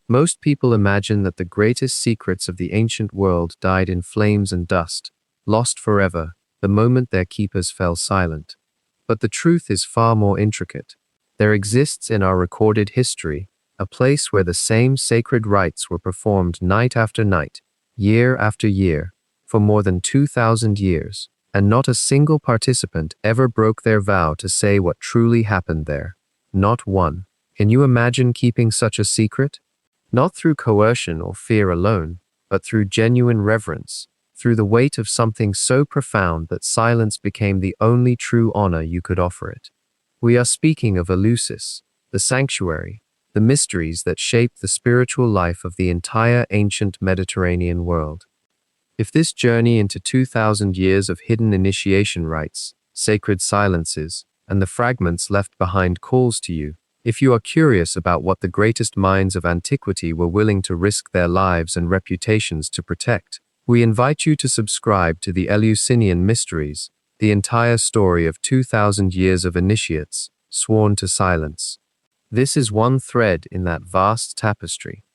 Most people imagine that the greatest secrets of the ancient world died in flames and dust, lost forever, the moment their keepers fell silent. But the truth is far more intricate. There exists in our recorded history a place where the same sacred rites were performed night after night, year after year, for more than 2,000 years, and not a single participant ever broke their vow to say what truly happened there. Not one. Can you imagine keeping such a secret? Not through coercion or fear alone, but through genuine reverence, through the weight of something so profound that silence became the only true honor you could offer it. We are speaking of Eleusis, the sanctuary, the mysteries that shape the spiritual life of the entire ancient Mediterranean world. If this journey into 2,000 years of hidden initiation rites, sacred silences, and the fragments left behind calls to you, if you are curious about what the greatest minds of antiquity were willing to risk their lives and reputations to protect, we invite you to subscribe to the Eleusinian Mysteries, the entire story of 2,000 years of initiates, sworn to silence. This is one thread in that vast tapestry.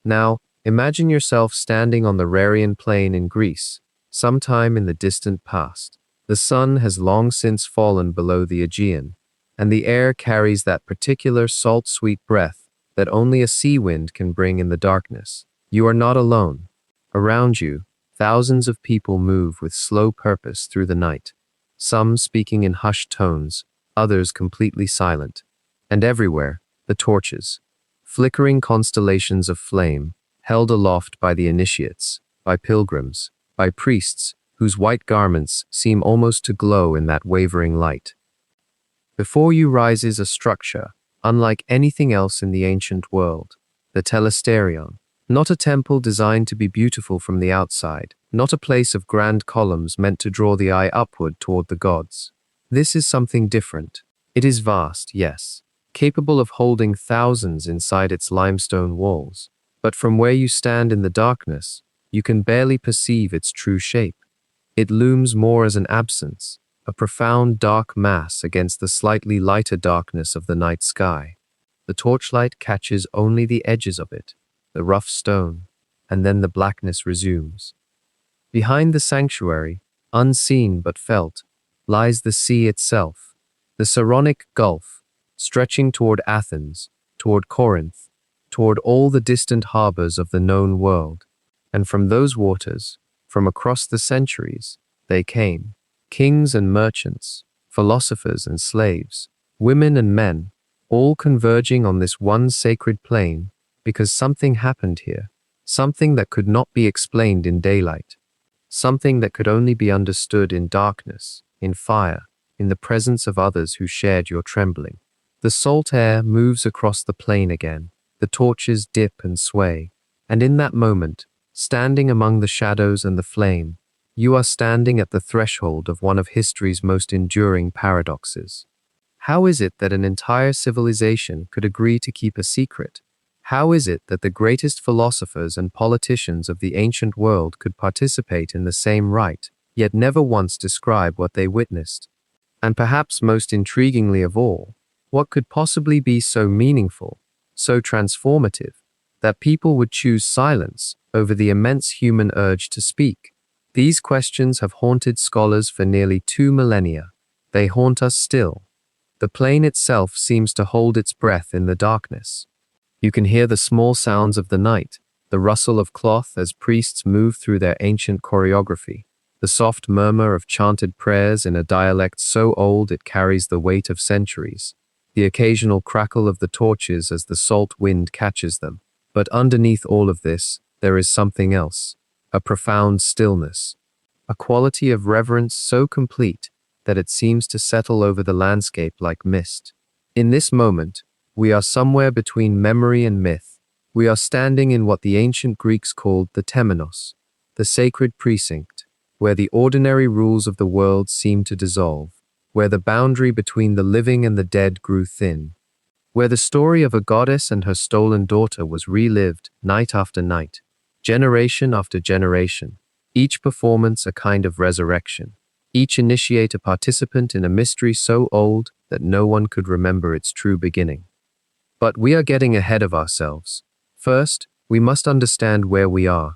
Now, imagine yourself standing on the Rharian plain in Greece, sometime in the distant past. The sun has long since fallen below the Aegean, and the air carries that particular salt-sweet breath that only a sea wind can bring in the darkness. You are not alone. Around you, thousands of people move with slow purpose through the night, some speaking in hushed tones, others completely silent. And everywhere, the torches, flickering constellations of flame, held aloft by the initiates, by pilgrims, by priests, whose white garments seem almost to glow in that wavering light. Before you rises a structure, unlike anything else in the ancient world, the telesterion, not a temple designed to be beautiful from the outside, not a place of grand columns meant to draw the eye upward toward the gods. This is something different. It is vast, yes, capable of holding thousands inside its limestone walls, but from where you stand in the darkness, you can barely perceive its true shape. It looms more as an absence, a profound dark mass against the slightly lighter darkness of the night sky. The torchlight catches only the edges of it, the rough stone, and then the blackness resumes. Behind the sanctuary, unseen but felt, lies the sea itself, the Saronic Gulf, stretching toward Athens, toward Corinth, toward all the distant harbors of the known world. And from those waters, from across the centuries, they came, kings and merchants, philosophers and slaves, women and men, all converging on this one sacred plain because something happened here, something that could not be explained in daylight, something that could only be understood in darkness, in fire, in the presence of others who shared your trembling. The salt air moves across the plain again, the torches dip and sway, and in that moment, standing among the shadows and the flame, you are standing at the threshold of one of history's most enduring paradoxes. How is it that an entire civilization could agree to keep a secret? How is it that the greatest philosophers and politicians of the ancient world could participate in the same rite, yet never once describe what they witnessed? And perhaps most intriguingly of all, what could possibly be so meaningful, so transformative, that people would choose silence over the immense human urge to speak? These questions have haunted scholars for nearly 2 millennia. They haunt us still. The plain itself seems to hold its breath in the darkness. You can hear the small sounds of the night, the rustle of cloth as priests move through their ancient choreography, the soft murmur of chanted prayers in a dialect so old it carries the weight of centuries, the occasional crackle of the torches as the salt wind catches them. But underneath all of this, there is something else, a profound stillness, a quality of reverence so complete that it seems to settle over the landscape like mist. In this moment, we are somewhere between memory and myth. We are standing in what the ancient Greeks called the temenos, the sacred precinct, where the ordinary rules of the world seem to dissolve, where the boundary between the living and the dead grew thin, where the story of a goddess and her stolen daughter was relived night after night, generation after generation, each performance a kind of resurrection, each initiate a participant in a mystery so old that no one could remember its true beginning. But we are getting ahead of ourselves. First, we must understand where we are.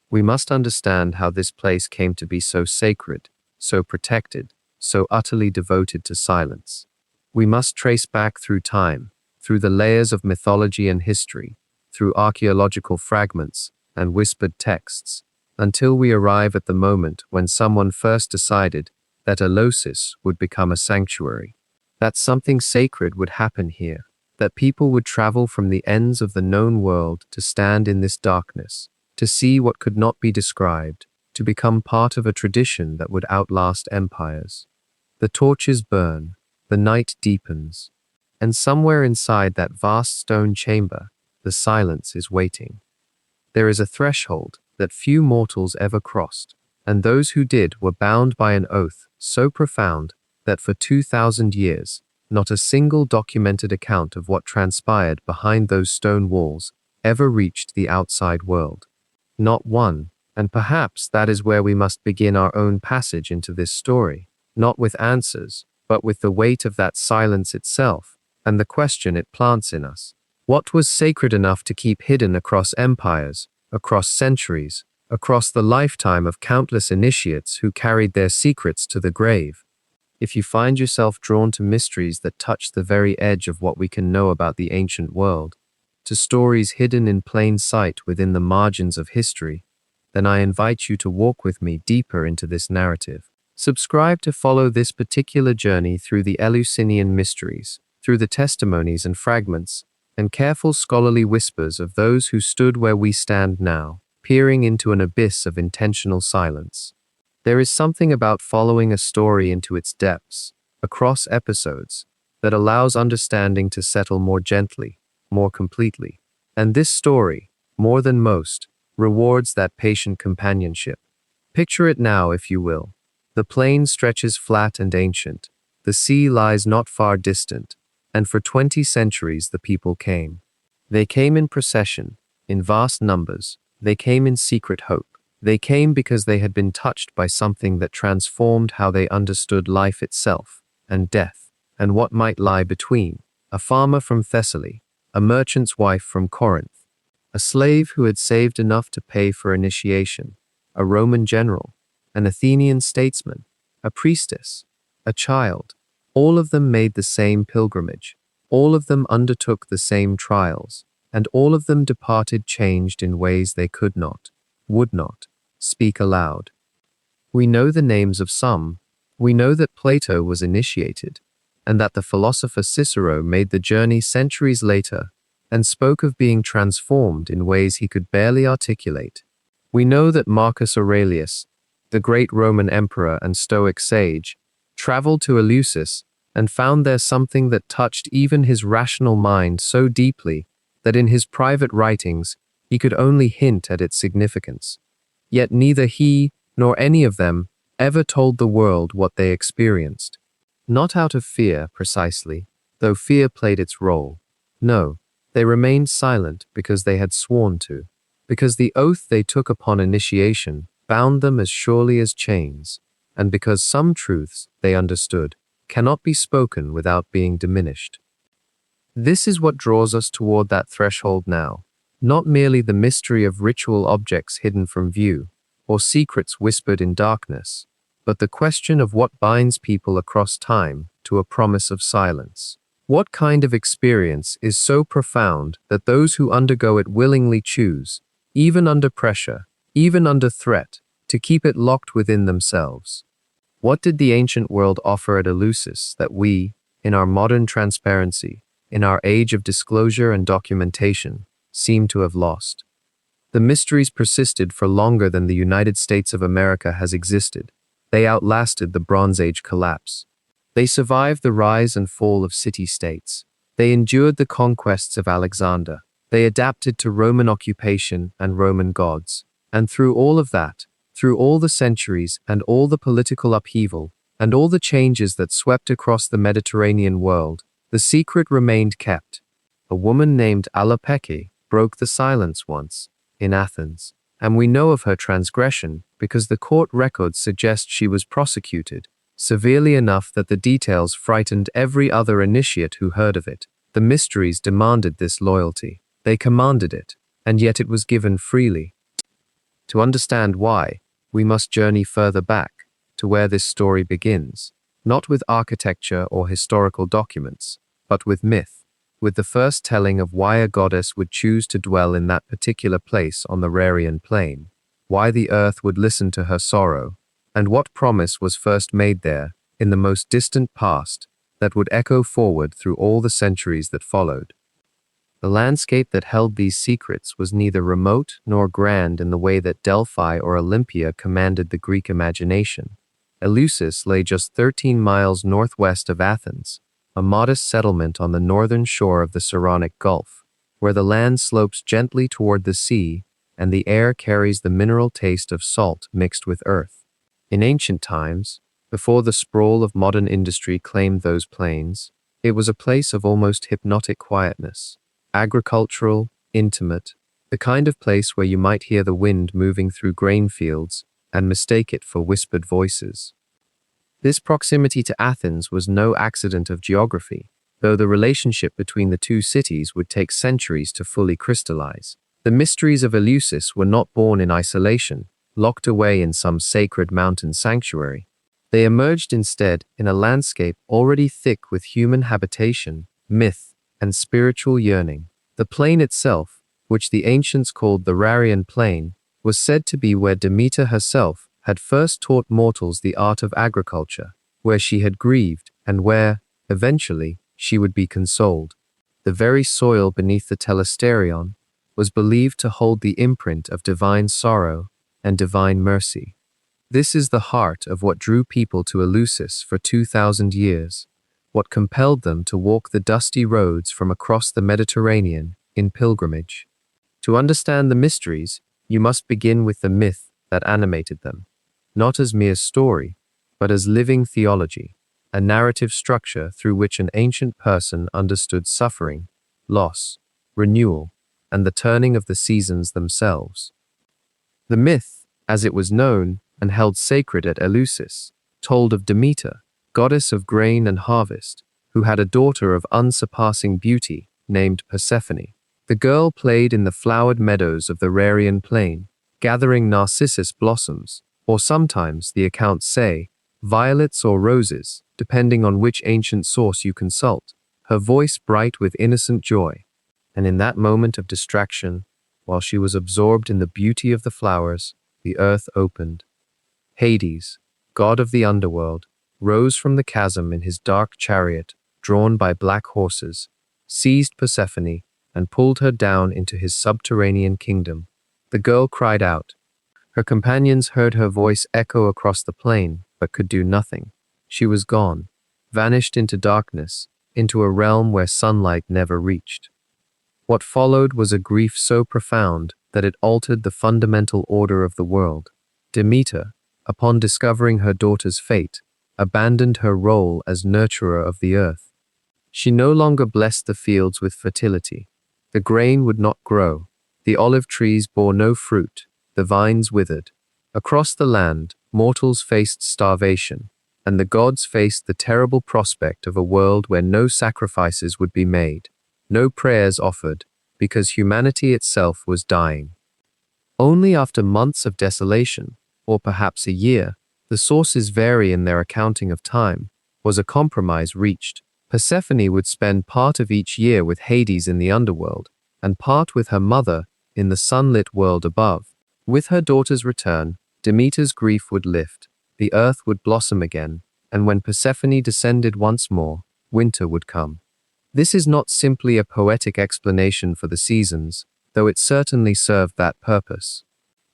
We must understand how this place came to be so sacred, so protected, so utterly devoted to silence. We must trace back through time, through the layers of mythology and history, through archaeological fragments and whispered texts, until we arrive at the moment when someone first decided that Eleusis would become a sanctuary, that something sacred would happen here, that people would travel from the ends of the known world to stand in this darkness, to see what could not be described, to become part of a tradition that would outlast empires. The torches burn, the night deepens, and somewhere inside that vast stone chamber, the silence is waiting. There is a threshold that few mortals ever crossed, and those who did were bound by an oath so profound that for 2,000 years, not a single documented account of what transpired behind those stone walls ever reached the outside world. Not one, and perhaps that is where we must begin our own passage into this story, not with answers, but with the weight of that silence itself, and the question it plants in us. What was sacred enough to keep hidden across empires, across centuries, across the lifetime of countless initiates who carried their secrets to the grave? If you find yourself drawn to mysteries that touch the very edge of what we can know about the ancient world, to stories hidden in plain sight within the margins of history, then I invite you to walk with me deeper into this narrative. Subscribe to follow this particular journey through the Eleusinian mysteries, through the testimonies and fragments, and careful scholarly whispers of those who stood where we stand now, peering into an abyss of intentional silence. There is something about following a story into its depths, across episodes, that allows understanding to settle more gently, more completely. And this story, more than most, rewards that patient companionship. Picture it now, if you will. The plain stretches flat and ancient. The sea lies not far distant. And for 20 centuries the people came. They came in procession, in vast numbers. They came in secret hope. They came because they had been touched by something that transformed how they understood life itself, and death, and what might lie between. A farmer from Thessaly, a merchant's wife from Corinth, a slave who had saved enough to pay for initiation, a Roman general, an Athenian statesman, a priestess, a child. All of them made the same pilgrimage. All of them undertook the same trials, and all of them departed changed in ways they could not, would not, speak aloud. We know the names of some. We know that Plato was initiated, and that the philosopher Cicero made the journey centuries later and spoke of being transformed in ways he could barely articulate. We know that Marcus Aurelius, the great Roman emperor and Stoic sage, traveled to Eleusis and found there something that touched even his rational mind so deeply that in his private writings he could only hint at its significance. Yet neither he nor any of them ever told the world what they experienced. Not out of fear, precisely, though fear played its role. No, they remained silent because they had sworn to, because the oath they took upon initiation bound them as surely as chains, and because some truths, they understood, cannot be spoken without being diminished. This is what draws us toward that threshold now, not merely the mystery of ritual objects hidden from view, or secrets whispered in darkness, but the question of what binds people across time to a promise of silence. What kind of experience is so profound that those who undergo it willingly choose, even under pressure, even under threat, to keep it locked within themselves? What did the ancient world offer at Eleusis that we, in our modern transparency, in our age of disclosure and documentation, seem to have lost? The mysteries persisted for longer than the United States of America has existed. They outlasted the Bronze Age collapse. They survived the rise and fall of city-states. They endured the conquests of Alexander. They adapted to Roman occupation and Roman gods. And through all of that, through all the centuries and all the political upheaval and all the changes that swept across the Mediterranean world, the secret remained kept. A woman named Alapeke broke the silence once, in Athens, and we know of her transgression because the court records suggest she was prosecuted, severely enough that the details frightened every other initiate who heard of it. The mysteries demanded this loyalty. They commanded it. and yet it was given freely. To understand why, we must journey further back, to where this story begins, not with architecture or historical documents, but with myth, with the first telling of why a goddess would choose to dwell in that particular place on the Rarian plain, why the earth would listen to her sorrow, and what promise was first made there, in the most distant past, that would echo forward through all the centuries that followed. The landscape that held these secrets was neither remote nor grand in the way that Delphi or Olympia commanded the Greek imagination. Eleusis lay just 13 miles northwest of Athens, a modest settlement on the northern shore of the Saronic Gulf, where the land slopes gently toward the sea and the air carries the mineral taste of salt mixed with earth. In ancient times, before the sprawl of modern industry claimed those plains, it was a place of almost hypnotic quietness, agricultural, intimate, the kind of place where you might hear the wind moving through grain fields and mistake it for whispered voices. This proximity to Athens was no accident of geography, though the relationship between the two cities would take centuries to fully crystallize. The mysteries of Eleusis were not born in isolation, locked away in some sacred mountain sanctuary. They emerged instead in a landscape already thick with human habitation, myth, and spiritual yearning. The plain itself, which the ancients called the Rarian Plain, was said to be where Demeter herself had first taught mortals the art of agriculture, where she had grieved, and where, eventually, she would be consoled. The very soil beneath the telesterion was believed to hold the imprint of divine sorrow and divine mercy. This is the heart of what drew people to Eleusis for 2,000 years, what compelled them to walk the dusty roads from across the Mediterranean in pilgrimage. To understand the mysteries, you must begin with the myth that animated them, not as mere story, but as living theology, a narrative structure through which an ancient person understood suffering, loss, renewal, and the turning of the seasons themselves. The myth, as it was known and held sacred at Eleusis, told of Demeter, goddess of grain and harvest, who had a daughter of unsurpassing beauty named Persephone. The girl played in the flowered meadows of the Rarian plain, gathering narcissus blossoms, or sometimes, the accounts say, violets or roses, depending on which ancient source you consult, her voice bright with innocent joy. And in that moment of distraction, while she was absorbed in the beauty of the flowers, the earth opened. Hades, god of the underworld, rose from the chasm in his dark chariot, drawn by black horses, seized Persephone, and pulled her down into his subterranean kingdom. The girl cried out. Her companions heard her voice echo across the plain, but could do nothing. She was gone, vanished into darkness, into a realm where sunlight never reached. What followed was a grief so profound that it altered the fundamental order of the world. Demeter, upon discovering her daughter's fate, abandoned her role as nurturer of the earth. She no longer blessed the fields with fertility. The grain would not grow, the olive trees bore no fruit, the vines withered. Across the land, mortals faced starvation, and the gods faced the terrible prospect of a world where no sacrifices would be made, no prayers offered, because humanity itself was dying. Only after months of desolation, or perhaps a year, the sources vary in their accounting of time, was a compromise reached. Persephone would spend part of each year with Hades in the underworld, and part with her mother in the sunlit world above. With her daughter's return, Demeter's grief would lift, the earth would blossom again, and when Persephone descended once more, winter would come. This is not simply a poetic explanation for the seasons, though it certainly served that purpose.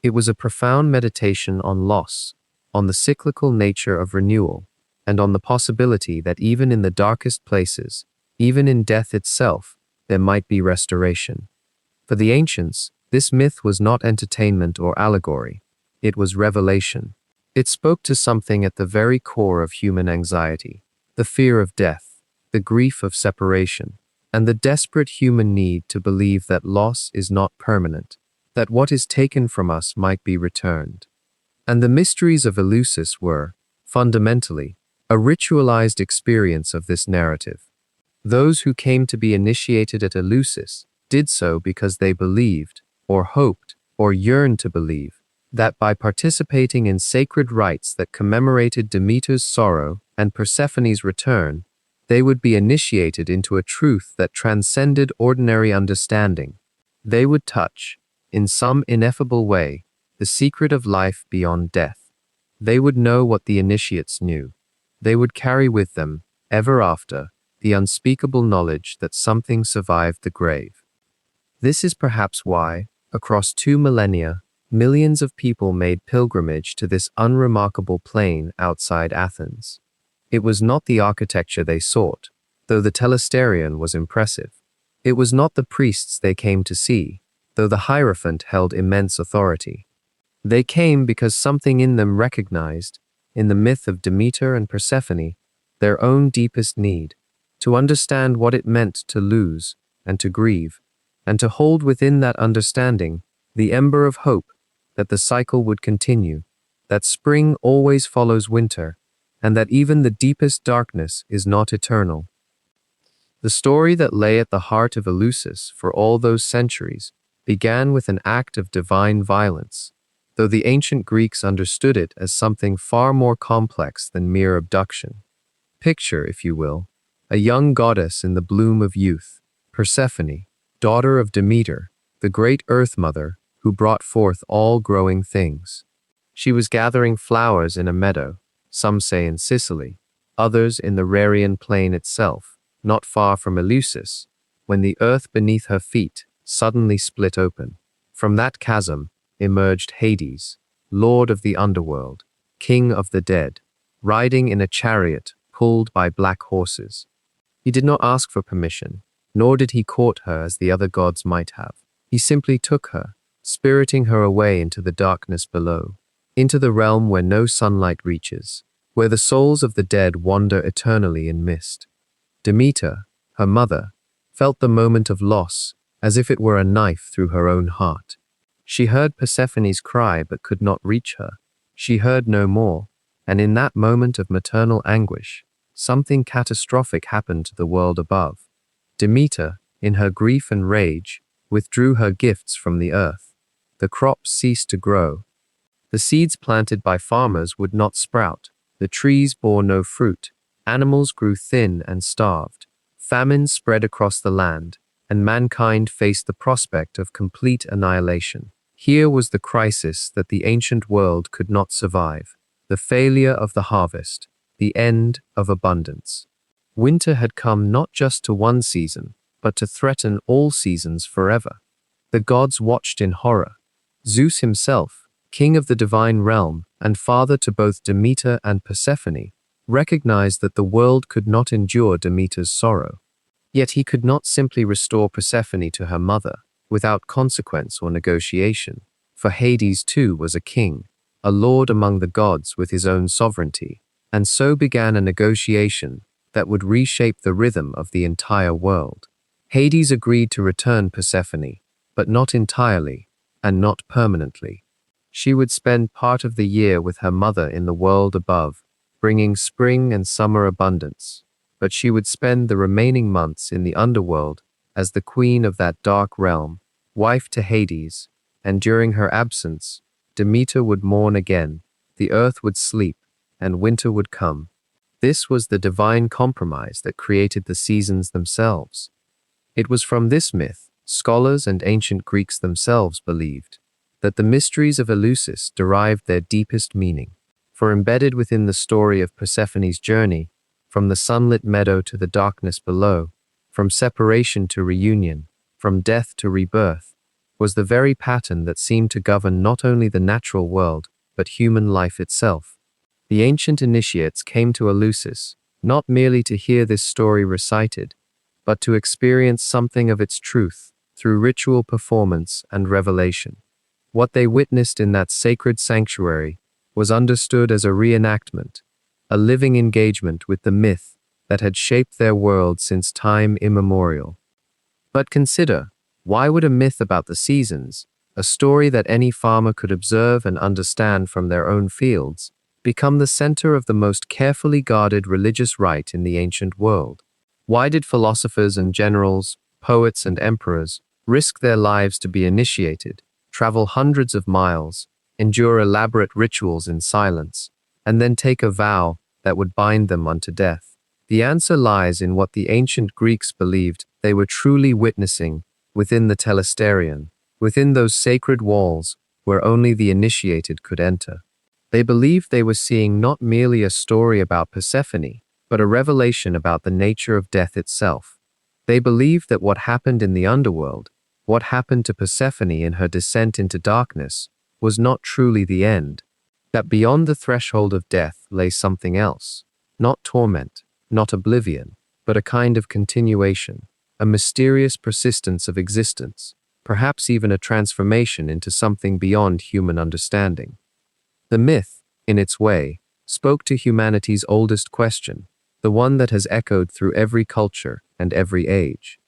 It was a profound meditation on loss, on the cyclical nature of renewal, and on the possibility that even in the darkest places, even in death itself, there might be restoration. For the ancients, this myth was not entertainment or allegory. It was revelation. It spoke to something at the very core of human anxiety, the fear of death, the grief of separation, and the desperate human need to believe that loss is not permanent, that what is taken from us might be returned. And the mysteries of Eleusis were, fundamentally, a ritualized experience of this narrative. Those who came to be initiated at Eleusis did so because they believed, or hoped, or yearned to believe, that by participating in sacred rites that commemorated Demeter's sorrow and Persephone's return, they would be initiated into a truth that transcended ordinary understanding. They would touch, in some ineffable way, the secret of life beyond death. They would know what the initiates knew. They would carry with them, ever after, the unspeakable knowledge that something survived the grave. This is perhaps why, across 2 millennia, millions of people made pilgrimage to this unremarkable plain outside Athens. It was not the architecture they sought, though the telesterion was impressive. It was not the priests they came to see, though the hierophant held immense authority. They came because something in them recognized, in the myth of Demeter and Persephone, their own deepest need, to understand what it meant to lose and to grieve, and to hold within that understanding the ember of hope that the cycle would continue, that spring always follows winter, and that even the deepest darkness is not eternal. The story that lay at the heart of Eleusis for all those centuries began with an act of divine violence, though the ancient Greeks understood it as something far more complex than mere abduction. Picture, if you will, a young goddess in the bloom of youth, Persephone, daughter of Demeter, the great Earth Mother who brought forth all growing things. She was gathering flowers in a meadow, some say in Sicily, others in the Rarian plain itself, not far from Eleusis, when the earth beneath her feet suddenly split open. From that chasm emerged Hades, lord of the underworld, king of the dead, riding in a chariot pulled by black horses. He did not ask for permission, nor did he court her as the other gods might have. He simply took her, spiriting her away into the darkness below, into the realm where no sunlight reaches, where the souls of the dead wander eternally in mist. Demeter, her mother, felt the moment of loss as if it were a knife through her own heart. She heard Persephone's cry but could not reach her. She heard no more, and in that moment of maternal anguish, something catastrophic happened to the world above. Demeter, in her grief and rage, withdrew her gifts from the earth. The crops ceased to grow. The seeds planted by farmers would not sprout. The trees bore no fruit. Animals grew thin and starved. Famine spread across the land, and mankind faced the prospect of complete annihilation. Here was the crisis that the ancient world could not survive, the failure of the harvest, the end of abundance. Winter had come not just to one season, but to threaten all seasons forever. The gods watched in horror. Zeus himself, king of the divine realm and father to both Demeter and Persephone, recognized that the world could not endure Demeter's sorrow. Yet he could not simply restore Persephone to her mother, without consequence or negotiation, for Hades too was a king, a lord among the gods with his own sovereignty, and so began a negotiation that would reshape the rhythm of the entire world. Hades agreed to return Persephone, but not entirely, and not permanently. She would spend part of the year with her mother in the world above, bringing spring and summer abundance, but she would spend the remaining months in the underworld as the queen of that dark realm, wife to Hades, and during her absence, Demeter would mourn again, the earth would sleep, and winter would come. This was the divine compromise that created the seasons themselves. It was from this myth, scholars and ancient Greeks themselves believed, that the mysteries of Eleusis derived their deepest meaning. For embedded within the story of Persephone's journey, from the sunlit meadow to the darkness below, from separation to reunion, from death to rebirth, was the very pattern that seemed to govern not only the natural world, but human life itself. The ancient initiates came to Eleusis, not merely to hear this story recited, but to experience something of its truth through ritual performance and revelation. What they witnessed in that sacred sanctuary was understood as a reenactment, a living engagement with the myth that had shaped their world since time immemorial. But consider, why would a myth about the seasons, a story that any farmer could observe and understand from their own fields, become the center of the most carefully guarded religious rite in the ancient world? Why did philosophers and generals, poets and emperors, risk their lives to be initiated, travel hundreds of miles, endure elaborate rituals in silence, and then take a vow that would bind them unto death? The answer lies in what the ancient Greeks believed they were truly witnessing within the telesterion, within those sacred walls where only the initiated could enter. They believed they were seeing not merely a story about Persephone, but a revelation about the nature of death itself. They believed that what happened in the underworld, what happened to Persephone in her descent into darkness, was not truly the end, that beyond the threshold of death lay something else, not torment, not oblivion, but a kind of continuation, a mysterious persistence of existence, perhaps even a transformation into something beyond human understanding. The myth, in its way, spoke to humanity's oldest question, the one that has echoed through every culture and every age.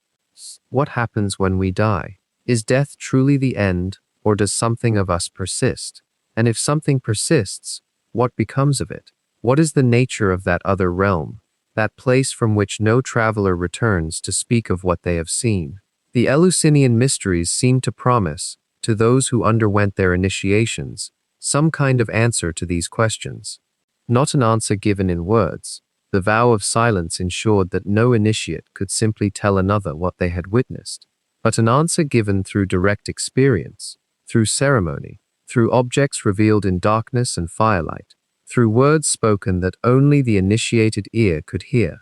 What happens when we die? Is death truly the end, or does something of us persist? And if something persists, what becomes of it? What is the nature of that other realm, that place from which no traveler returns to speak of what they have seen? The Eleusinian mysteries seem to promise, to those who underwent their initiations, some kind of answer to these questions. Not an answer given in words. The vow of silence ensured that no initiate could simply tell another what they had witnessed, but an answer given through direct experience, through ceremony, through objects revealed in darkness and firelight, through words spoken that only the initiated ear could hear.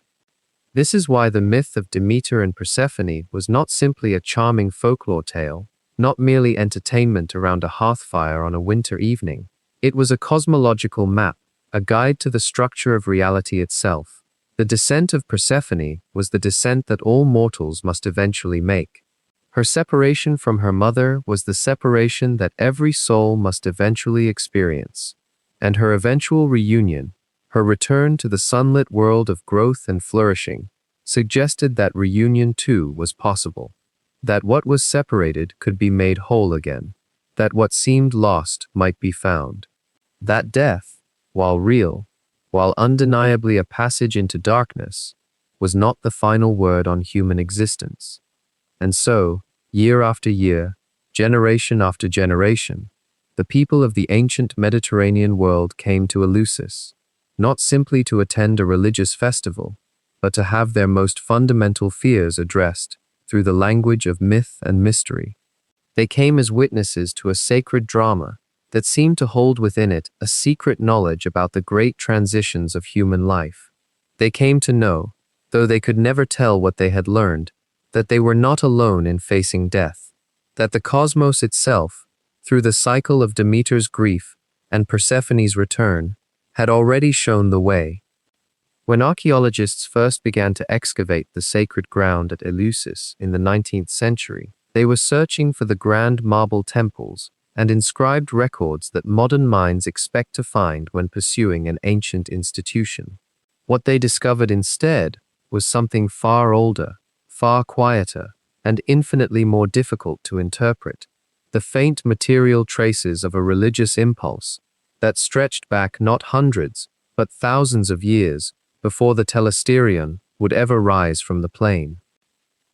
This is why the myth of Demeter and Persephone was not simply a charming folklore tale, not merely entertainment around a hearthfire on a winter evening. It was a cosmological map, a guide to the structure of reality itself. The descent of Persephone was the descent that all mortals must eventually make. Her separation from her mother was the separation that every soul must eventually experience. And her eventual reunion, her return to the sunlit world of growth and flourishing, suggested that reunion too was possible. That what was separated could be made whole again. That what seemed lost might be found. That death, while real, while undeniably a passage into darkness, was not the final word on human existence. And so, year after year, generation after generation, the people of the ancient Mediterranean world came to Eleusis, not simply to attend a religious festival, but to have their most fundamental fears addressed through the language of myth and mystery. They came as witnesses to a sacred drama that seemed to hold within it a secret knowledge about the great transitions of human life. They came to know, though they could never tell what they had learned, that they were not alone in facing death, that the cosmos itself, through the cycle of Demeter's grief and Persephone's return, had already shown the way. When archaeologists first began to excavate the sacred ground at Eleusis in the 19th century, they were searching for the grand marble temples and inscribed records that modern minds expect to find when pursuing an ancient institution. What they discovered instead was something far older, far quieter, and infinitely more difficult to interpret: the faint material traces of a religious impulse that stretched back not hundreds, but thousands of years before the telesterion would ever rise from the plain.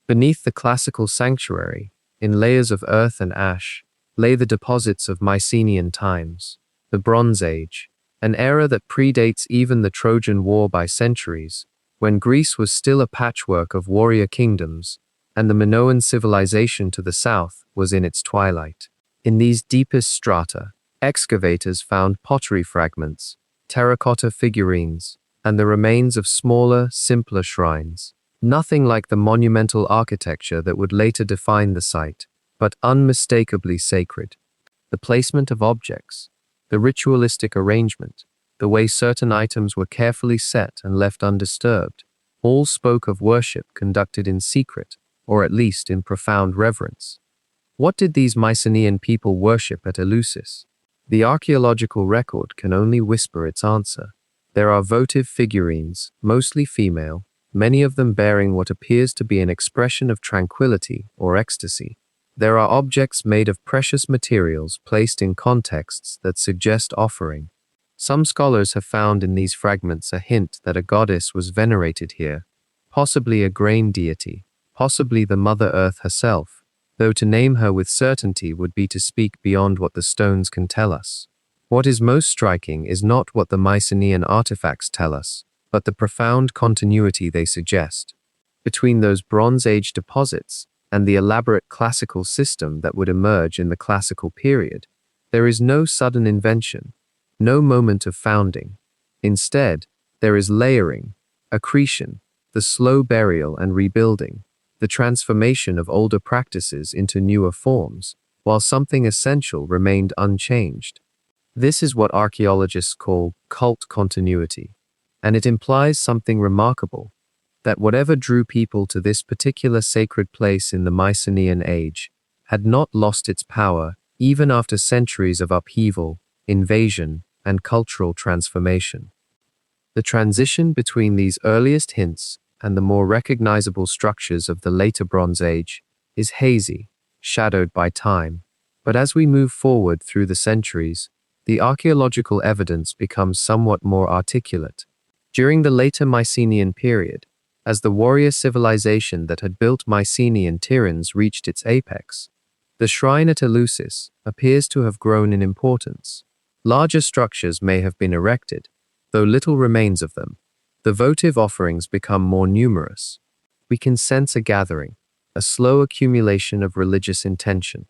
Beneath the classical sanctuary, in layers of earth and ash, lay the deposits of Mycenaean times, the Bronze Age, an era that predates even the Trojan War by centuries, when Greece was still a patchwork of warrior kingdoms, and the Minoan civilization to the south was in its twilight. In these deepest strata, excavators found pottery fragments, terracotta figurines, and the remains of smaller, simpler shrines. Nothing like the monumental architecture that would later define the site, but unmistakably sacred. The placement of objects, the ritualistic arrangement, the way certain items were carefully set and left undisturbed, all spoke of worship conducted in secret, or at least in profound reverence. What did these Mycenaean people worship at Eleusis? The archaeological record can only whisper its answer. There are votive figurines, mostly female, many of them bearing what appears to be an expression of tranquility or ecstasy. There are objects made of precious materials placed in contexts that suggest offering. Some scholars have found in these fragments a hint that a goddess was venerated here, possibly a grain deity, possibly the Mother Earth herself, though to name her with certainty would be to speak beyond what the stones can tell us. What is most striking is not what the Mycenaean artifacts tell us, but the profound continuity they suggest. Between those Bronze Age deposits and the elaborate classical system that would emerge in the classical period, there is no sudden invention, no moment of founding. Instead, there is layering, accretion, the slow burial and rebuilding, the transformation of older practices into newer forms, while something essential remained unchanged. This is what archaeologists call cult continuity, and it implies something remarkable, that whatever drew people to this particular sacred place in the Mycenaean age had not lost its power even after centuries of upheaval, invasion, and cultural transformation. The transition between these earliest hints and the more recognizable structures of the later Bronze Age is hazy, shadowed by time, but as we move forward through the centuries, the archaeological evidence becomes somewhat more articulate. During the later Mycenaean period, as the warrior civilization that had built Mycenaean Tiryns reached its apex, the shrine at Eleusis appears to have grown in importance. Larger structures may have been erected, though little remains of them. The votive offerings become more numerous. We can sense a gathering, a slow accumulation of religious intention.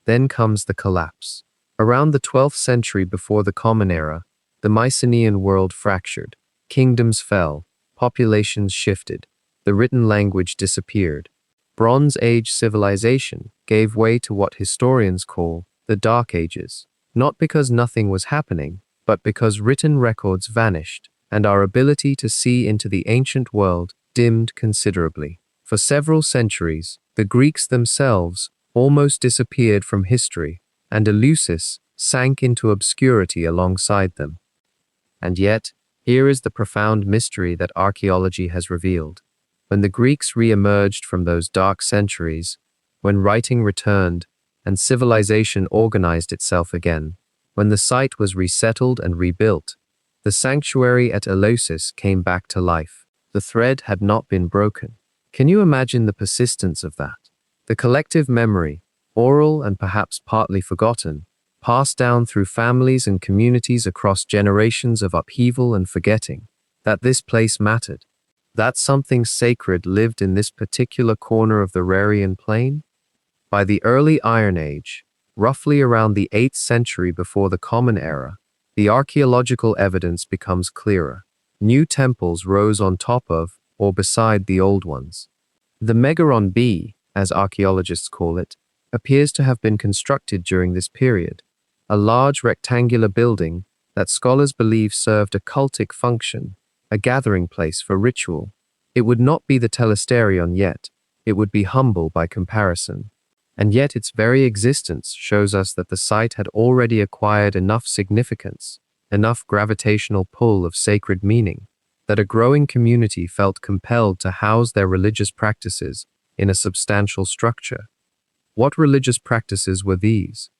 Then comes the collapse. Around the 12th century before the Common Era, the Mycenaean world fractured. Kingdoms fell, populations shifted, the written language disappeared. Bronze Age civilization gave way to what historians call the Dark Ages, not because nothing was happening, but because written records vanished, and our ability to see into the ancient world dimmed considerably. For several centuries, the Greeks themselves almost disappeared from history, and Eleusis sank into obscurity alongside them. And yet, here is the profound mystery that archaeology has revealed. When the Greeks re-emerged from those dark centuries, when writing returned and civilization organized itself again, when the site was resettled and rebuilt, the sanctuary at Eleusis came back to life. The thread had not been broken. Can you imagine the persistence of that? The collective memory, oral and perhaps partly forgotten, passed down through families and communities across generations of upheaval and forgetting, that this place mattered, that something sacred lived in this particular corner of the Rarian plain? By the early Iron Age, roughly around the 8th century before the Common Era, the archaeological evidence becomes clearer. New temples rose on top of or beside the old ones. The Megaron B, as archaeologists call it, appears to have been constructed during this period, a large rectangular building that scholars believe served a cultic function, a gathering place for ritual. It would not be the Telesterion yet, it would be humble by comparison. And yet its very existence shows us that the site had already acquired enough significance, enough gravitational pull of sacred meaning, that a growing community felt compelled to house their religious practices in a substantial structure. What religious practices were these?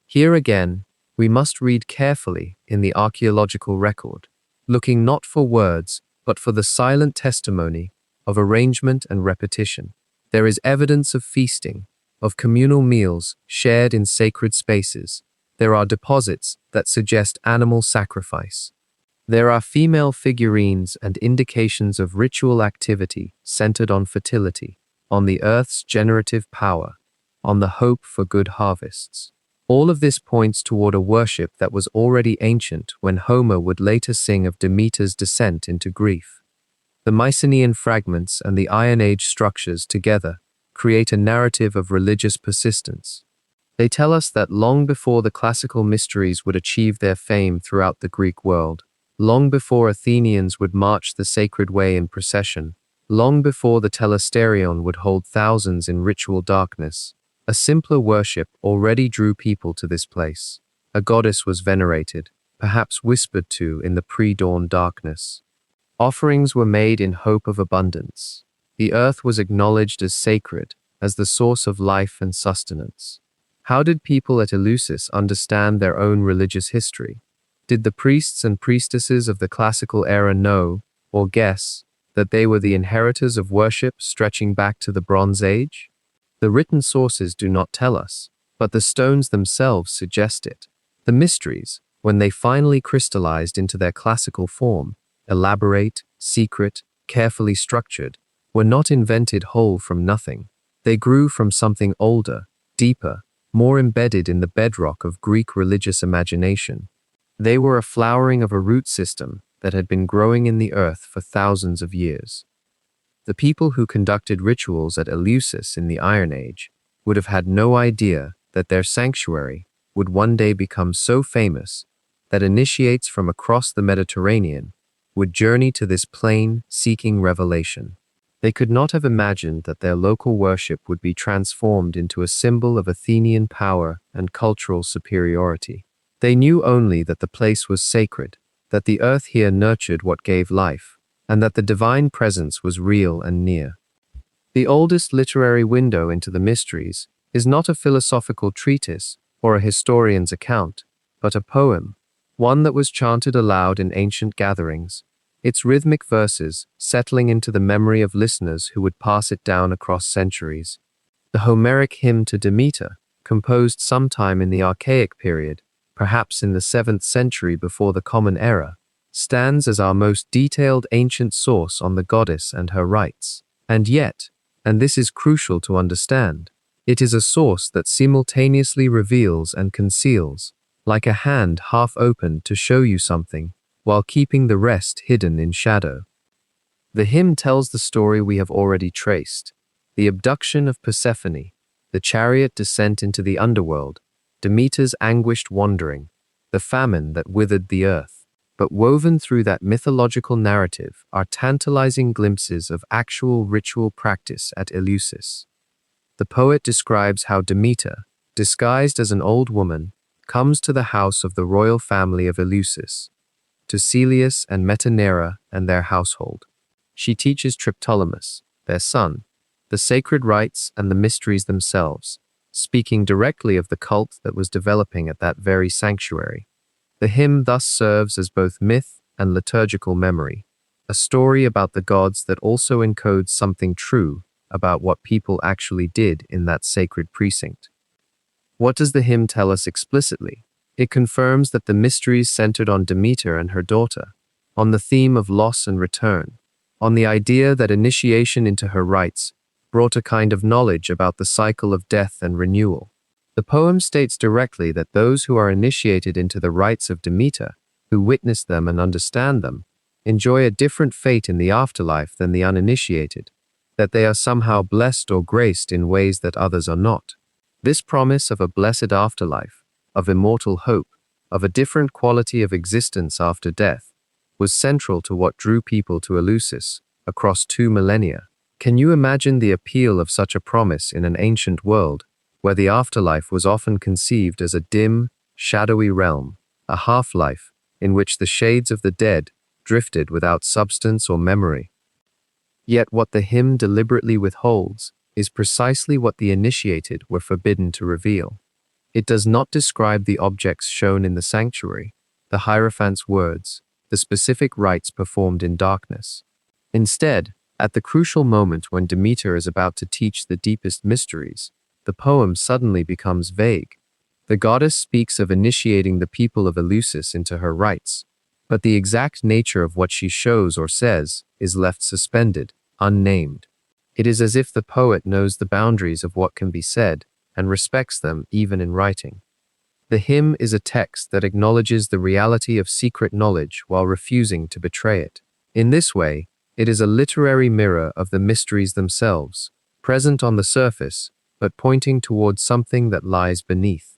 Here again, we must read carefully in the archaeological record, looking not for words, but for the silent testimony of arrangement and repetition. There is evidence of feasting, of communal meals shared in sacred spaces. There are deposits that suggest animal sacrifice. There are female figurines and indications of ritual activity centered on fertility, on the earth's generative power, on the hope for good harvests. All of this points toward a worship that was already ancient when Homer would later sing of Demeter's descent into grief. The Mycenaean fragments and the Iron Age structures together create a narrative of religious persistence. They tell us that long before the classical mysteries would achieve their fame throughout the Greek world, long before Athenians would march the sacred way in procession, long before the Telesterion would hold thousands in ritual darkness, a simpler worship already drew people to this place. A goddess was venerated, perhaps whispered to in the pre-dawn darkness. Offerings were made in hope of abundance. The earth was acknowledged as sacred, as the source of life and sustenance. How did people at Eleusis understand their own religious history? Did the priests and priestesses of the classical era know, or guess, that they were the inheritors of worship stretching back to the Bronze Age? The written sources do not tell us, but the stones themselves suggest it. The mysteries, when they finally crystallized into their classical form, elaborate, secret, carefully structured, were not invented whole from nothing. They grew from something older, deeper, more embedded in the bedrock of Greek religious imagination. They were a flowering of a root system that had been growing in the earth for thousands of years. The people who conducted rituals at Eleusis in the Iron Age would have had no idea that their sanctuary would one day become so famous that initiates from across the Mediterranean would journey to this plain, seeking revelation. They could not have imagined that their local worship would be transformed into a symbol of Athenian power and cultural superiority. They knew only that the place was sacred, that the earth here nurtured what gave life, and that the divine presence was real and near. The oldest literary window into the mysteries is not a philosophical treatise or a historian's account, but a poem, one that was chanted aloud in ancient gatherings, its rhythmic verses settling into the memory of listeners who would pass it down across centuries. The Homeric hymn to Demeter, composed sometime in the Archaic period, perhaps in the 7th century before the Common Era, stands as our most detailed ancient source on the goddess and her rites. And yet, and this is crucial to understand, it is a source that simultaneously reveals and conceals, like a hand half opened to show you something, while keeping the rest hidden in shadow. The hymn tells the story we have already traced: the abduction of Persephone, the chariot descent into the underworld, Demeter's anguished wandering, the famine that withered the earth. But woven through that mythological narrative are tantalizing glimpses of actual ritual practice at Eleusis. The poet describes how Demeter, disguised as an old woman, comes to the house of the royal family of Eleusis, to Celeus and Metanera and their household. She teaches Triptolemus, their son, the sacred rites and the mysteries themselves, speaking directly of the cult that was developing at that very sanctuary. The hymn thus serves as both myth and liturgical memory, a story about the gods that also encodes something true about what people actually did in that sacred precinct. What does the hymn tell us explicitly? It confirms that the mysteries centered on Demeter and her daughter, on the theme of loss and return, on the idea that initiation into her rites brought a kind of knowledge about the cycle of death and renewal. The poem states directly that those who are initiated into the rites of Demeter, who witness them and understand them, enjoy a different fate in the afterlife than the uninitiated, that they are somehow blessed or graced in ways that others are not. This promise of a blessed afterlife, of immortal hope, of a different quality of existence after death, was central to what drew people to Eleusis across 2 millennia. Can you imagine the appeal of such a promise in an ancient world, where the afterlife was often conceived as a dim, shadowy realm, a half-life in which the shades of the dead drifted without substance or memory? Yet what the hymn deliberately withholds is precisely what the initiated were forbidden to reveal. It does not describe the objects shown in the sanctuary, the Hierophant's words, the specific rites performed in darkness. Instead, at the crucial moment when Demeter is about to teach the deepest mysteries, the poem suddenly becomes vague. The goddess speaks of initiating the people of Eleusis into her rites, but the exact nature of what she shows or says is left suspended, unnamed. It is as if the poet knows the boundaries of what can be said and respects them even in writing. The hymn is a text that acknowledges the reality of secret knowledge while refusing to betray it. In this way, it is a literary mirror of the mysteries themselves, present on the surface, but pointing towards something that lies beneath.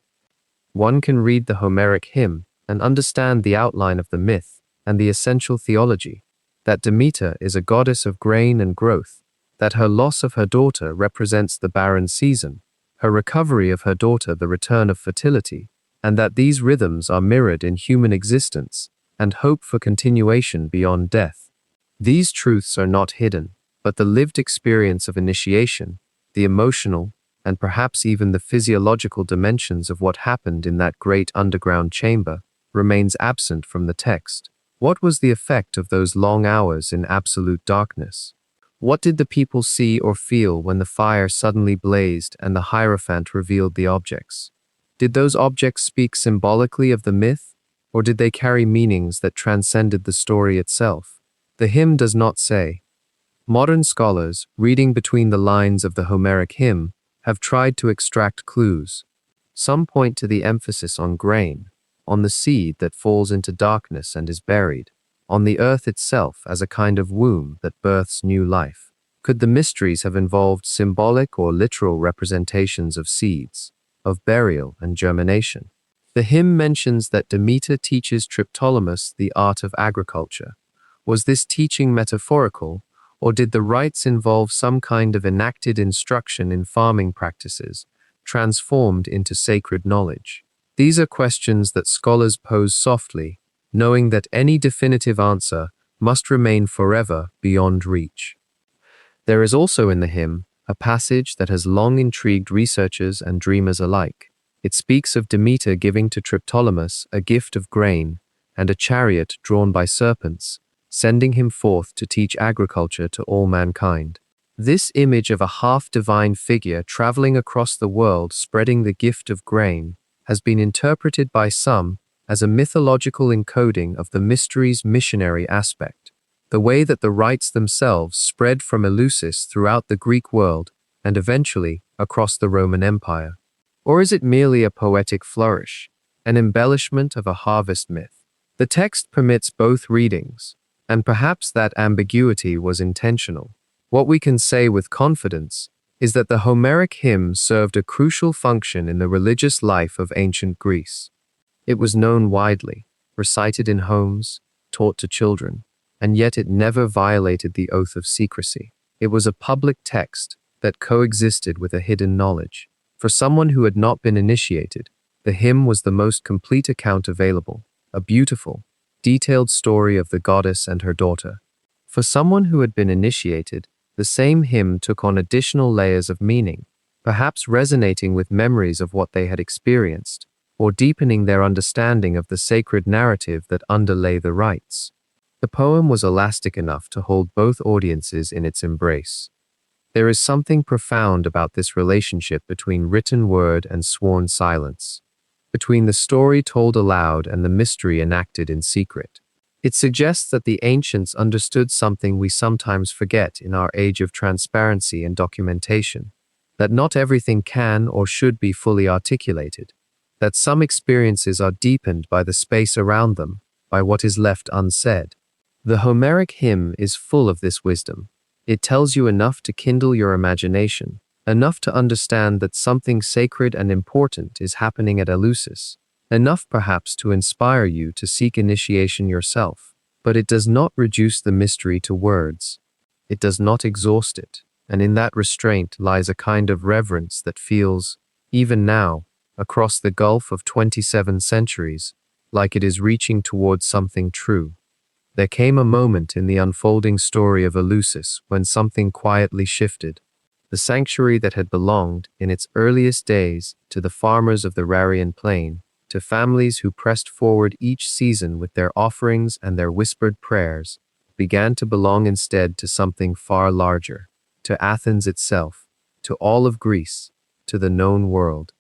One can read the Homeric hymn and understand the outline of the myth and the essential theology, that Demeter is a goddess of grain and growth, that her loss of her daughter represents the barren season, her recovery of her daughter the return of fertility, and that these rhythms are mirrored in human existence and hope for continuation beyond death. These truths are not hidden, but the lived experience of initiation, the emotional, and perhaps even the physiological dimensions of what happened in that great underground chamber, remains absent from the text. What was the effect of those long hours in absolute darkness? What did the people see or feel when the fire suddenly blazed and the Hierophant revealed the objects? Did those objects speak symbolically of the myth, or did they carry meanings that transcended the story itself? The hymn does not say. Modern scholars, reading between the lines of the Homeric hymn, have tried to extract clues. Some point to the emphasis on grain, on the seed that falls into darkness and is buried, on the earth itself as a kind of womb that births new life. Could the mysteries have involved symbolic or literal representations of seeds, of burial and germination? The hymn mentions that Demeter teaches Triptolemus the art of agriculture. Was this teaching metaphorical, or did the rites involve some kind of enacted instruction in farming practices, transformed into sacred knowledge? These are questions that scholars pose softly, knowing that any definitive answer must remain forever beyond reach. There is also in the hymn a passage that has long intrigued researchers and dreamers alike. It speaks of Demeter giving to Triptolemus a gift of grain and a chariot drawn by serpents, sending him forth to teach agriculture to all mankind. This image of a half-divine figure traveling across the world spreading the gift of grain has been interpreted by some as a mythological encoding of the mystery's missionary aspect, the way that the rites themselves spread from Eleusis throughout the Greek world and eventually across the Roman Empire. Or is it merely a poetic flourish, an embellishment of a harvest myth? The text permits both readings, and perhaps that ambiguity was intentional. What we can say with confidence is that the Homeric hymn served a crucial function in the religious life of ancient Greece. It was known widely, recited in homes, taught to children, and yet it never violated the oath of secrecy. It was a public text that coexisted with a hidden knowledge. For someone who had not been initiated, the hymn was the most complete account available, a beautiful, detailed story of the goddess and her daughter. For someone who had been initiated, the same hymn took on additional layers of meaning, perhaps resonating with memories of what they had experienced, or deepening their understanding of the sacred narrative that underlay the rites. The poem was elastic enough to hold both audiences in its embrace. There is something profound about this relationship between written word and sworn silence, between the story told aloud and the mystery enacted in secret. It suggests that the ancients understood something we sometimes forget in our age of transparency and documentation, that not everything can or should be fully articulated, that some experiences are deepened by the space around them, by what is left unsaid. The Homeric hymn is full of this wisdom. It tells you enough to kindle your imagination, enough to understand that something sacred and important is happening at Eleusis, enough perhaps to inspire you to seek initiation yourself. But it does not reduce the mystery to words. It does not exhaust it, and in that restraint lies a kind of reverence that feels, even now, across the gulf of 27 centuries, like it is reaching towards something true. There came a moment in the unfolding story of Eleusis when something quietly shifted. The sanctuary that had belonged, in its earliest days, to the farmers of the Rarian plain, to families who pressed forward each season with their offerings and their whispered prayers, began to belong instead to something far larger, to Athens itself, to all of Greece, to the known world.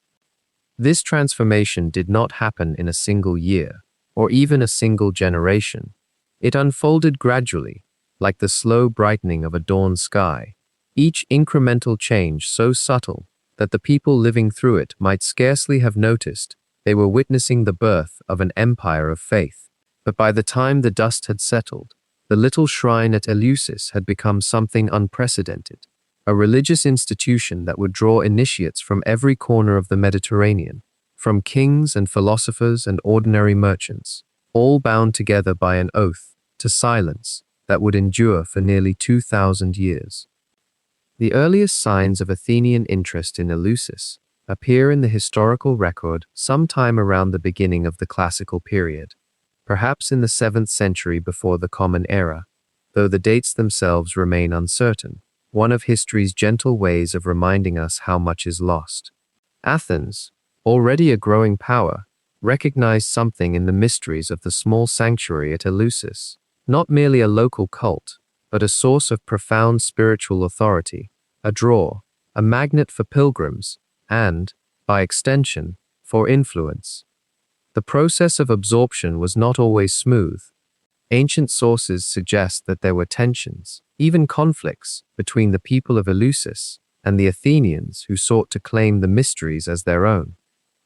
This transformation did not happen in a single year, or even a single generation. It unfolded gradually, like the slow brightening of a dawn sky, each incremental change so subtle that the people living through it might scarcely have noticed they were witnessing the birth of an empire of faith. But by the time the dust had settled, the little shrine at Eleusis had become something unprecedented, a religious institution that would draw initiates from every corner of the Mediterranean, from kings and philosophers and ordinary merchants, all bound together by an oath to silence that would endure for nearly 2,000 years. The earliest signs of Athenian interest in Eleusis appear in the historical record sometime around the beginning of the classical period, perhaps in the 7th century before the Common Era, though the dates themselves remain uncertain, one of history's gentle ways of reminding us how much is lost. Athens, already a growing power, recognized something in the mysteries of the small sanctuary at Eleusis, not merely a local cult, but a source of profound spiritual authority, a draw, a magnet for pilgrims, and, by extension, for influence. The process of absorption was not always smooth. Ancient sources suggest that there were tensions, even conflicts, between the people of Eleusis and the Athenians who sought to claim the mysteries as their own.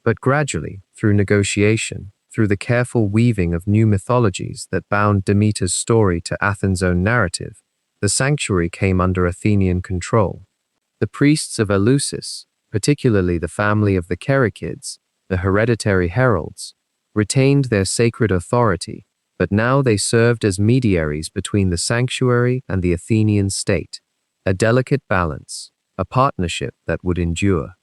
But gradually, through negotiation, through the careful weaving of new mythologies that bound Demeter's story to Athens' own narrative, the sanctuary came under Athenian control. The priests of Eleusis, particularly the family of the Kerykyids, the hereditary heralds, retained their sacred authority, but now they served as mediaries between the sanctuary and the Athenian state, a delicate balance, a partnership that would endure.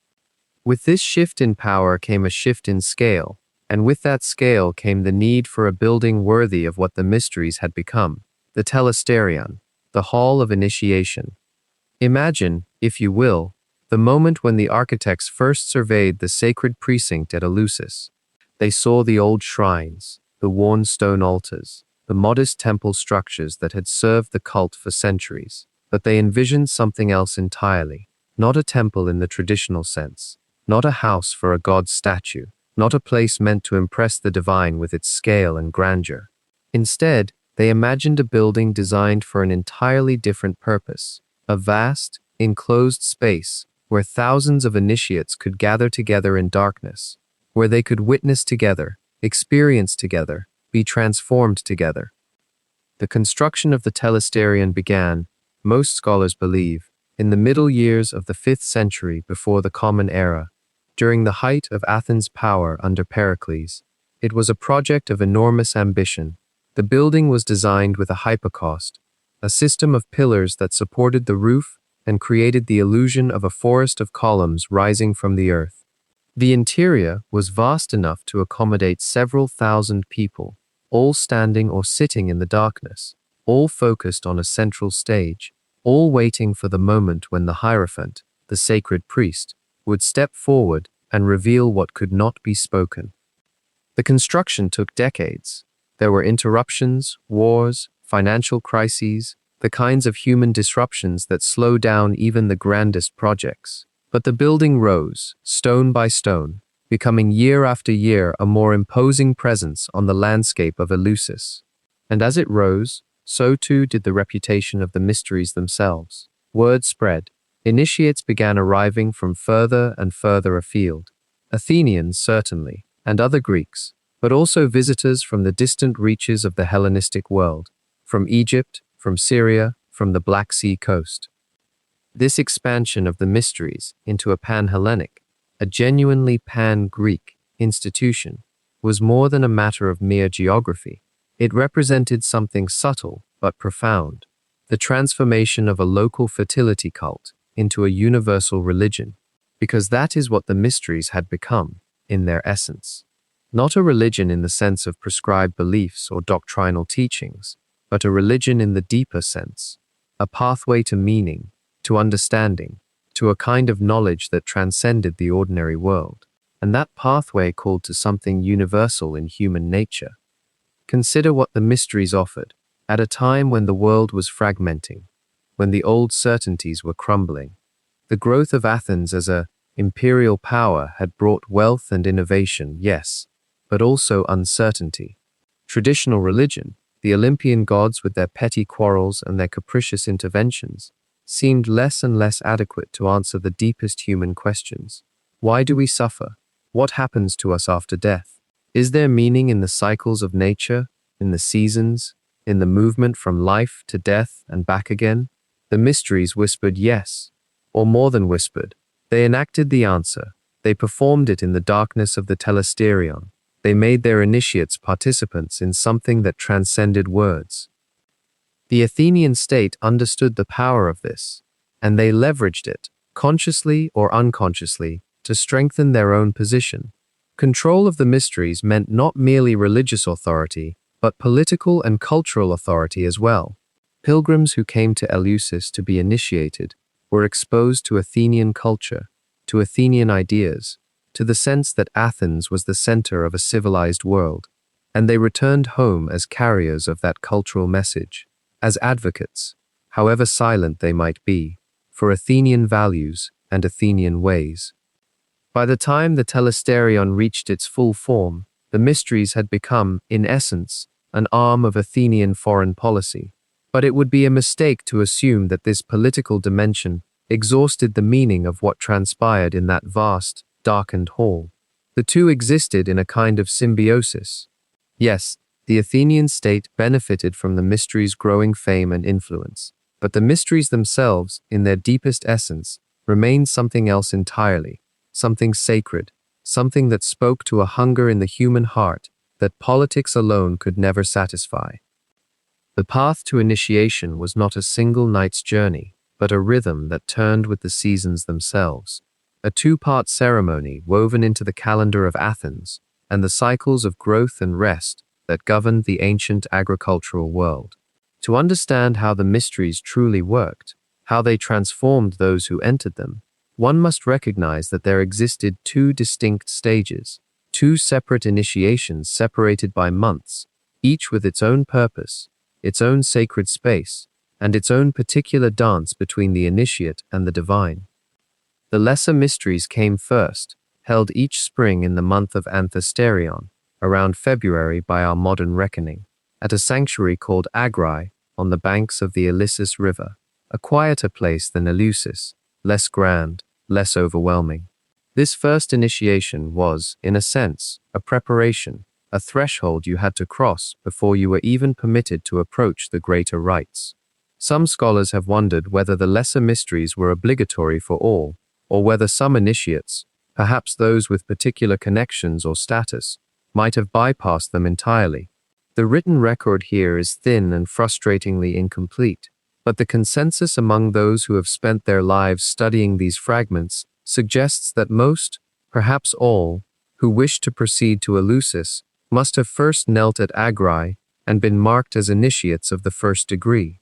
With this shift in power came a shift in scale, and with that scale came the need for a building worthy of what the mysteries had become, the telesterion, the hall of initiation. Imagine, if you will, the moment when the architects first surveyed the sacred precinct at Eleusis. They saw the old shrines, the worn stone altars, the modest temple structures that had served the cult for centuries, but they envisioned something else entirely, not a temple in the traditional sense, not a house for a god's statue, not a place meant to impress the divine with its scale and grandeur. Instead, they imagined a building designed for an entirely different purpose, a vast, enclosed space where thousands of initiates could gather together in darkness, where they could witness together, experience together, be transformed together. The construction of the telesterion began, most scholars believe, in the middle years of the 5th century before the Common Era, during the height of Athens' power under Pericles. It was a project of enormous ambition. The building was designed with a hypocaust, a system of pillars that supported the roof and created the illusion of a forest of columns rising from the earth. The interior was vast enough to accommodate several thousand people, all standing or sitting in the darkness, all focused on a central stage, all waiting for the moment when the Hierophant, the sacred priest, would step forward and reveal what could not be spoken. The construction took decades. There were interruptions, wars, financial crises, the kinds of human disruptions that slow down even the grandest projects. But the building rose, stone by stone, becoming year after year a more imposing presence on the landscape of Eleusis. And as it rose, so too did the reputation of the mysteries themselves. Word spread. Initiates began arriving from further and further afield. Athenians, certainly, and other Greeks, but also visitors from the distant reaches of the Hellenistic world, from Egypt, from Syria, from the Black Sea coast. This expansion of the mysteries into a pan-Hellenic, a genuinely pan-Greek institution, was more than a matter of mere geography. It represented something subtle but profound, the transformation of a local fertility cult into a universal religion, because that is what the mysteries had become, in their essence. Not a religion in the sense of prescribed beliefs or doctrinal teachings, but a religion in the deeper sense, a pathway to meaning, to understanding, to a kind of knowledge that transcended the ordinary world, and that pathway called to something universal in human nature. Consider what the mysteries offered, at a time when the world was fragmenting, when the old certainties were crumbling. The growth of Athens as a imperial power had brought wealth and innovation, yes, but also uncertainty. Traditional religion, the Olympian gods with their petty quarrels and their capricious interventions, seemed less and less adequate to answer the deepest human questions. Why do we suffer? What happens to us after death? Is there meaning in the cycles of nature, in the seasons, in the movement from life to death and back again? The mysteries whispered yes, or more than whispered. They enacted the answer. They performed it in the darkness of the telesterion. They made their initiates participants in something that transcended words. The Athenian state understood the power of this, and they leveraged it, consciously or unconsciously, to strengthen their own position. Control of the mysteries meant not merely religious authority, but political and cultural authority as well. Pilgrims who came to Eleusis to be initiated were exposed to Athenian culture, to Athenian ideas, to the sense that Athens was the center of a civilized world, and they returned home as carriers of that cultural message, as advocates, however silent they might be, for Athenian values and Athenian ways. By the time the telesterion reached its full form, the mysteries had become, in essence, an arm of Athenian foreign policy. But it would be a mistake to assume that this political dimension exhausted the meaning of what transpired in that vast, darkened hall. The two existed in a kind of symbiosis. Yes, the Athenian state benefited from the mysteries' growing fame and influence, but the mysteries themselves, in their deepest essence, remained something else entirely, something sacred, something that spoke to a hunger in the human heart that politics alone could never satisfy. The path to initiation was not a single night's journey, but a rhythm that turned with the seasons themselves, a two-part ceremony woven into the calendar of Athens and the cycles of growth and rest that governed the ancient agricultural world. To understand how the mysteries truly worked, how they transformed those who entered them, one must recognize that there existed two distinct stages, two separate initiations separated by months, each with its own purpose, its own sacred space, and its own particular dance between the initiate and the divine. The lesser mysteries came first, held each spring in the month of Anthesterion, around February by our modern reckoning, at a sanctuary called Agri on the banks of the Ilissus River, a quieter place than Eleusis, less grand, less overwhelming. This first initiation was, in a sense, a preparation, a threshold you had to cross before you were even permitted to approach the greater rites. Some scholars have wondered whether the lesser mysteries were obligatory for all, or whether some initiates, perhaps those with particular connections or status, might have bypassed them entirely. The written record here is thin and frustratingly incomplete, but the consensus among those who have spent their lives studying these fragments suggests that most, perhaps all, who wished to proceed to Eleusis must have first knelt at Agri and been marked as initiates of the first degree.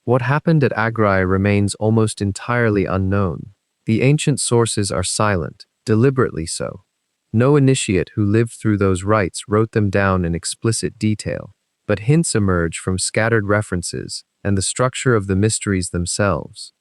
What happened at Agri remains almost entirely unknown. The ancient sources are silent, deliberately so. No initiate who lived through those rites wrote them down in explicit detail, but hints emerge from scattered references and the structure of the mysteries themselves.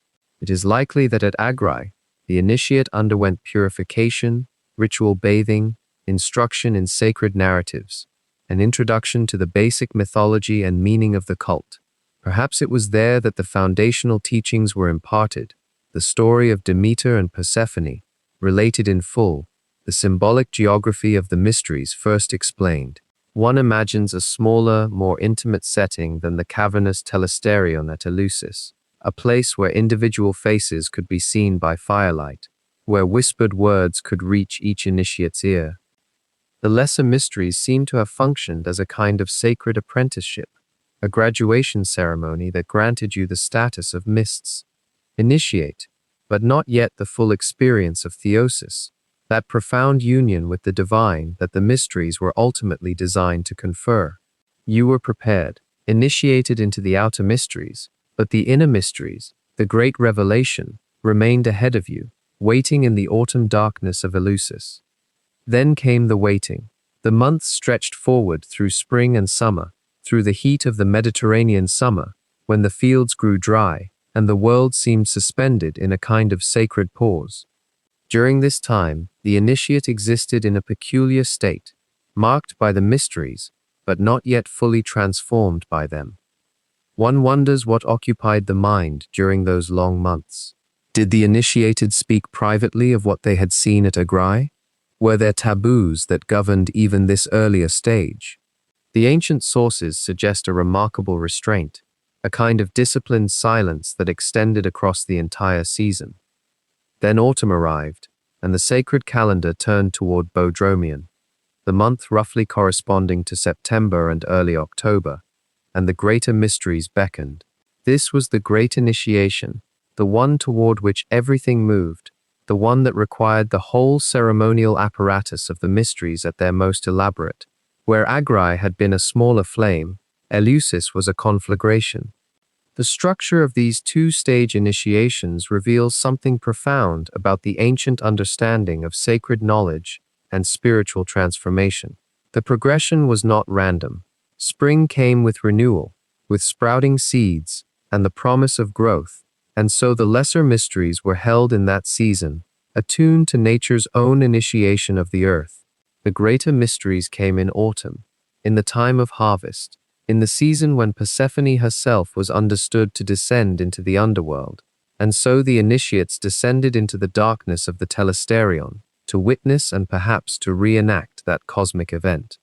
It is likely that at Agri, the initiate underwent purification, ritual bathing, instruction in sacred narratives, an introduction to the basic mythology and meaning of the cult. Perhaps it was there that the foundational teachings were imparted, the story of Demeter and Persephone, related in full, the symbolic geography of the mysteries first explained. One imagines a smaller, more intimate setting than the cavernous telesterion at Eleusis, a place where individual faces could be seen by firelight, where whispered words could reach each initiate's ear. The lesser mysteries seem to have functioned as a kind of sacred apprenticeship, a graduation ceremony that granted you the status of mysts. Initiate, but not yet the full experience of theosis, that profound union with the divine that the mysteries were ultimately designed to confer. You were prepared, initiated into the outer mysteries, but the inner mysteries, the great revelation, remained ahead of you, waiting in the autumn darkness of Eleusis. Then came the waiting. The months stretched forward through spring and summer, through the heat of the Mediterranean summer, when the fields grew dry, and the world seemed suspended in a kind of sacred pause. During this time, the initiate existed in a peculiar state, marked by the mysteries, but not yet fully transformed by them. One wonders what occupied the mind during those long months. Did the initiated speak privately of what they had seen at Agri? Were there taboos that governed even this earlier stage? The ancient sources suggest a remarkable restraint, a kind of disciplined silence that extended across the entire season. Then autumn arrived, and the sacred calendar turned toward Bodromion, the month roughly corresponding to September and early October, and the greater mysteries beckoned. This was the great initiation, the one toward which everything moved, the one that required the whole ceremonial apparatus of the mysteries at their most elaborate. Where Agri had been a smaller flame, Eleusis was a conflagration. The structure of these two-stage initiations reveals something profound about the ancient understanding of sacred knowledge and spiritual transformation. The progression was not random. Spring came with renewal, with sprouting seeds, and the promise of growth, and so the lesser mysteries were held in that season, attuned to nature's own initiation of the earth. The greater mysteries came in autumn, in the time of harvest, in the season when Persephone herself was understood to descend into the underworld, and so the initiates descended into the darkness of the telesterion, to witness and perhaps to reenact that cosmic event.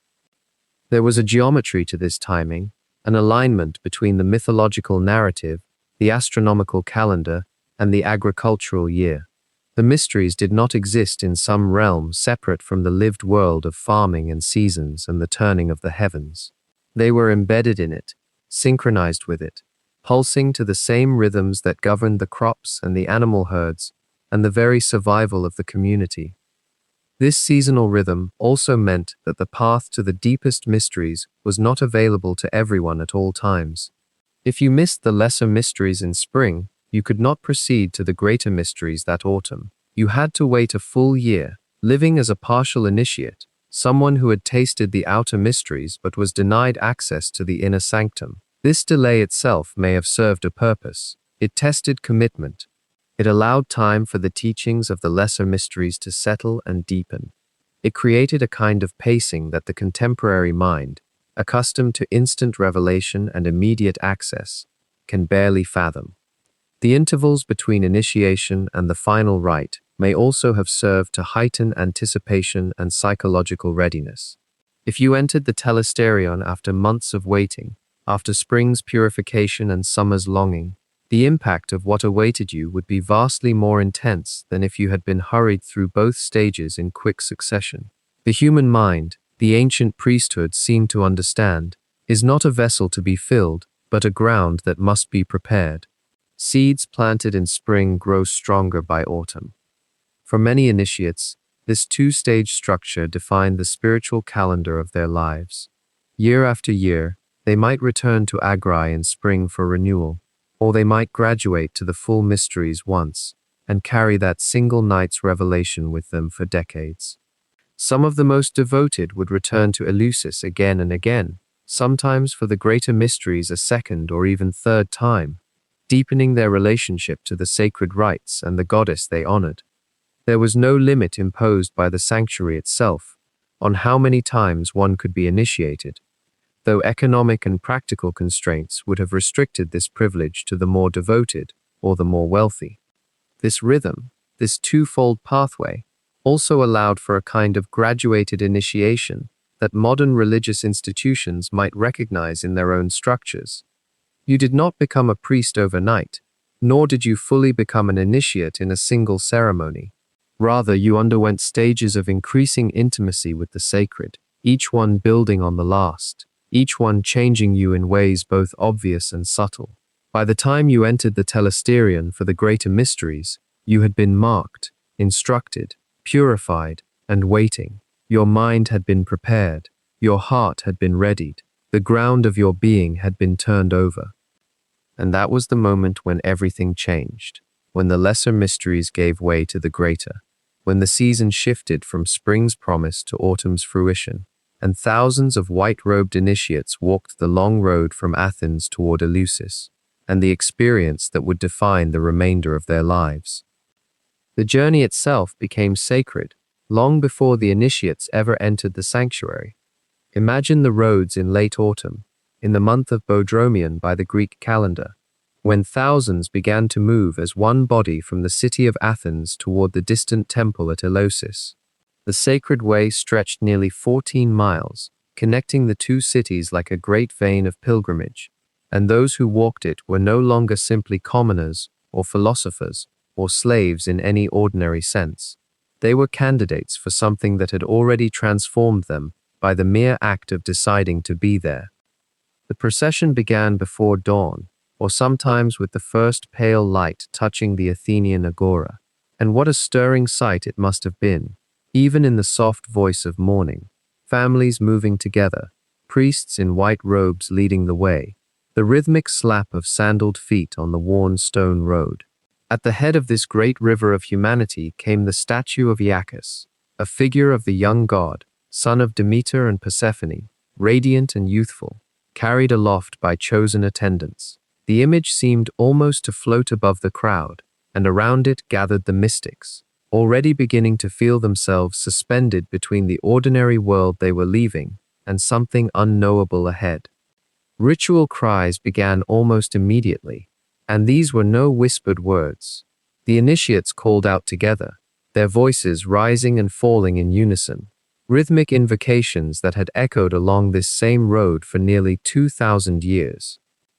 There was a geometry to this timing, an alignment between the mythological narrative, the astronomical calendar, and the agricultural year. The mysteries did not exist in some realm separate from the lived world of farming and seasons and the turning of the heavens. They were embedded in it, synchronized with it, pulsing to the same rhythms that governed the crops and the animal herds and the very survival of the community. This seasonal rhythm also meant that the path to the deepest mysteries was not available to everyone at all times. If you missed the lesser mysteries in spring, you could not proceed to the greater mysteries that autumn. You had to wait a full year, living as a partial initiate, someone who had tasted the outer mysteries but was denied access to the inner sanctum. This delay itself may have served a purpose. It tested commitment. It allowed time for the teachings of the lesser mysteries to settle and deepen. It created a kind of pacing that the contemporary mind, accustomed to instant revelation and immediate access, can barely fathom. The intervals between initiation and the final rite may also have served to heighten anticipation and psychological readiness. If you entered the telesterion after months of waiting, after spring's purification and summer's longing, the impact of what awaited you would be vastly more intense than if you had been hurried through both stages in quick succession. The human mind, the ancient priesthood seemed to understand, is not a vessel to be filled, but a ground that must be prepared. Seeds planted in spring grow stronger by autumn. For many initiates, this two-stage structure defined the spiritual calendar of their lives. Year after year, they might return to Agri in spring for renewal, or they might graduate to the full mysteries once and carry that single night's revelation with them for decades. Some of the most devoted would return to Eleusis again and again, sometimes for the greater mysteries a second or even third time, deepening their relationship to the sacred rites and the goddess they honored. There was no limit imposed by the sanctuary itself on how many times one could be initiated, though economic and practical constraints would have restricted this privilege to the more devoted or the more wealthy. This rhythm, this twofold pathway, also allowed for a kind of graduated initiation that modern religious institutions might recognize in their own structures. You did not become a priest overnight, nor did you fully become an initiate in a single ceremony. Rather, you underwent stages of increasing intimacy with the sacred, each one building on the last, each one changing you in ways both obvious and subtle. By the time you entered the telesterion for the greater mysteries, you had been marked, instructed, purified, and waiting. Your mind had been prepared, your heart had been readied, the ground of your being had been turned over. And that was the moment when everything changed, when the lesser mysteries gave way to the greater, when the season shifted from spring's promise to autumn's fruition, and thousands of white-robed initiates walked the long road from Athens toward Eleusis, and the experience that would define the remainder of their lives. The journey itself became sacred long before the initiates ever entered the sanctuary. Imagine the roads in late autumn, in the month of Bodromion by the Greek calendar, when thousands began to move as one body from the city of Athens toward the distant temple at Eleusis. The sacred way stretched nearly 14 miles, connecting the two cities like a great vein of pilgrimage, and those who walked it were no longer simply commoners or philosophers or slaves in any ordinary sense. They were candidates for something that had already transformed them by the mere act of deciding to be there. The procession began before dawn, or sometimes with the first pale light touching the Athenian agora, and what a stirring sight it must have been, even in the soft voice of morning, families moving together, priests in white robes leading the way, the rhythmic slap of sandaled feet on the worn stone road. At the head of this great river of humanity came the statue of Iacchus, a figure of the young god, son of Demeter and Persephone, radiant and youthful, carried aloft by chosen attendants. The image seemed almost to float above the crowd, and around it gathered the mystics, already beginning to feel themselves suspended between the ordinary world they were leaving and something unknowable ahead. Ritual cries began almost immediately, and these were no whispered words. The initiates called out together, their voices rising and falling in unison, rhythmic invocations that had echoed along this same road for nearly 2,000 years.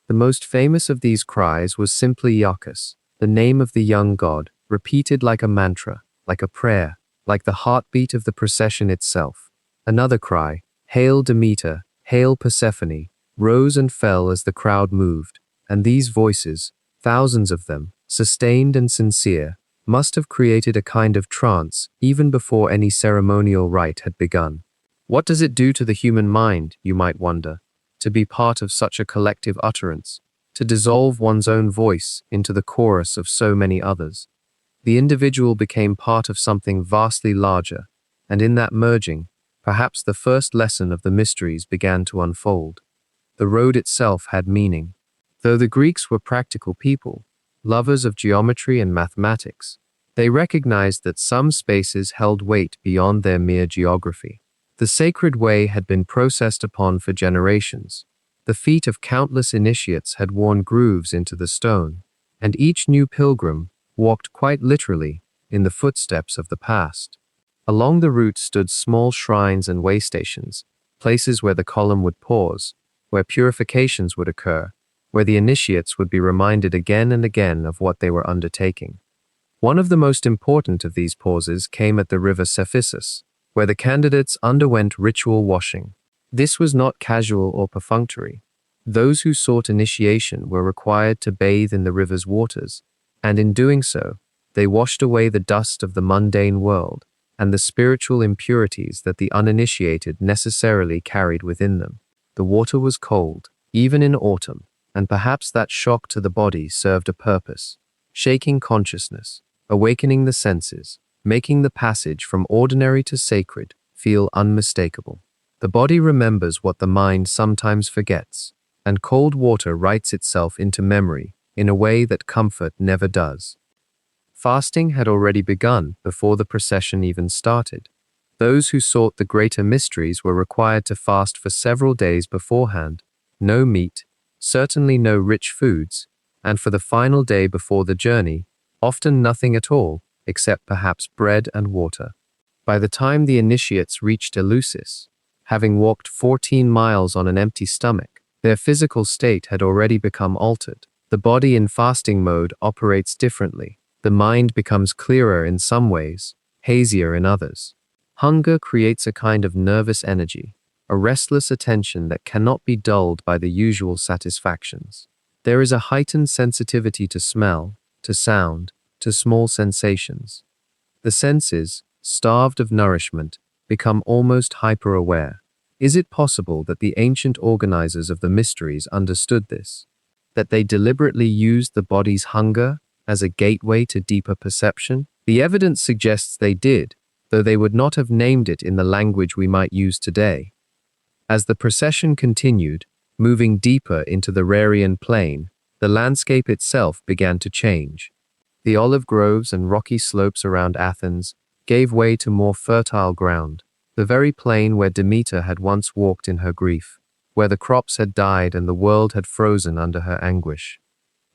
The most famous of these cries was simply Iacchus, the name of the young god, repeated like a mantra, like a prayer, like the heartbeat of the procession itself. Another cry, Hail Demeter, Hail Persephone, rose and fell as the crowd moved, and these voices, thousands of them, sustained and sincere, must have created a kind of trance even before any ceremonial rite had begun. What does it do to the human mind, you might wonder, to be part of such a collective utterance, to dissolve one's own voice into the chorus of so many others? The individual became part of something vastly larger, and in that merging, perhaps the first lesson of the mysteries began to unfold. The road itself had meaning. Though the Greeks were practical people, lovers of geometry and mathematics, they recognized that some spaces held weight beyond their mere geography. The sacred way had been processed upon for generations. The feet of countless initiates had worn grooves into the stone, and each new pilgrim walked quite literally in the footsteps of the past. Along the route stood small shrines and way stations, places where the column would pause, where purifications would occur, where the initiates would be reminded again and again of what they were undertaking. One of the most important of these pauses came at the river Cephissus, where the candidates underwent ritual washing. This was not casual or perfunctory. Those who sought initiation were required to bathe in the river's waters, and in doing so, they washed away the dust of the mundane world and the spiritual impurities that the uninitiated necessarily carried within them. The water was cold, even in autumn, and perhaps that shock to the body served a purpose, shaking consciousness, awakening the senses, making the passage from ordinary to sacred feel unmistakable. The body remembers what the mind sometimes forgets, and cold water writes itself into memory in a way that comfort never does. Fasting had already begun before the procession even started. Those who sought the greater mysteries were required to fast for several days beforehand. No meat, certainly no rich foods, and for the final day before the journey, often nothing at all, except perhaps bread and water. By the time the initiates reached Eleusis, having walked 14 miles on an empty stomach, their physical state had already become altered. The body in fasting mode operates differently. The mind becomes clearer in some ways, hazier in others. Hunger creates a kind of nervous energy, a restless attention that cannot be dulled by the usual satisfactions. There is a heightened sensitivity to smell, to sound, to small sensations. The senses, starved of nourishment, become almost hyper-aware. Is it possible that the ancient organizers of the mysteries understood this? That they deliberately used the body's hunger as a gateway to deeper perception? The evidence suggests they did, though they would not have named it in the language we might use today. As the procession continued, moving deeper into the Rarian plain, the landscape itself began to change. The olive groves and rocky slopes around Athens gave way to more fertile ground, the very plain where Demeter had once walked in her grief, where the crops had died and the world had frozen under her anguish.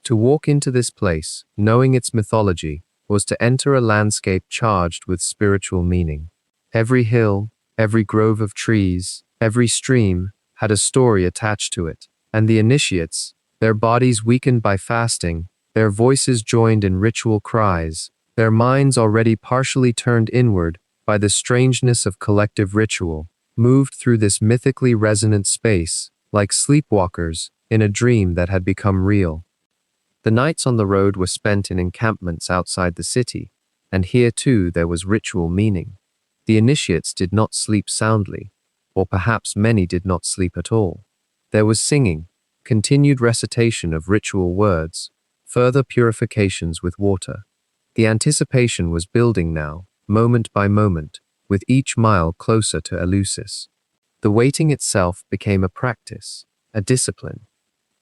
To walk into this place, knowing its mythology, was to enter a landscape charged with spiritual meaning. Every hill, every grove of trees, every stream had a story attached to it, and the initiates, their bodies weakened by fasting, their voices joined in ritual cries, their minds already partially turned inward by the strangeness of collective ritual, moved through this mythically resonant space like sleepwalkers in a dream that had become real. The nights on the road were spent in encampments outside the city, and here too there was ritual meaning. The initiates did not sleep soundly, or perhaps many did not sleep at all. There was singing, continued recitation of ritual words, further purifications with water. The anticipation was building now, moment by moment, with each mile closer to Eleusis. The waiting itself became a practice, a discipline.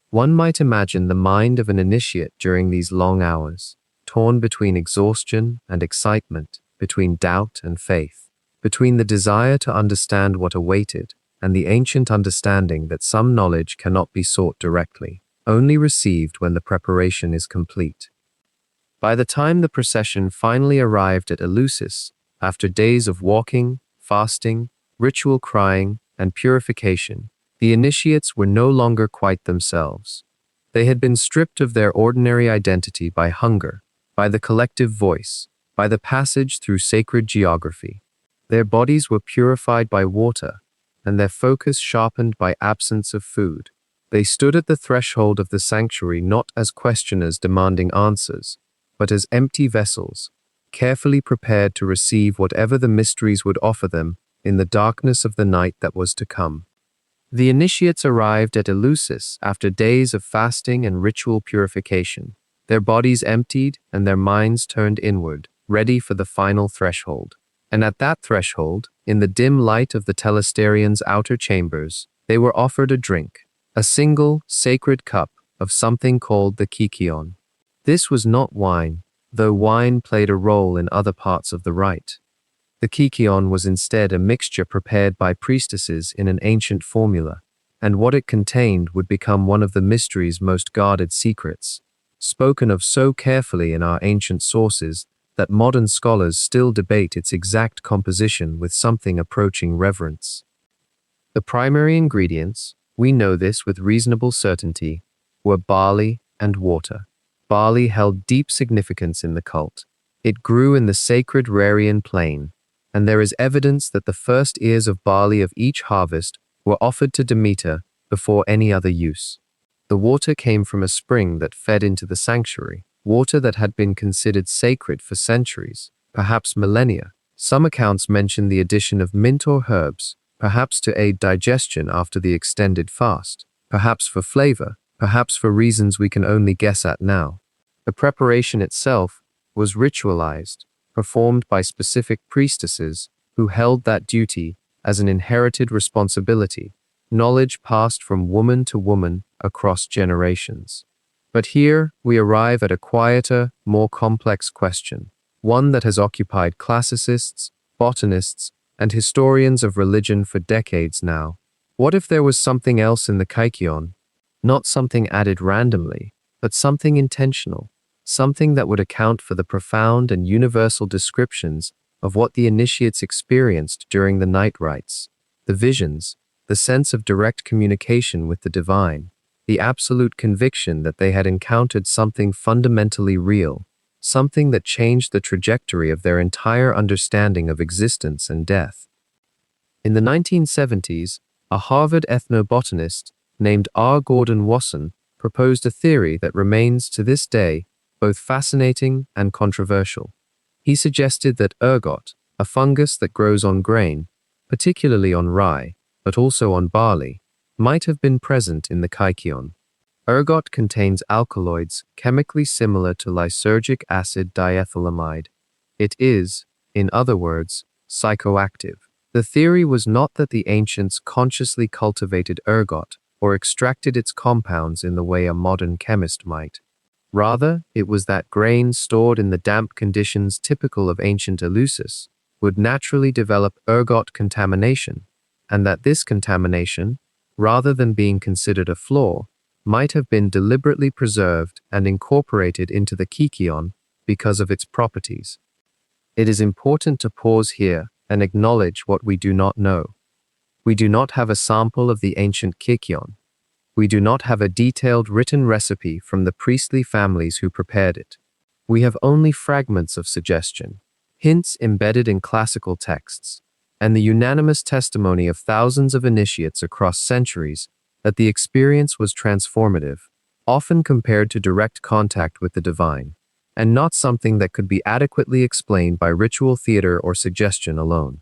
One might imagine the mind of an initiate during these long hours, torn between exhaustion and excitement, between doubt and faith, between the desire to understand what awaited and the ancient understanding that some knowledge cannot be sought directly, only received when the preparation is complete. By the time the procession finally arrived at Eleusis, after days of walking, fasting, ritual crying, and purification, the initiates were no longer quite themselves. They had been stripped of their ordinary identity by hunger, by the collective voice, by the passage through sacred geography. Their bodies were purified by water, and their focus sharpened by absence of food. They stood at the threshold of the sanctuary not as questioners demanding answers, but as empty vessels, carefully prepared to receive whatever the mysteries would offer them in the darkness of the night that was to come. The initiates arrived at Eleusis after days of fasting and ritual purification, their bodies emptied and their minds turned inward, ready for the final threshold. And at that threshold, in the dim light of the telesterians' outer chambers, they were offered a drink, a single, sacred cup of something called the kykeon. This was not wine, though wine played a role in other parts of the rite. The kykeon was instead a mixture prepared by priestesses in an ancient formula, and what it contained would become one of the mystery's most guarded secrets, spoken of so carefully in our ancient sources that modern scholars still debate its exact composition with something approaching reverence. The primary ingredients, we know this with reasonable certainty, were barley and water. Barley held deep significance in the cult. It grew in the sacred Rarian plain, and there is evidence that the first ears of barley of each harvest were offered to Demeter before any other use. The water came from a spring that fed into the sanctuary, water that had been considered sacred for centuries, perhaps millennia. Some accounts mention the addition of mint or herbs, perhaps to aid digestion after the extended fast, perhaps for flavor, perhaps for reasons we can only guess at now. The preparation itself was ritualized, performed by specific priestesses who held that duty as an inherited responsibility, knowledge passed from woman to woman across generations. But here we arrive at a quieter, more complex question, one that has occupied classicists, botanists, and historians of religion for decades now. What if there was something else in the kykeon? Not something added randomly, but something intentional, something that would account for the profound and universal descriptions of what the initiates experienced during the night rites, the visions, the sense of direct communication with the divine, the absolute conviction that they had encountered something fundamentally real, something that changed the trajectory of their entire understanding of existence and death. In the 1970s, a Harvard ethnobotanist named R. Gordon Wasson proposed a theory that remains to this day both fascinating and controversial. He suggested that ergot, a fungus that grows on grain, particularly on rye, but also on barley, might have been present in the kykeon. Ergot contains alkaloids chemically similar to lysergic acid diethylamide. It is, in other words, psychoactive. The theory was not that the ancients consciously cultivated ergot or extracted its compounds in the way a modern chemist might. Rather, it was that grain stored in the damp conditions typical of ancient Eleusis would naturally develop ergot contamination, and that this contamination, rather than being considered a flaw, might have been deliberately preserved and incorporated into the kykeon because of its properties. It is important to pause here and acknowledge what we do not know. We do not have a sample of the ancient kykeon. We do not have a detailed written recipe from the priestly families who prepared it. We have only fragments of suggestion, hints embedded in classical texts, and the unanimous testimony of thousands of initiates across centuries that the experience was transformative, often compared to direct contact with the divine, and not something that could be adequately explained by ritual theater or suggestion alone.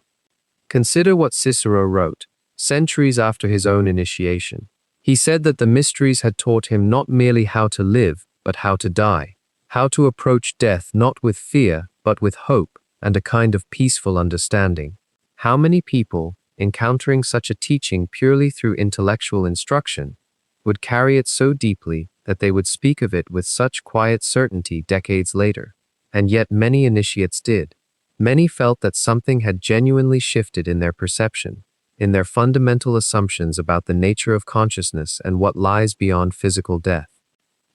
Consider what Cicero wrote, centuries after his own initiation. He said that the mysteries had taught him not merely how to live, but how to die, how to approach death not with fear, but with hope and a kind of peaceful understanding. How many people, encountering such a teaching purely through intellectual instruction, would carry it so deeply that they would speak of it with such quiet certainty decades later. And yet many initiates did. Many felt that something had genuinely shifted in their perception, in their fundamental assumptions about the nature of consciousness and what lies beyond physical death.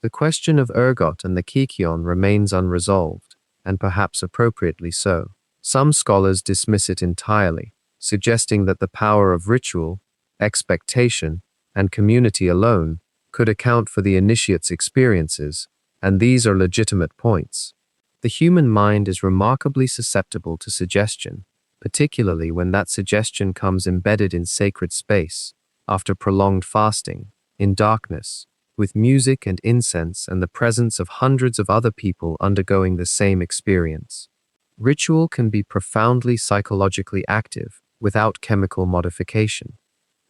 The question of ergot and the kykeon remains unresolved, and perhaps appropriately so. Some scholars dismiss it entirely, suggesting that the power of ritual, expectation, and community alone could account for the initiate's experiences, and these are legitimate points. The human mind is remarkably susceptible to suggestion, particularly when that suggestion comes embedded in sacred space, after prolonged fasting, in darkness, with music and incense and the presence of hundreds of other people undergoing the same experience. Ritual can be profoundly psychologically active, without chemical modification.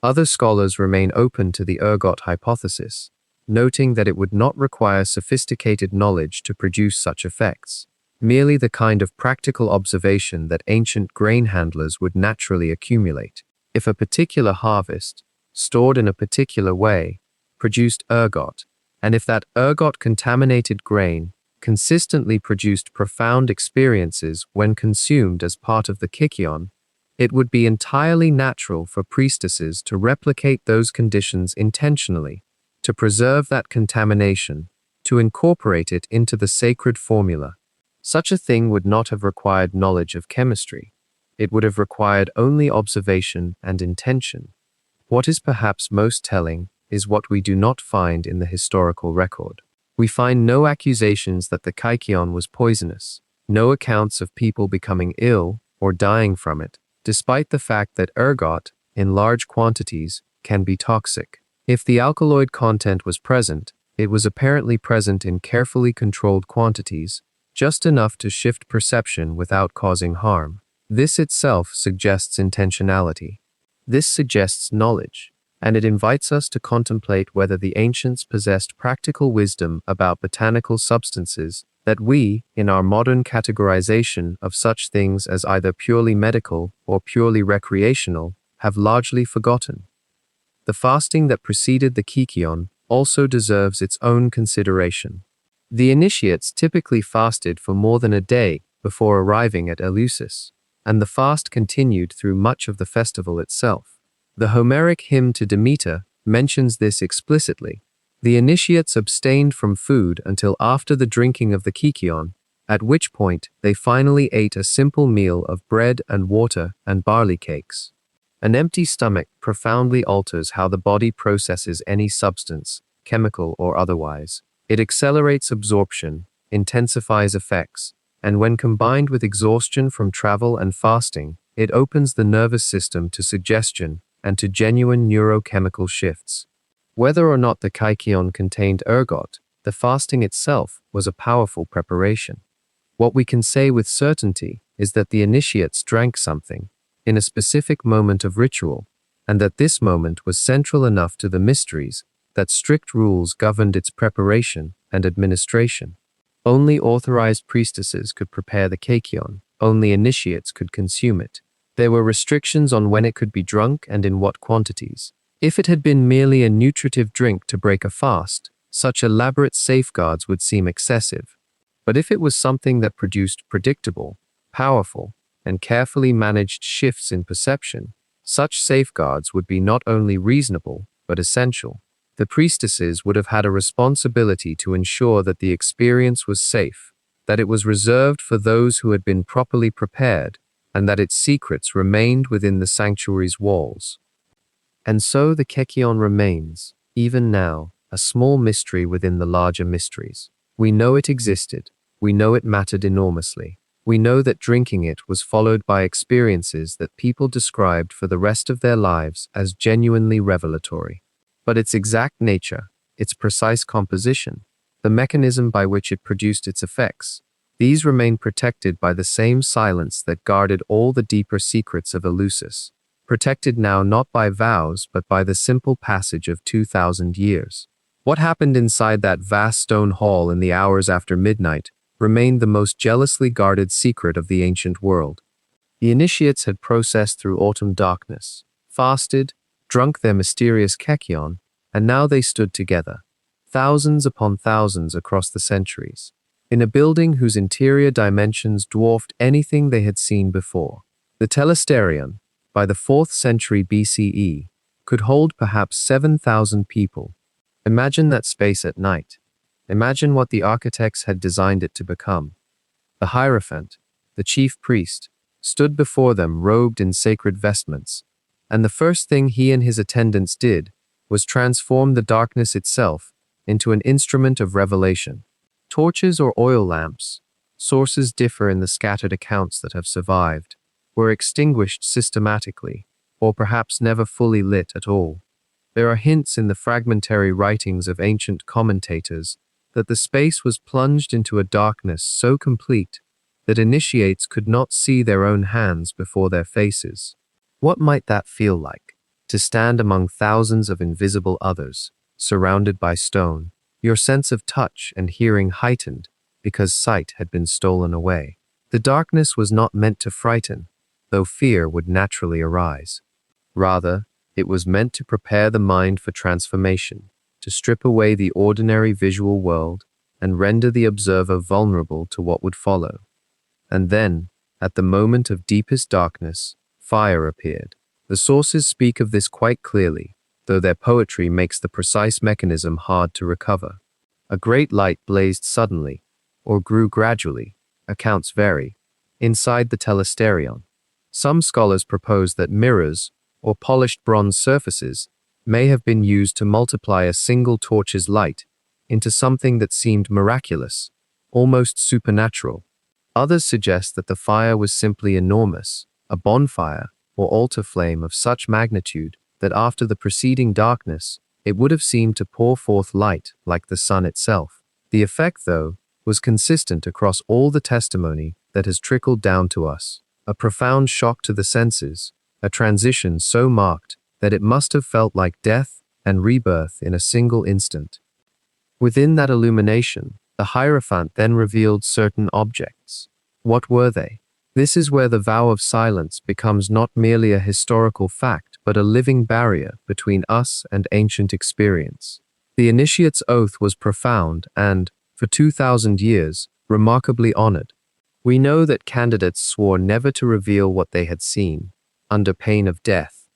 Other scholars remain open to the ergot hypothesis, noting that it would not require sophisticated knowledge to produce such effects, merely the kind of practical observation that ancient grain handlers would naturally accumulate. If a particular harvest, stored in a particular way, produced ergot, and if that ergot-contaminated grain consistently produced profound experiences when consumed as part of the kykeon, it would be entirely natural for priestesses to replicate those conditions intentionally, to preserve that contamination, to incorporate it into the sacred formula. Such a thing would not have required knowledge of chemistry. It would have required only observation and intention. What is perhaps most telling is what we do not find in the historical record. We find no accusations that the kykeon was poisonous, no accounts of people becoming ill or dying from it, despite the fact that ergot, in large quantities, can be toxic. If the alkaloid content was present, it was apparently present in carefully controlled quantities, just enough to shift perception without causing harm. This itself suggests intentionality. This suggests knowledge, and it invites us to contemplate whether the ancients possessed practical wisdom about botanical substances that we, in our modern categorization of such things as either purely medical or purely recreational, have largely forgotten. The fasting that preceded the kykeon also deserves its own consideration. The initiates typically fasted for more than a day before arriving at Eleusis, and the fast continued through much of the festival itself. The Homeric hymn to Demeter mentions this explicitly. The initiates abstained from food until after the drinking of the kykeon, at which point they finally ate a simple meal of bread and water and barley cakes. An empty stomach profoundly alters how the body processes any substance, chemical or otherwise. It accelerates absorption, intensifies effects, and when combined with exhaustion from travel and fasting, it opens the nervous system to suggestion and to genuine neurochemical shifts. Whether or not the kykeon contained ergot, the fasting itself was a powerful preparation. What we can say with certainty is that the initiates drank something in a specific moment of ritual, and that this moment was central enough to the mysteries that strict rules governed its preparation and administration. Only authorized priestesses could prepare the kykeon, only initiates could consume it. There were restrictions on when it could be drunk and in what quantities. If it had been merely a nutritive drink to break a fast, such elaborate safeguards would seem excessive. But if it was something that produced predictable, powerful, and carefully managed shifts in perception, such safeguards would be not only reasonable, but essential. The priestesses would have had a responsibility to ensure that the experience was safe, that it was reserved for those who had been properly prepared, and that its secrets remained within the sanctuary's walls. And so the kykeon remains, even now, a small mystery within the larger mysteries. We know it existed. We know it mattered enormously. We know that drinking it was followed by experiences that people described for the rest of their lives as genuinely revelatory. But its exact nature, its precise composition, the mechanism by which it produced its effects, these remain protected by the same silence that guarded all the deeper secrets of Eleusis, protected now not by vows but by the simple passage of 2,000 years. What happened inside that vast stone hall in the hours after midnight remained the most jealously guarded secret of the ancient world. The initiates had processed through autumn darkness, fasted, drunk their mysterious kykeon, and now they stood together, thousands upon thousands across the centuries, in a building whose interior dimensions dwarfed anything they had seen before. The Telesterion, by the 4th century BCE, could hold perhaps 7,000 people. Imagine that space at night. Imagine what the architects had designed it to become. The Hierophant, the chief priest, stood before them robed in sacred vestments, and the first thing he and his attendants did was transform the darkness itself into an instrument of revelation. Torches or oil lamps, sources differ in the scattered accounts that have survived, were extinguished systematically, or perhaps never fully lit at all. There are hints in the fragmentary writings of ancient commentators that the space was plunged into a darkness so complete that initiates could not see their own hands before their faces. What might that feel like, to stand among thousands of invisible others, surrounded by stone, your sense of touch and hearing heightened because sight had been stolen away? The darkness was not meant to frighten, though fear would naturally arise. Rather, it was meant to prepare the mind for transformation, to strip away the ordinary visual world and render the observer vulnerable to what would follow. And then, at the moment of deepest darkness, fire appeared. The sources speak of this quite clearly, though their poetry makes the precise mechanism hard to recover. A great light blazed suddenly, or grew gradually, accounts vary, inside the Telesterion. Some scholars propose that mirrors, or polished bronze surfaces, may have been used to multiply a single torch's light into something that seemed miraculous, almost supernatural. Others suggest that the fire was simply enormous, a bonfire or altar flame of such magnitude that after the preceding darkness, it would have seemed to pour forth light like the sun itself. The effect, though, was consistent across all the testimony that has trickled down to us. A profound shock to the senses, a transition so marked that it must have felt like death and rebirth in a single instant. Within that illumination, the Hierophant then revealed certain objects. What were they? This is where the vow of silence becomes not merely a historical fact, but a living barrier between us and ancient experience. The initiate's oath was profound and, for 2,000 years, remarkably honored. We know that candidates swore never to reveal what they had seen, under pain of death,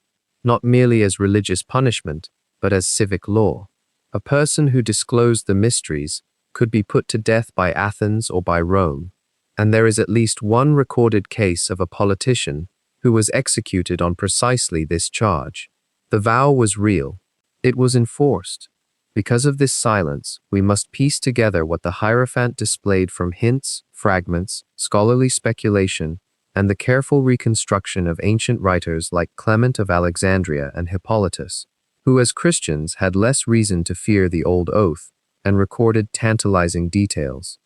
not merely as religious punishment, but as civic law. A person who disclosed the mysteries could be put to death by Athens or by Rome, and there is at least one recorded case of a politician who was executed on precisely this charge. The vow was real. It was enforced. Because of this silence, we must piece together what the Hierophant displayed from hints, fragments, scholarly speculation, and the careful reconstruction of ancient writers like Clement of Alexandria and Hippolytus, who as Christians had less reason to fear the old oath and recorded tantalizing details.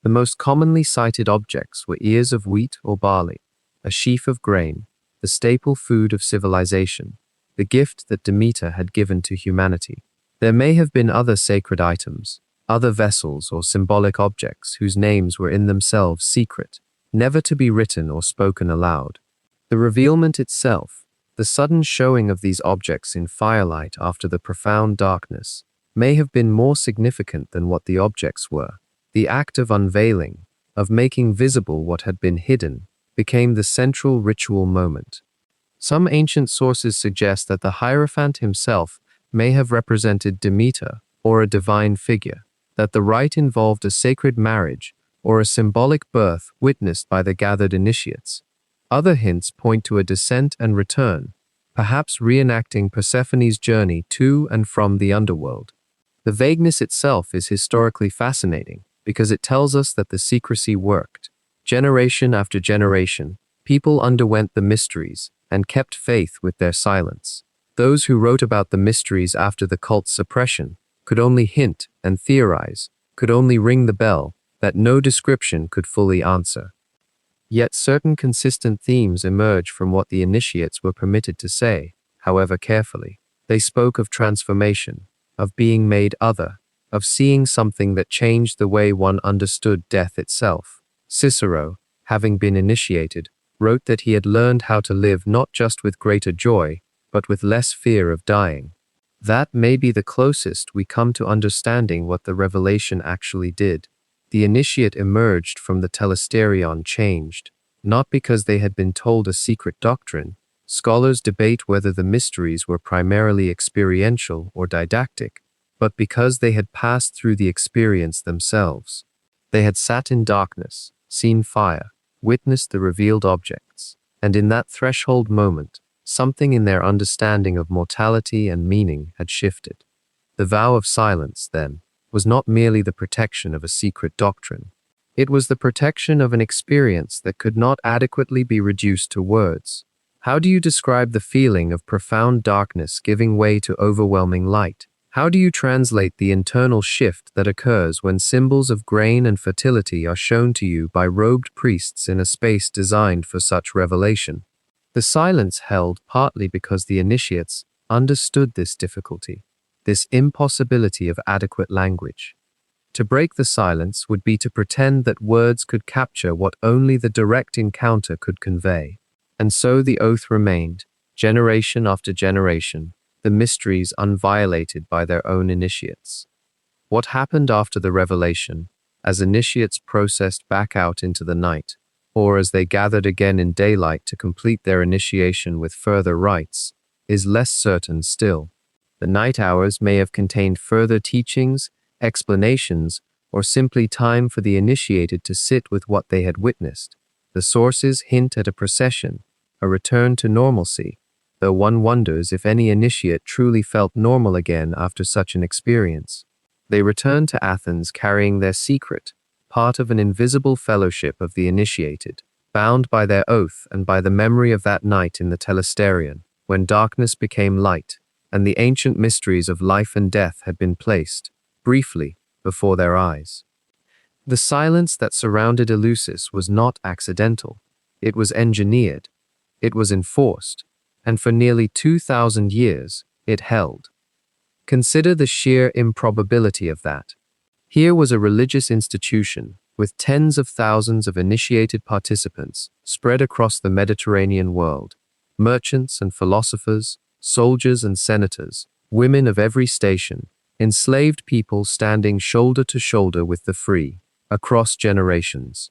The most commonly cited objects were ears of wheat or barley, a sheaf of grain, the staple food of civilization, the gift that Demeter had given to humanity. There may have been other sacred items, other vessels or symbolic objects whose names were in themselves secret, never to be written or spoken aloud. The revealment itself, the sudden showing of these objects in firelight after the profound darkness, may have been more significant than what the objects were. The act of unveiling, of making visible what had been hidden, became the central ritual moment. Some ancient sources suggest that the Hierophant himself may have represented Demeter or a divine figure, that the rite involved a sacred marriage or a symbolic birth witnessed by the gathered initiates. Other hints point to a descent and return, perhaps reenacting Persephone's journey to and from the underworld. The vagueness itself is historically fascinating because it tells us that the secrecy worked. Generation after generation, people underwent the mysteries and kept faith with their silence. Those who wrote about the mysteries after the cult's suppression could only hint and theorize, could only ring the bell that no description could fully answer. Yet certain consistent themes emerge from what the initiates were permitted to say, however carefully. They spoke of transformation, of being made other, of seeing something that changed the way one understood death itself. Cicero, having been initiated, wrote that he had learned how to live not just with greater joy, but with less fear of dying. That may be the closest we come to understanding what the revelation actually did. The initiate emerged from the telesterion changed, not because they had been told a secret doctrine. Scholars debate whether the mysteries were primarily experiential or didactic, but because they had passed through the experience themselves. They had sat in darkness, seen fire, witnessed the revealed objects, and in that threshold moment, something in their understanding of mortality and meaning had shifted. The vow of silence, then, was not merely the protection of a secret doctrine. It was the protection of an experience that could not adequately be reduced to words. How do you describe the feeling of profound darkness giving way to overwhelming light? How do you translate the internal shift that occurs when symbols of grain and fertility are shown to you by robed priests in a space designed for such revelation? The silence held partly because the initiates understood this difficulty, this impossibility of adequate language. To break the silence would be to pretend that words could capture what only the direct encounter could convey. And so the oath remained, generation after generation, the mysteries unviolated by their own initiates. What happened after the revelation, as initiates processed back out into the night, or as they gathered again in daylight to complete their initiation with further rites, is less certain still. The night hours may have contained further teachings, explanations, or simply time for the initiated to sit with what they had witnessed. The sources hint at a procession, a return to normalcy, though one wonders if any initiate truly felt normal again after such an experience. They returned to Athens carrying their secret, part of an invisible fellowship of the initiated, bound by their oath and by the memory of that night in the telesterion, when darkness became light, and the ancient mysteries of life and death had been placed, briefly, before their eyes. The silence that surrounded Eleusis was not accidental. It was engineered. It was enforced. And for nearly 2,000 years, it held. Consider the sheer improbability of that. Here was a religious institution with tens of thousands of initiated participants spread across the Mediterranean world, merchants and philosophers, soldiers and senators, women of every station, enslaved people standing shoulder to shoulder with the free, across generations,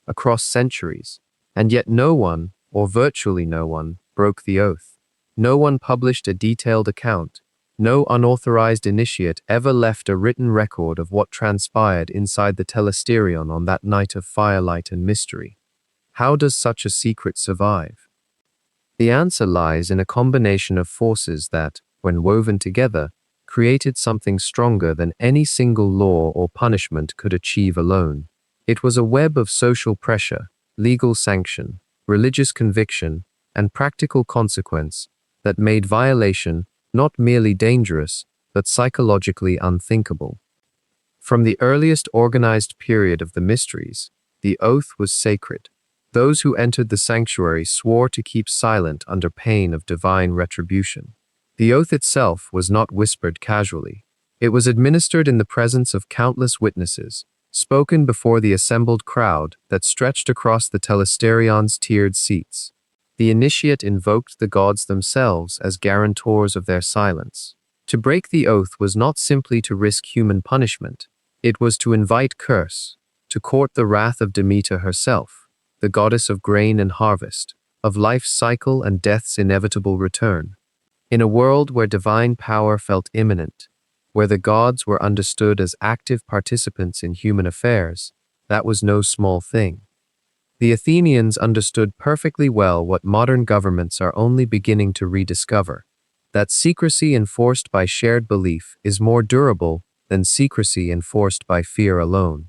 across centuries, and yet no one, or virtually no one, broke the oath. No one published a detailed account. No unauthorized initiate ever left a written record of what transpired inside the telesterion on that night of firelight and mystery. How does such a secret survive? The answer lies in a combination of forces that, when woven together, created something stronger than any single law or punishment could achieve alone. It was a web of social pressure, legal sanction, religious conviction, and practical consequence that made violation not merely dangerous, but psychologically unthinkable. From the earliest organized period of the mysteries, the oath was sacred. Those who entered the sanctuary swore to keep silent under pain of divine retribution. The oath itself was not whispered casually. It was administered in the presence of countless witnesses, spoken before the assembled crowd that stretched across the telesterion's tiered seats. The initiate invoked the gods themselves as guarantors of their silence. To break the oath was not simply to risk human punishment. It was to invite curse, to court the wrath of Demeter herself, the goddess of grain and harvest, of life's cycle and death's inevitable return. In a world where divine power felt imminent, where the gods were understood as active participants in human affairs, that was no small thing. The Athenians understood perfectly well what modern governments are only beginning to rediscover, that secrecy enforced by shared belief is more durable than secrecy enforced by fear alone.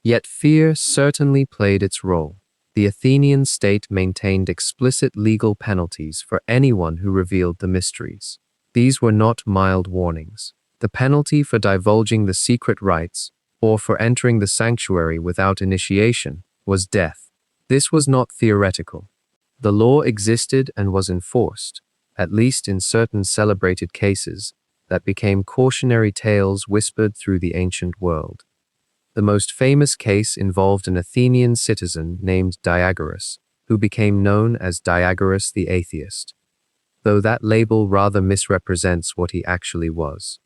Yet fear certainly played its role. The Athenian state maintained explicit legal penalties for anyone who revealed the mysteries. These were not mild warnings. The penalty for divulging the secret rites, or for entering the sanctuary without initiation, was death. This was not theoretical. The law existed and was enforced, at least in certain celebrated cases, that became cautionary tales whispered through the ancient world. The most famous case involved an Athenian citizen named Diagoras, who became known as Diagoras the Atheist. though that label rather misrepresents what he actually was.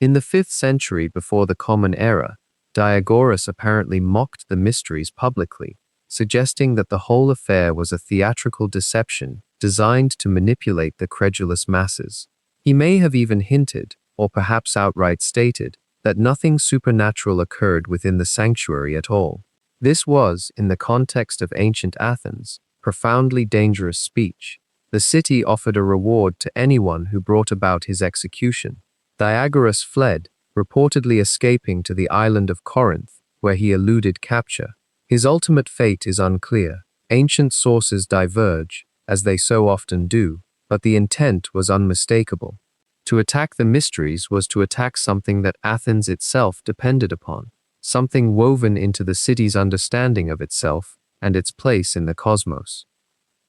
In the 5th century before the Common Era, Diagoras apparently mocked the mysteries publicly, suggesting that the whole affair was a theatrical deception designed to manipulate the credulous masses. He may have even hinted, or perhaps outright stated, that nothing supernatural occurred within the sanctuary at all. This was, in the context of ancient Athens, profoundly dangerous speech. The city offered a reward to anyone who brought about his execution. Diagoras fled, reportedly escaping to the island of Corinth, where he eluded capture. His ultimate fate is unclear. Ancient sources diverge, as they so often do, but the intent was unmistakable. To attack the mysteries was to attack something that Athens itself depended upon, something woven into the city's understanding of itself and its place in the cosmos.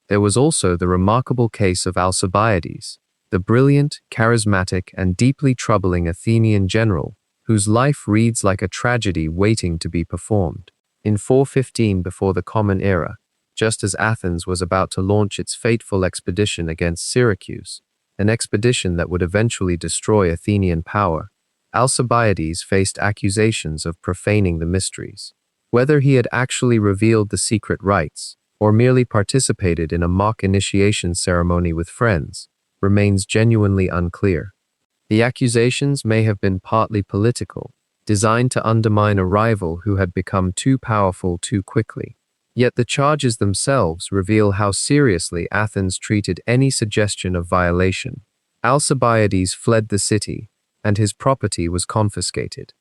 There was also the remarkable case of Alcibiades, the brilliant, charismatic, and deeply troubling Athenian general, whose life reads like a tragedy waiting to be performed. In 415 before the Common Era, just as Athens was about to launch its fateful expedition against Syracuse, an expedition that would eventually destroy Athenian power, Alcibiades faced accusations of profaning the mysteries. Whether he had actually revealed the secret rites, or merely participated in a mock initiation ceremony with friends, remains genuinely unclear. The accusations may have been partly political, designed to undermine a rival who had become too powerful too quickly. Yet the charges themselves reveal how seriously Athens treated any suggestion of violation. Alcibiades fled the city, and his property was confiscated.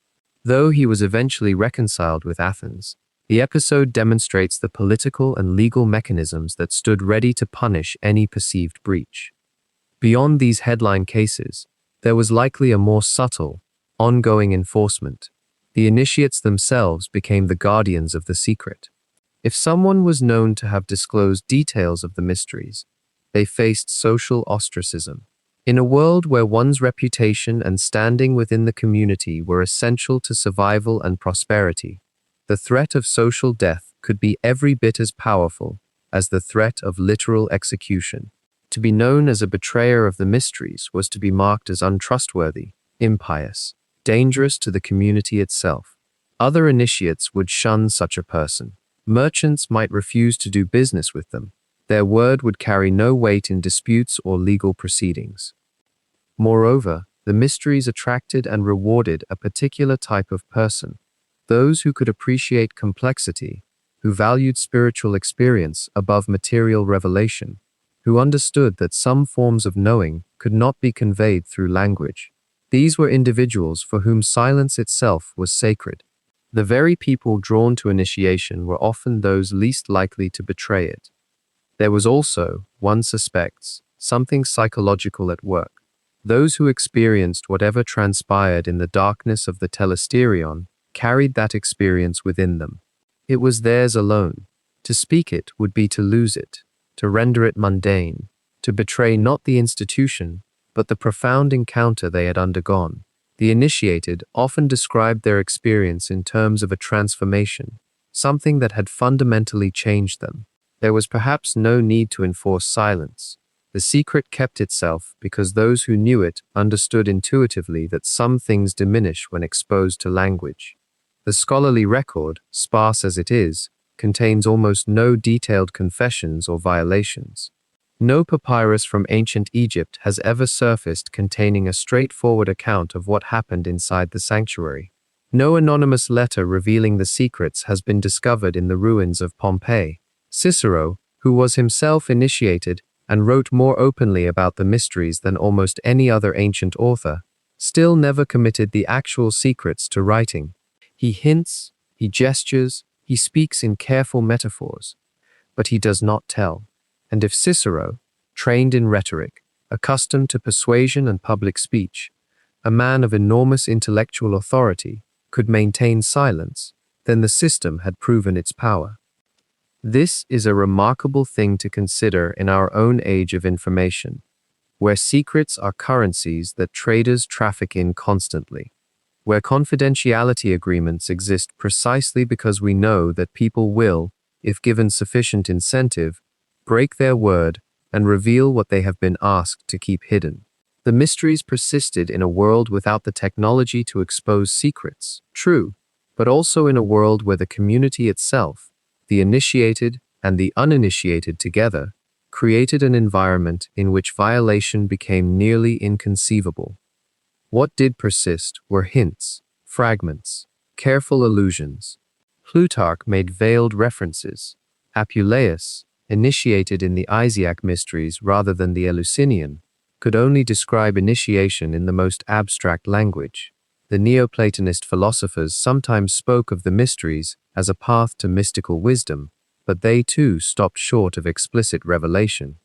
Though he was eventually reconciled with Athens, the episode demonstrates the political and legal mechanisms that stood ready to punish any perceived breach. Beyond these headline cases, there was likely a more subtle, ongoing enforcement. The initiates themselves became the guardians of the secret. If someone was known to have disclosed details of the mysteries, they faced social ostracism. In a world where one's reputation and standing within the community were essential to survival and prosperity, the threat of social death could be every bit as powerful as the threat of literal execution. To be known as a betrayer of the mysteries was to be marked as untrustworthy, impious, dangerous to the community itself. Other initiates would shun such a person. Merchants might refuse to do business with them. Their word would carry no weight in disputes or legal proceedings. Moreover, the mysteries attracted and rewarded a particular type of person, those who could appreciate complexity, who valued spiritual experience above material revelation, who understood that some forms of knowing could not be conveyed through language. These were individuals for whom silence itself was sacred. The very people drawn to initiation were often those least likely to betray it. There was also, one suspects, something psychological at work. Those who experienced whatever transpired in the darkness of the telesterion carried that experience within them. It was theirs alone. To speak it would be to lose it, to render it mundane, to betray not the institution, but the profound encounter they had undergone. The initiated often described their experience in terms of a transformation, something that had fundamentally changed them. There was perhaps no need to enforce silence. The secret kept itself because those who knew it understood intuitively that some things diminish when exposed to language. The scholarly record, sparse as it is, contains almost no detailed confessions or violations. No papyrus from ancient Egypt has ever surfaced containing a straightforward account of what happened inside the sanctuary. No anonymous letter revealing the secrets has been discovered in the ruins of Pompeii. Cicero, who was himself initiated and wrote more openly about the mysteries than almost any other ancient author, still never committed the actual secrets to writing. He hints, he gestures, he speaks in careful metaphors, but he does not tell. And if Cicero, trained in rhetoric, accustomed to persuasion and public speech, a man of enormous intellectual authority, could maintain silence, then the system had proven its power. This is a remarkable thing to consider in our own age of information, where secrets are currencies that traders traffic in constantly, where confidentiality agreements exist precisely because we know that people will, if given sufficient incentive, break their word and reveal what they have been asked to keep hidden. The mysteries persisted in a world without the technology to expose secrets, true, but also in a world where the community itself, the initiated and the uninitiated together, created an environment in which violation became nearly inconceivable. What did persist were hints, fragments, careful allusions. Plutarch made veiled references. Apuleius, initiated in the Isiac mysteries rather than the Eleusinian, could only describe initiation in the most abstract language. The Neoplatonist philosophers sometimes spoke of the mysteries as a path to mystical wisdom, but they too stopped short of explicit revelation.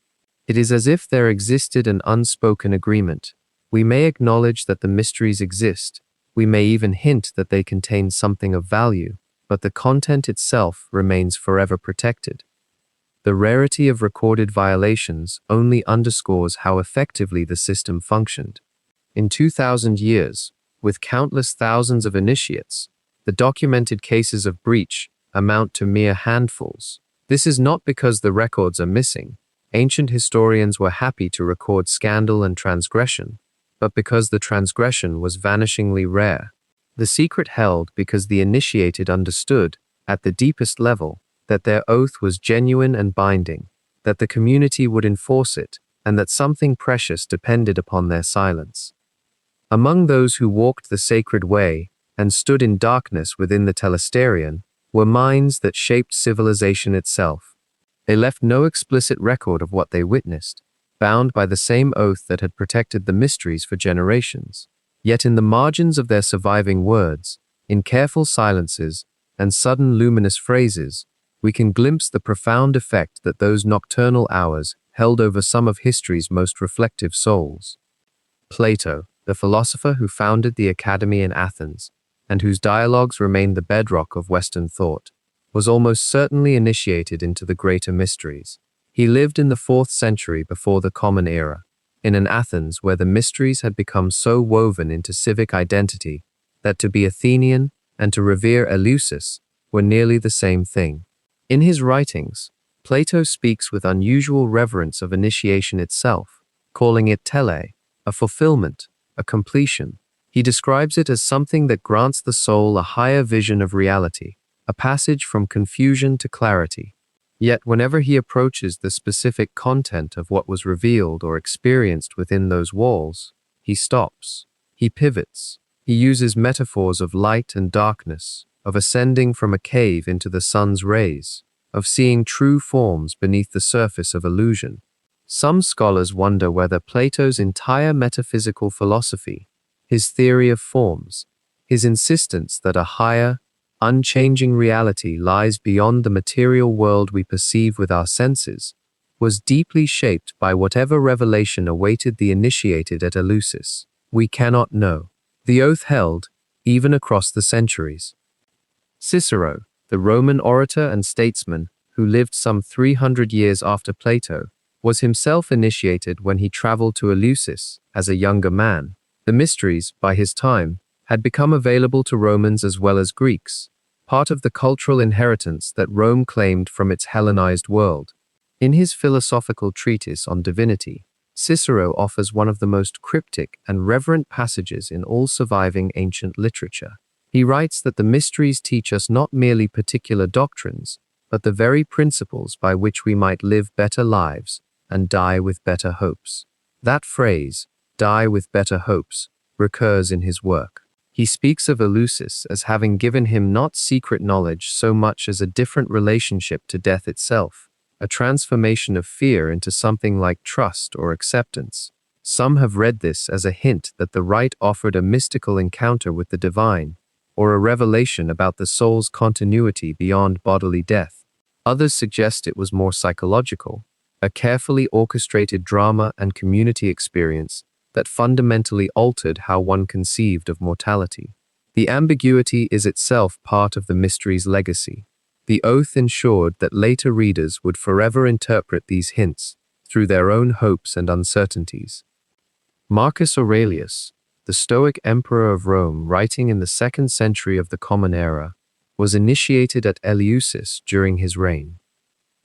It is as if there existed an unspoken agreement. We may acknowledge that the mysteries exist, we may even hint that they contain something of value, but the content itself remains forever protected. The rarity of recorded violations only underscores how effectively the system functioned. In 2,000 years, with countless thousands of initiates, the documented cases of breach amount to mere handfuls. This is not because the records are missing. Ancient historians were happy to record scandal and transgression, but because the transgression was vanishingly rare. The secret held because the initiated understood, at the deepest level, that their oath was genuine and binding, that the community would enforce it, and that something precious depended upon their silence. Among those who walked the sacred way and stood in darkness within the telesterion were minds that shaped civilization itself. They left no explicit record of what they witnessed, bound by the same oath that had protected the mysteries for generations. Yet in the margins of their surviving words, in careful silences and sudden luminous phrases, we can glimpse the profound effect that those nocturnal hours held over some of history's most reflective souls. Plato, the philosopher who founded the academy in Athens, and whose dialogues remain the bedrock of Western thought, was almost certainly initiated into the greater mysteries. He lived in the 4th century before the Common Era, in an Athens where the mysteries had become so woven into civic identity that to be Athenian and to revere Eleusis were nearly the same thing. In his writings, Plato speaks with unusual reverence of initiation itself, calling it tele, a fulfillment, a completion. He describes it as something that grants the soul a higher vision of reality, a passage from confusion to clarity. Yet whenever he approaches the specific content of what was revealed or experienced within those walls, he stops, he pivots, he uses metaphors of light and darkness, of ascending from a cave into the sun's rays, of seeing true forms beneath the surface of illusion. Some scholars wonder whether Plato's entire metaphysical philosophy, his theory of forms, his insistence that a higher, unchanging reality lies beyond the material world we perceive with our senses, was deeply shaped by whatever revelation awaited the initiated at Eleusis. We cannot know. The oath held, even across the centuries. Cicero, the Roman orator and statesman who lived some 300 years after Plato, was himself initiated when he traveled to Eleusis as a younger man. The mysteries, by his time, had become available to Romans as well as Greeks, part of the cultural inheritance that Rome claimed from its Hellenized world. In his philosophical treatise on divinity, Cicero offers one of the most cryptic and reverent passages in all surviving ancient literature. He writes that the mysteries teach us not merely particular doctrines, but the very principles by which we might live better lives and die with better hopes. That phrase, die with better hopes, recurs in his work. He speaks of Eleusis as having given him not secret knowledge so much as a different relationship to death itself, a transformation of fear into something like trust or acceptance. Some have read this as a hint that the rite offered a mystical encounter with the divine, or a revelation about the soul's continuity beyond bodily death. Others suggest it was more psychological, a carefully orchestrated drama and community experience that fundamentally altered how one conceived of mortality. The ambiguity is itself part of the mystery's legacy. The oath ensured that later readers would forever interpret these hints through their own hopes and uncertainties. Marcus Aurelius, the Stoic emperor of Rome, writing in the 2nd century of the Common Era, was initiated at Eleusis during his reign.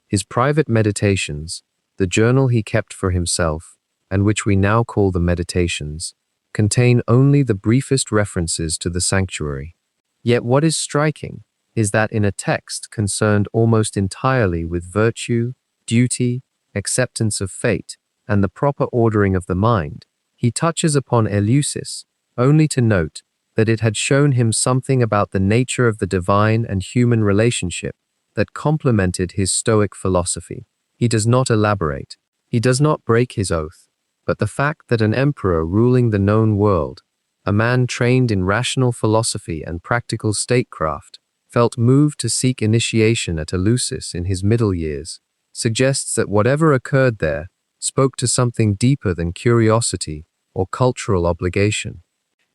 His private meditations, the journal he kept for himself, and which we now call the Meditations, contain only the briefest references to the sanctuary. Yet what is striking is that in a text concerned almost entirely with virtue, duty, acceptance of fate, and the proper ordering of the mind, he touches upon Eleusis, only to note that it had shown him something about the nature of the divine and human relationship that complemented his Stoic philosophy. He does not elaborate. He does not break his oath, but the fact that an emperor ruling the known world, a man trained in rational philosophy and practical statecraft, felt moved to seek initiation at Eleusis in his middle years, suggests that whatever occurred there spoke to something deeper than curiosity or cultural obligation.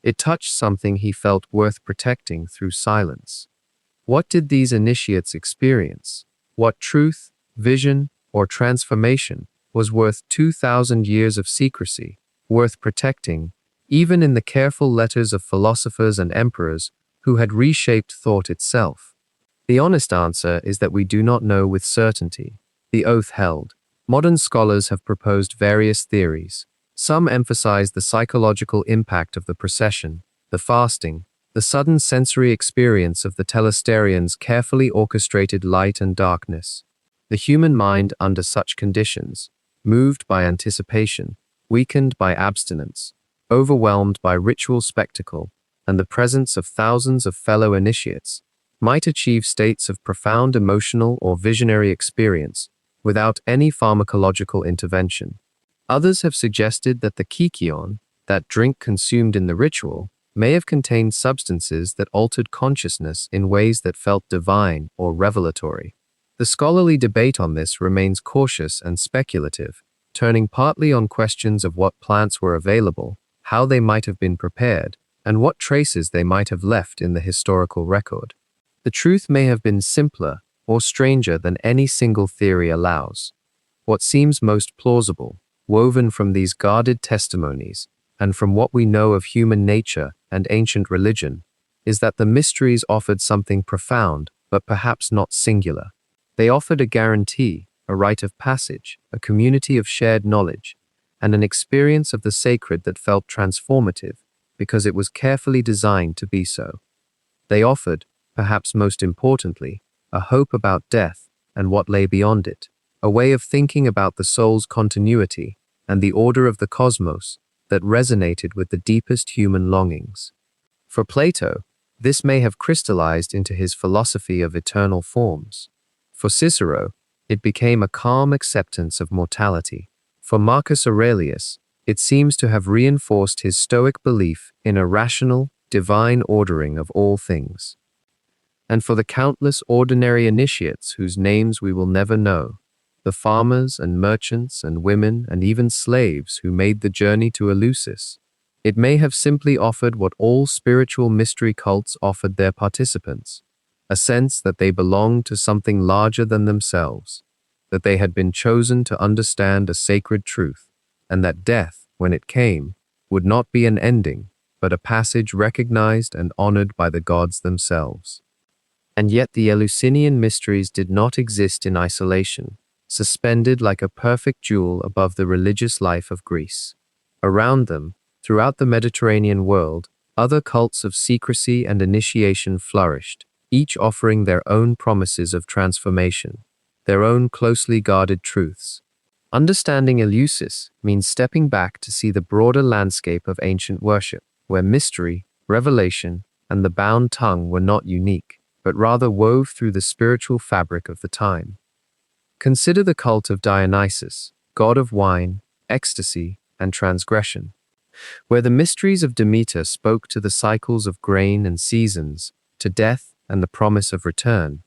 It touched something he felt worth protecting through silence. What did these initiates experience? What truth, vision, or transformation was worth 2,000 years of secrecy, worth protecting, even in the careful letters of philosophers and emperors who had reshaped thought itself? The honest answer is that we do not know with certainty. The oath held. Modern scholars have proposed various theories. Some emphasize the psychological impact of the procession, the fasting, the sudden sensory experience of the telesterians' carefully orchestrated light and darkness. The human mind under such conditions, moved by anticipation, weakened by abstinence, overwhelmed by ritual spectacle, and the presence of thousands of fellow initiates, might achieve states of profound emotional or visionary experience without any pharmacological intervention. Others have suggested that the kykeon, that drink consumed in the ritual, may have contained substances that altered consciousness in ways that felt divine or revelatory. The scholarly debate on this remains cautious and speculative, turning partly on questions of what plants were available, how they might have been prepared, and what traces they might have left in the historical record. The truth may have been simpler or stranger than any single theory allows. What seems most plausible, woven from these guarded testimonies, and from what we know of human nature and ancient religion, is that the mysteries offered something profound, but perhaps not singular. They offered a guarantee, a rite of passage, a community of shared knowledge, and an experience of the sacred that felt transformative, because it was carefully designed to be so. They offered, perhaps most importantly, a hope about death and what lay beyond it, a way of thinking about the soul's continuity and the order of the cosmos that resonated with the deepest human longings. For Plato, this may have crystallized into his philosophy of eternal forms. For Cicero, it became a calm acceptance of mortality. For Marcus Aurelius, it seems to have reinforced his Stoic belief in a rational, divine ordering of all things. And for the countless ordinary initiates whose names we will never know, the farmers and merchants and women and even slaves who made the journey to Eleusis, it may have simply offered what all spiritual mystery cults offered their participants, a sense that they belonged to something larger than themselves, that they had been chosen to understand a sacred truth, and that death, when it came, would not be an ending, but a passage recognized and honored by the gods themselves. And yet the Eleusinian mysteries did not exist in isolation, suspended like a perfect jewel above the religious life of Greece. Around them, throughout the Mediterranean world, other cults of secrecy and initiation flourished, each offering their own promises of transformation, their own closely guarded truths. Understanding Eleusis means stepping back to see the broader landscape of ancient worship, where mystery, revelation, and the bound tongue were not unique, but rather wove through the spiritual fabric of the time. Consider the cult of Dionysus, god of wine, ecstasy, and transgression, where the mysteries of Demeter spoke to the cycles of grain and seasons, to death and the promise of return.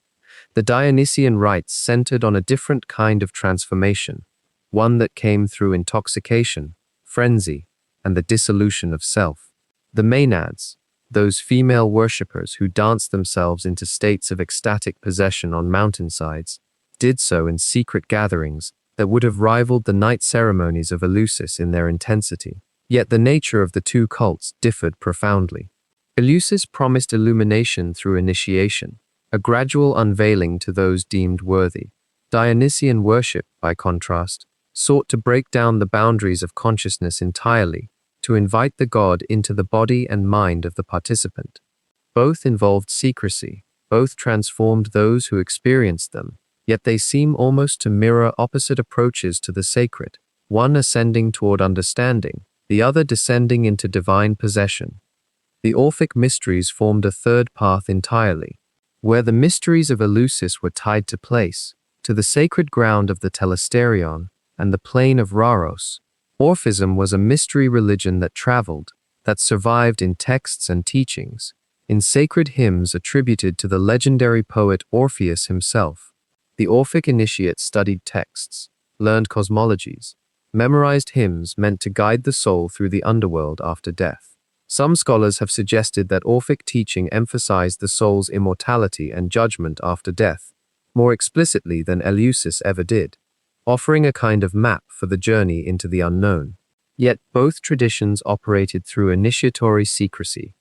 The Dionysian rites centered on a different kind of transformation, one that came through intoxication, frenzy, and the dissolution of self. The Maenads, those female worshippers who danced themselves into states of ecstatic possession on mountainsides, did so in secret gatherings that would have rivaled the night ceremonies of Eleusis in their intensity. Yet the nature of the two cults differed profoundly. Eleusis promised illumination through initiation, a gradual unveiling to those deemed worthy. Dionysian worship, by contrast, sought to break down the boundaries of consciousness entirely, to invite the god into the body and mind of the participant. Both involved secrecy, both transformed those who experienced them, yet they seem almost to mirror opposite approaches to the sacred, one ascending toward understanding, the other descending into divine possession. The Orphic mysteries formed a third path entirely, where the mysteries of Eleusis were tied to place, to the sacred ground of the Telesterion and the plain of Rharos. Orphism was a mystery religion that traveled, that survived in texts and teachings, in sacred hymns attributed to the legendary poet Orpheus himself. The Orphic initiate studied texts, learned cosmologies, memorized hymns meant to guide the soul through the underworld after death. Some scholars have suggested that Orphic teaching emphasized the soul's immortality and judgment after death, more explicitly than Eleusis ever did, offering a kind of map for the journey into the unknown. Yet both traditions operated through initiatory secrecy,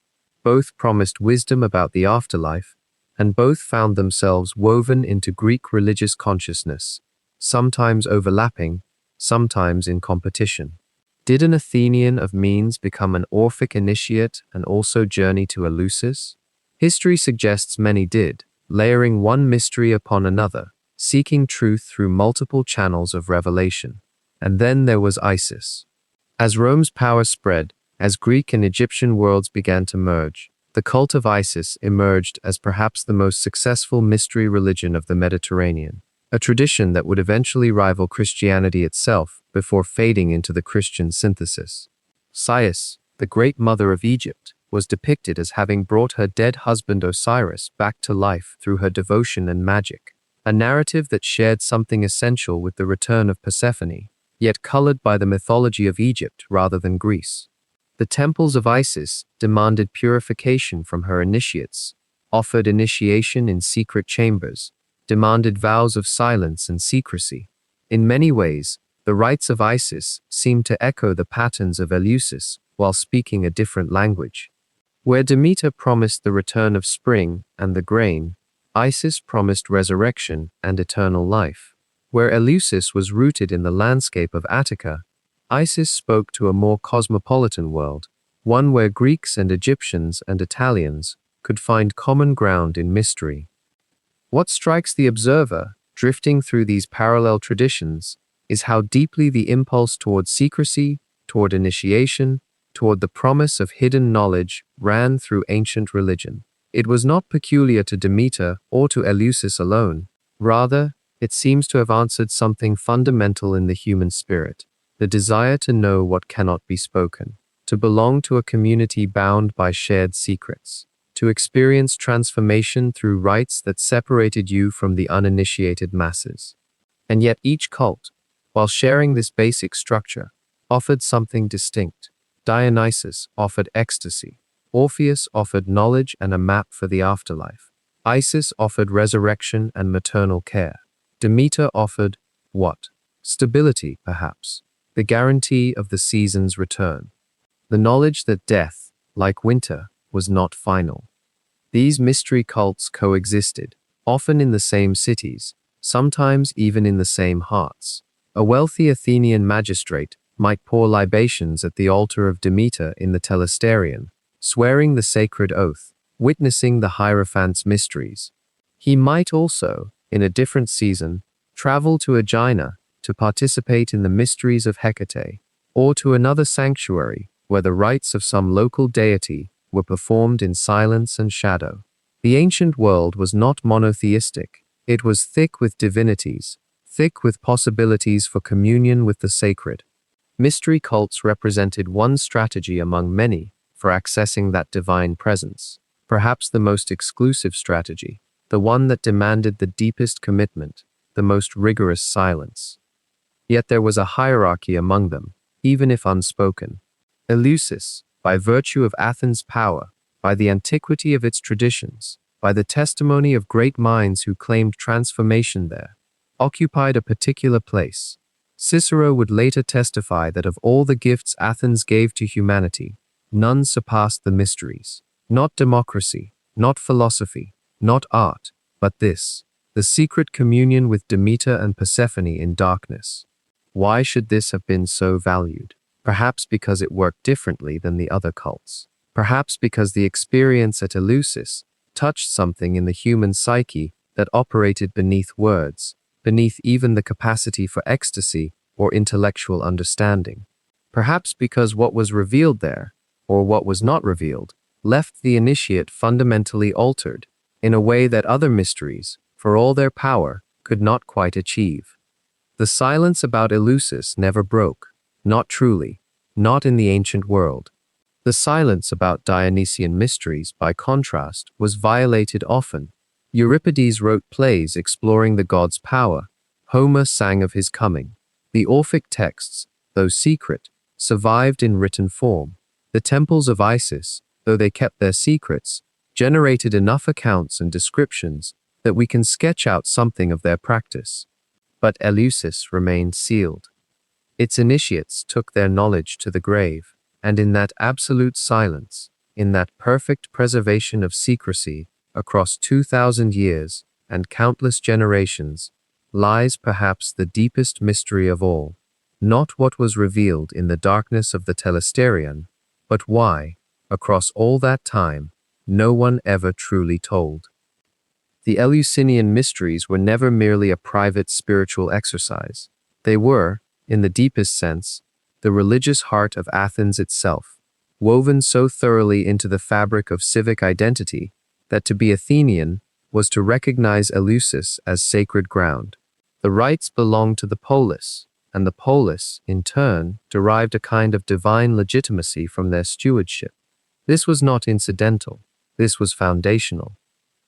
both promised wisdom about the afterlife, and both found themselves woven into Greek religious consciousness, sometimes overlapping, sometimes in competition. Did an Athenian of means become an Orphic initiate and also journey to Eleusis? History suggests many did, layering one mystery upon another, seeking truth through multiple channels of revelation. And then there was Isis. As Rome's power spread, as Greek and Egyptian worlds began to merge, the cult of Isis emerged as perhaps the most successful mystery religion of the Mediterranean, a tradition that would eventually rival Christianity itself before fading into the Christian synthesis. Isis, the great mother of Egypt, was depicted as having brought her dead husband Osiris back to life through her devotion and magic, a narrative that shared something essential with the return of Persephone, yet colored by the mythology of Egypt rather than Greece. The temples of Isis demanded purification from her initiates, offered initiation in secret chambers, demanded vows of silence and secrecy. In many ways, the rites of Isis seemed to echo the patterns of Eleusis while speaking a different language. Where Demeter promised the return of spring and the grain, Isis promised resurrection and eternal life. Where Eleusis was rooted in the landscape of Attica, Isis spoke to a more cosmopolitan world, one where Greeks and Egyptians and Italians could find common ground in mystery. What strikes the observer, drifting through these parallel traditions, is how deeply the impulse toward secrecy, toward initiation, toward the promise of hidden knowledge ran through ancient religion. It was not peculiar to Demeter or to Eleusis alone. Rather, it seems to have answered something fundamental in the human spirit, the desire to know what cannot be spoken, to belong to a community bound by shared secrets, to experience transformation through rites that separated you from the uninitiated masses. And yet each cult, while sharing this basic structure, offered something distinct. Dionysus offered ecstasy. Orpheus offered knowledge and a map for the afterlife. Isis offered resurrection and maternal care. Demeter offered what? Stability, perhaps. The guarantee of the season's return. The knowledge that death, like winter, was not final. These mystery cults coexisted, often in the same cities, sometimes even in the same hearts. A wealthy Athenian magistrate might pour libations at the altar of Demeter in the Telesterion, swearing the sacred oath, witnessing the Hierophant's mysteries. He might also, in a different season, travel to Aegina to participate in the mysteries of Hecate, or to another sanctuary where the rites of some local deity were performed in silence and shadow. The ancient world was not monotheistic. It was thick with divinities, thick with possibilities for communion with the sacred. Mystery cults represented one strategy among many for accessing that divine presence, perhaps the most exclusive strategy, the one that demanded the deepest commitment, the most rigorous silence. Yet there was a hierarchy among them, even if unspoken. Eleusis, by virtue of Athens' power, by the antiquity of its traditions, by the testimony of great minds who claimed transformation there, occupied a particular place. Cicero would later testify that of all the gifts Athens gave to humanity, none surpassed the mysteries. Not democracy, not philosophy, not art, but this, the secret communion with Demeter and Persephone in darkness. Why should this have been so valued? Perhaps because it worked differently than the other cults. Perhaps because the experience at Eleusis touched something in the human psyche that operated beneath words, beneath even the capacity for ecstasy or intellectual understanding. Perhaps because what was revealed there, or what was not revealed, left the initiate fundamentally altered in a way that other mysteries, for all their power, could not quite achieve. The silence about Eleusis never broke, not truly, not in the ancient world. The silence about Dionysian mysteries, by contrast, was violated often. Euripides wrote plays exploring the god's power. Homer sang of his coming. The Orphic texts, though secret, survived in written form. The temples of Isis, though they kept their secrets, generated enough accounts and descriptions that we can sketch out something of their practice. But Eleusis remained sealed. Its initiates took their knowledge to the grave, and in that absolute silence, in that perfect preservation of secrecy across 2,000 years and countless generations, lies perhaps the deepest mystery of all. Not what was revealed in the darkness of the Telesterion, but why, across all that time, no one ever truly told. The Eleusinian mysteries were never merely a private spiritual exercise. They were, in the deepest sense, the religious heart of Athens itself, woven so thoroughly into the fabric of civic identity that to be Athenian was to recognize Eleusis as sacred ground. The rites belonged to the polis, and the polis, in turn, derived a kind of divine legitimacy from their stewardship. This was not incidental. This was foundational.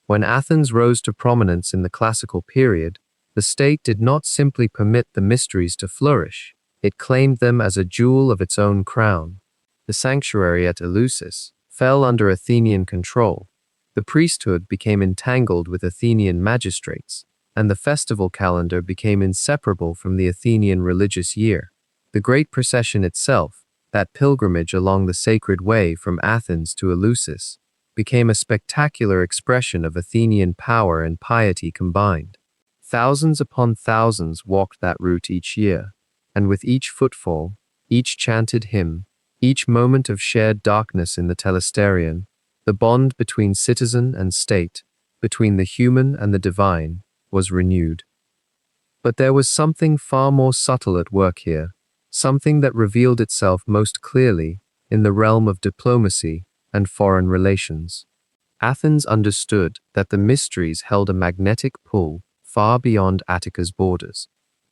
When Athens rose to prominence in the classical period, the state did not simply permit the mysteries to flourish. It claimed them as a jewel of its own crown. The sanctuary at Eleusis fell under Athenian control. The priesthood became entangled with Athenian magistrates, and the festival calendar became inseparable from the Athenian religious year. The great procession itself, that pilgrimage along the sacred way from Athens to Eleusis, became a spectacular expression of Athenian power and piety combined. Thousands upon thousands walked that route each year, and with each footfall, each chanted hymn, each moment of shared darkness in the Telesterion, the bond between citizen and state, between the human and the divine, was renewed. But there was something far more subtle at work here, something that revealed itself most clearly in the realm of diplomacy and foreign relations. Athens understood that the mysteries held a magnetic pull far beyond Attica's borders.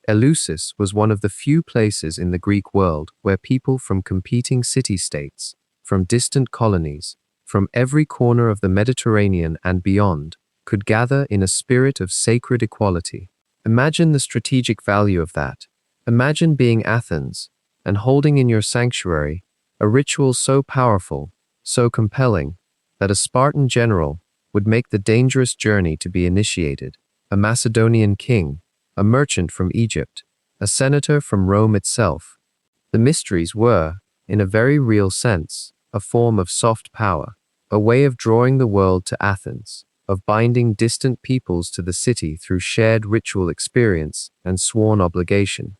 Eleusis was one of the few places in the Greek world where people from competing city-states, from distant colonies, from every corner of the Mediterranean and beyond, could gather in a spirit of sacred equality. Imagine the strategic value of that. Imagine being Athens and holding in your sanctuary a ritual so powerful, so compelling, that a Spartan general would make the dangerous journey to be initiated, a Macedonian king, a merchant from Egypt, a senator from Rome itself. The mysteries were, in a very real sense, a form of soft power, a way of drawing the world to Athens, of binding distant peoples to the city through shared ritual experience and sworn obligation.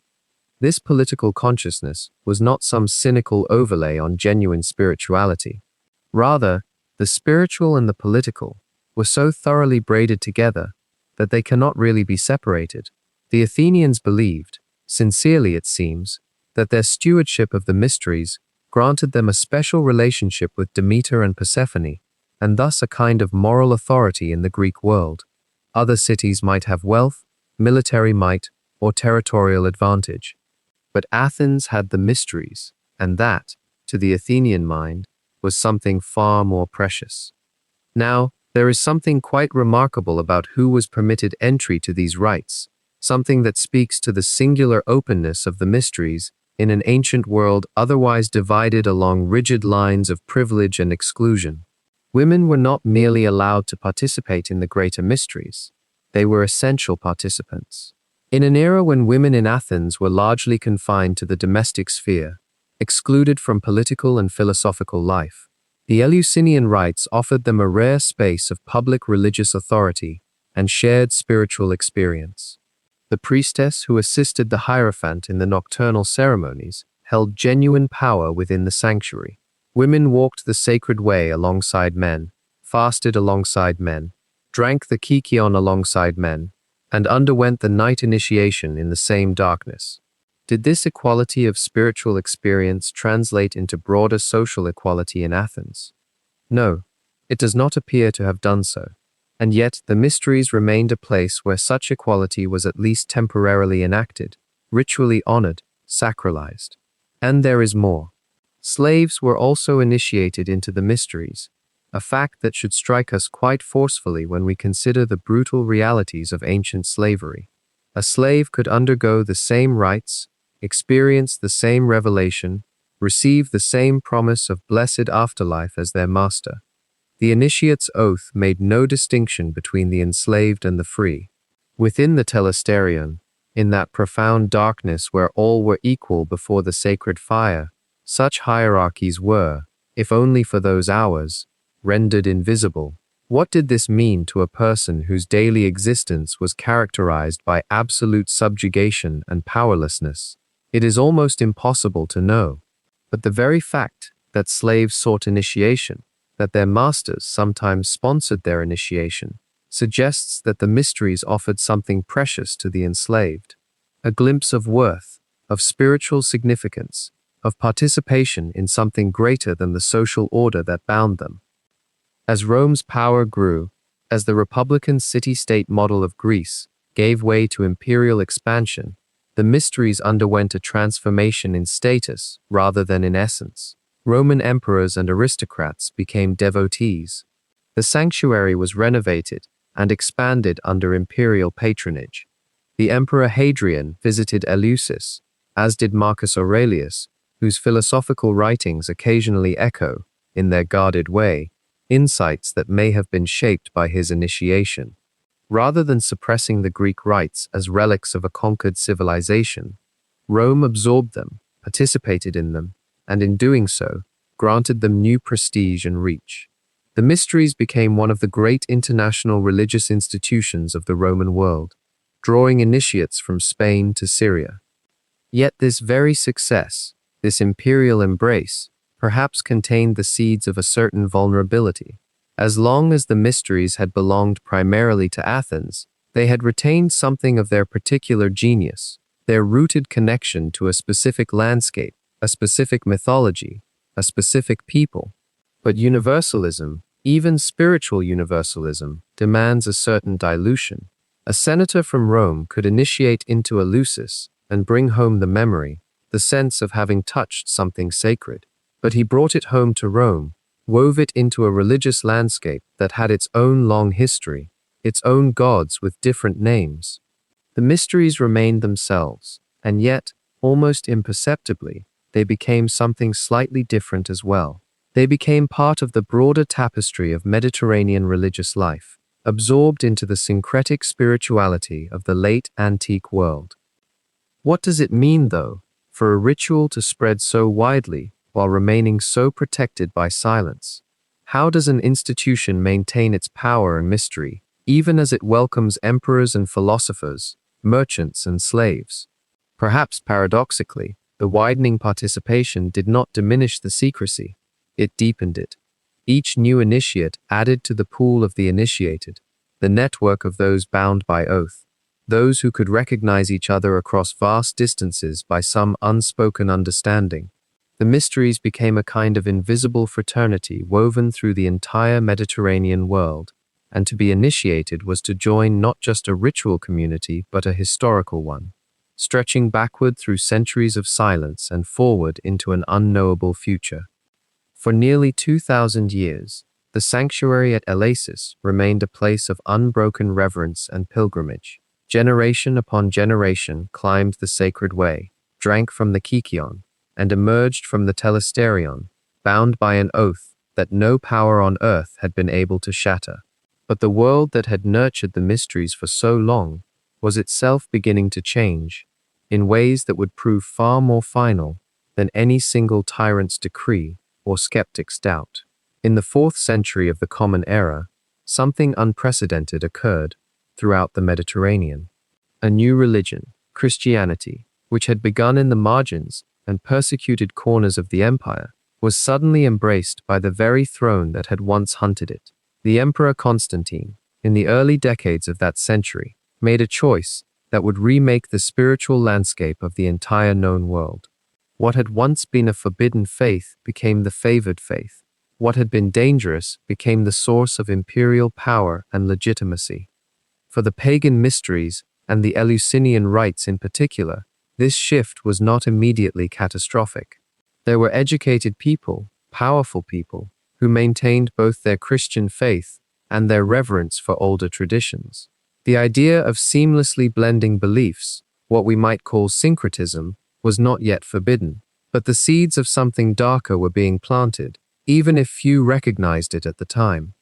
This political consciousness was not some cynical overlay on genuine spirituality. Rather, the spiritual and the political were so thoroughly braided together that they cannot really be separated. The Athenians believed, sincerely it seems, that their stewardship of the mysteries granted them a special relationship with Demeter and Persephone, and thus a kind of moral authority in the Greek world. Other cities might have wealth, military might, or territorial advantage. But Athens had the mysteries, and that, to the Athenian mind, was something far more precious. Now, there is something quite remarkable about who was permitted entry to these rites, something that speaks to the singular openness of the mysteries in an ancient world otherwise divided along rigid lines of privilege and exclusion. Women were not merely allowed to participate in the greater mysteries. They were essential participants. In an era when women in Athens were largely confined to the domestic sphere, excluded from political and philosophical life, the Eleusinian rites offered them a rare space of public religious authority and shared spiritual experience. The priestess who assisted the Hierophant in the nocturnal ceremonies held genuine power within the sanctuary. Women walked the sacred way alongside men, fasted alongside men, drank the kykeon alongside men, and underwent the night initiation in the same darkness. Did this equality of spiritual experience translate into broader social equality in Athens? No, it does not appear to have done so. And yet the mysteries remained a place where such equality was at least temporarily enacted, ritually honored, sacralized. And there is more. Slaves were also initiated into the mysteries, a fact that should strike us quite forcefully when we consider the brutal realities of ancient slavery. A slave could undergo the same rites, experience the same revelation, receive the same promise of blessed afterlife as their master. The initiate's oath made no distinction between the enslaved and the free. Within the telesterion, in that profound darkness where all were equal before the sacred fire, such hierarchies were, if only for those hours, rendered invisible. What did this mean to a person whose daily existence was characterized by absolute subjugation and powerlessness? It is almost impossible to know. But the very fact that slaves sought initiation, that their masters sometimes sponsored their initiation, suggests that the mysteries offered something precious to the enslaved, a glimpse of worth, of spiritual significance, of participation in something greater than the social order that bound them. As Rome's power grew, as the republican city-state model of Greece gave way to imperial expansion, the mysteries underwent a transformation in status rather than in essence. Roman emperors and aristocrats became devotees. The sanctuary was renovated and expanded under imperial patronage. The Emperor Hadrian visited Eleusis, as did Marcus Aurelius, whose philosophical writings occasionally echo, in their guarded way, insights that may have been shaped by his initiation. Rather than suppressing the Greek rites as relics of a conquered civilization, Rome absorbed them, participated in them, and in doing so, granted them new prestige and reach. The mysteries became one of the great international religious institutions of the Roman world, drawing initiates from Spain to Syria. Yet this very success, this imperial embrace, perhaps contained the seeds of a certain vulnerability. As long as the mysteries had belonged primarily to Athens, they had retained something of their particular genius, their rooted connection to a specific landscape, a specific mythology, a specific people. But universalism, even spiritual universalism, demands a certain dilution. A senator from Rome could initiate into Eleusis and bring home the memory, the sense of having touched something sacred. But he brought it home to Rome, wove it into a religious landscape that had its own long history, its own gods with different names. The mysteries remained themselves, and yet, almost imperceptibly, they became something slightly different as well. They became part of the broader tapestry of Mediterranean religious life, absorbed into the syncretic spirituality of the late antique world. What does it mean, though, for a ritual to spread so widely while remaining so protected by silence? How does an institution maintain its power and mystery, even as it welcomes emperors and philosophers, merchants and slaves? Perhaps paradoxically, the widening participation did not diminish the secrecy, it deepened it. Each new initiate added to the pool of the initiated, the network of those bound by oath, those who could recognize each other across vast distances by some unspoken understanding. The mysteries became a kind of invisible fraternity woven through the entire Mediterranean world, and to be initiated was to join not just a ritual community but a historical one, stretching backward through centuries of silence and forward into an unknowable future. For nearly 2,000 years, the sanctuary at Eleusis remained a place of unbroken reverence and pilgrimage. Generation upon generation climbed the sacred way, drank from the kykeon, and emerged from the telesterion, bound by an oath that no power on earth had been able to shatter. But the world that had nurtured the mysteries for so long was itself beginning to change, in ways that would prove far more final than any single tyrant's decree or skeptic's doubt. In the 4th century of the Common Era, something unprecedented occurred throughout the Mediterranean. A new religion, Christianity, which had begun in the margins and persecuted corners of the empire, was suddenly embraced by the very throne that had once hunted it. The Emperor Constantine, in the early decades of that century, made a choice that would remake the spiritual landscape of the entire known world. What had once been a forbidden faith became the favored faith. What had been dangerous became the source of imperial power and legitimacy. For the pagan mysteries and the Eleusinian rites in particular, this shift was not immediately catastrophic. There were educated people, powerful people, who maintained both their Christian faith and their reverence for older traditions. The idea of seamlessly blending beliefs, what we might call syncretism, was not yet forbidden, but the seeds of something darker were being planted, even if few recognized it at the time.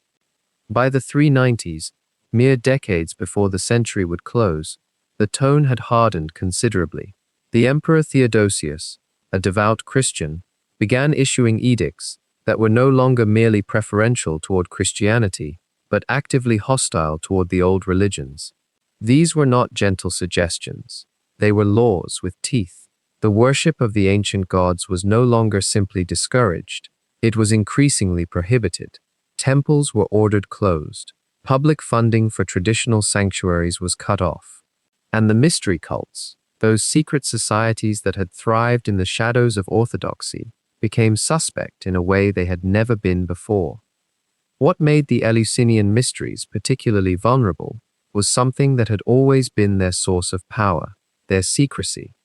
By the 390s, mere decades before the century would close, the tone had hardened considerably. The Emperor Theodosius, a devout Christian, began issuing edicts that were no longer merely preferential toward Christianity, but actively hostile toward the old religions. These were not gentle suggestions. They were laws with teeth. The worship of the ancient gods was no longer simply discouraged. It was increasingly prohibited. Temples were ordered closed. Public funding for traditional sanctuaries was cut off. And the mystery cults, those secret societies that had thrived in the shadows of orthodoxy, became suspect in a way they had never been before. What made the Eleusinian mysteries particularly vulnerable was something that had always been their source of power, their secrecy.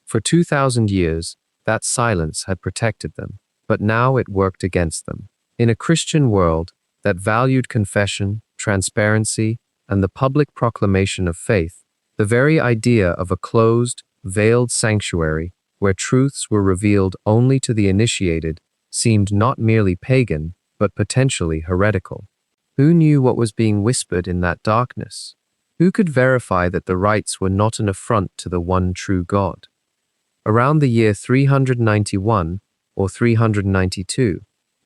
For 2,000 years, that silence had protected them, but now it worked against them. In a Christian world that valued confession, transparency, and the public proclamation of faith, the very idea of a closed, veiled sanctuary where truths were revealed only to the initiated seemed not merely pagan, but potentially heretical. Who knew what was being whispered in that darkness? Who could verify that the rites were not an affront to the one true God? Around the year 391 or 392,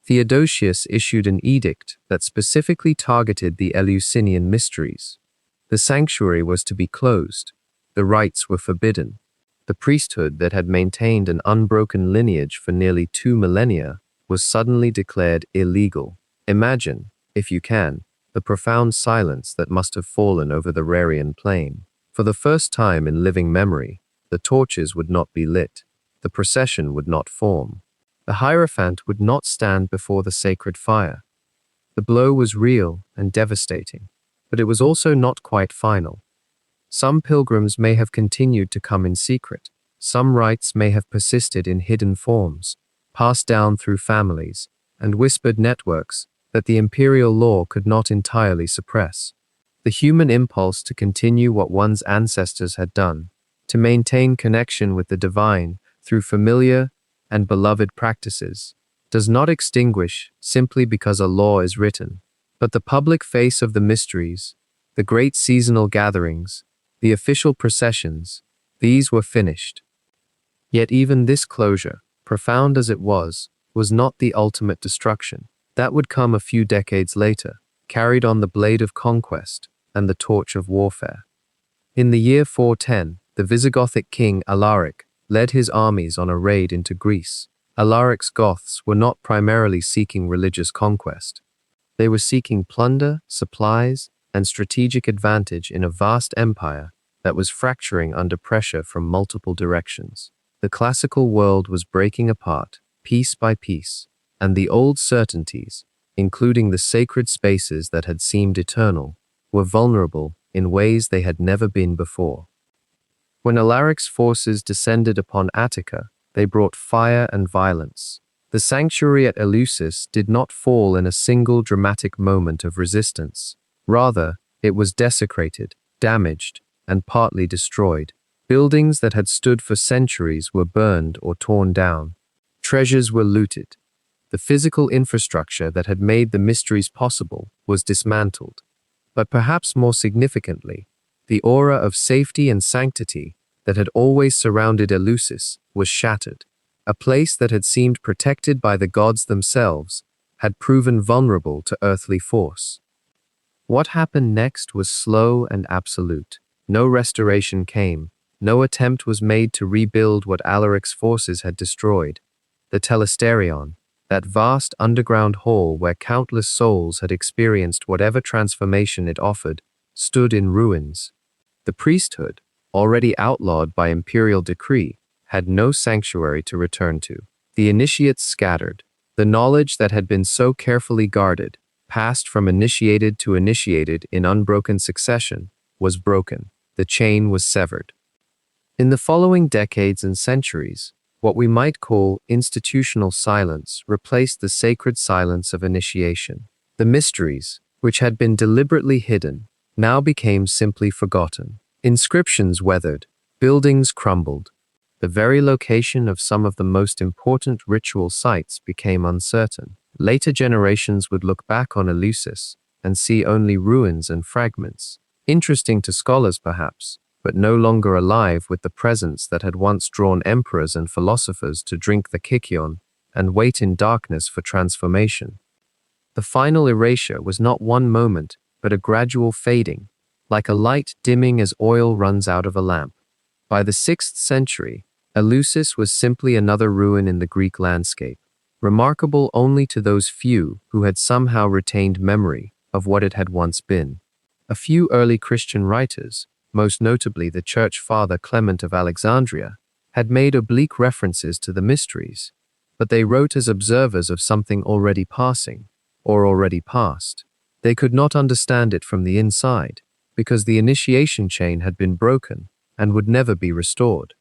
Theodosius issued an edict that specifically targeted the Eleusinian mysteries. The sanctuary was to be closed. The rites were forbidden. The priesthood that had maintained an unbroken lineage for nearly 2 millennia was suddenly declared illegal. Imagine, if you can, the profound silence that must have fallen over the Rarian plain. For the first time in living memory, the torches would not be lit. The procession would not form. The Hierophant would not stand before the sacred fire. The blow was real and devastating, but it was also not quite final. Some pilgrims may have continued to come in secret. Some rites may have persisted in hidden forms, passed down through families, and whispered networks that the imperial law could not entirely suppress. The human impulse to continue what one's ancestors had done, to maintain connection with the divine through familiar and beloved practices, does not extinguish simply because a law is written. But the public face of the mysteries, the great seasonal gatherings, the official processions, these were finished. Yet even this closure, profound as it was not the ultimate destruction. That would come a few decades later, carried on the blade of conquest and the torch of warfare. In the year 410, the Visigothic king Alaric led his armies on a raid into Greece. Alaric's Goths were not primarily seeking religious conquest. They were seeking plunder, supplies, and strategic advantage in a vast empire that was fracturing under pressure from multiple directions. The classical world was breaking apart, piece by piece, and the old certainties, including the sacred spaces that had seemed eternal, were vulnerable in ways they had never been before. When Alaric's forces descended upon Attica, they brought fire and violence. The sanctuary at Eleusis did not fall in a single dramatic moment of resistance. Rather, it was desecrated, damaged, and partly destroyed. Buildings that had stood for centuries were burned or torn down. Treasures were looted. The physical infrastructure that had made the mysteries possible was dismantled. But perhaps more significantly, the aura of safety and sanctity that had always surrounded Eleusis was shattered. A place that had seemed protected by the gods themselves had proven vulnerable to earthly force. What happened next was slow and absolute. No restoration came. No attempt was made to rebuild what Alaric's forces had destroyed. The Telesterion, that vast underground hall where countless souls had experienced whatever transformation it offered, stood in ruins. The priesthood, already outlawed by imperial decree, had no sanctuary to return to. The initiates scattered. The knowledge that had been so carefully guarded, passed from initiated to initiated in unbroken succession, was broken. The chain was severed. In the following decades and centuries, what we might call institutional silence replaced the sacred silence of initiation. The mysteries, which had been deliberately hidden, now became simply forgotten. Inscriptions weathered, buildings crumbled. The very location of some of the most important ritual sites became uncertain. Later generations would look back on Eleusis and see only ruins and fragments, interesting to scholars perhaps, but no longer alive with the presence that had once drawn emperors and philosophers to drink the kykion and wait in darkness for transformation. The final erasure was not one moment, but a gradual fading, like a light dimming as oil runs out of a lamp. By the 6th century, Eleusis was simply another ruin in the Greek landscape, remarkable only to those few who had somehow retained memory of what it had once been. A few early Christian writers, most notably the church father Clement of Alexandria, had made oblique references to the mysteries, but they wrote as observers of something already passing, or already past. They could not understand it from the inside, because the initiation chain had been broken and would never be restored.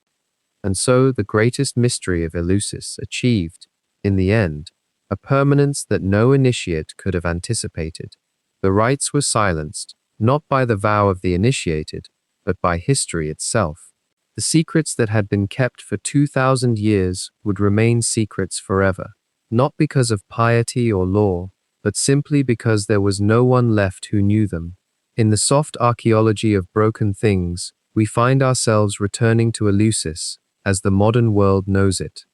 And so the greatest mystery of Eleusis achieved, in the end, a permanence that no initiate could have anticipated. The rites were silenced, not by the vow of the initiated, but by history itself. The secrets that had been kept for 2,000 years would remain secrets forever, not because of piety or law, but simply because there was no one left who knew them. In the soft archaeology of broken things, we find ourselves returning to Eleusis as the modern world knows it.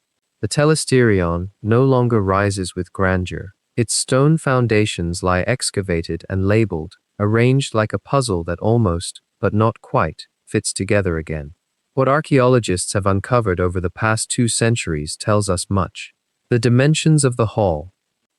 The Telesterion no longer rises with grandeur. Its stone foundations lie excavated and labeled, arranged like a puzzle that almost, but not quite, fits together again. What archaeologists have uncovered over the past 2 centuries tells us much. The dimensions of the hall,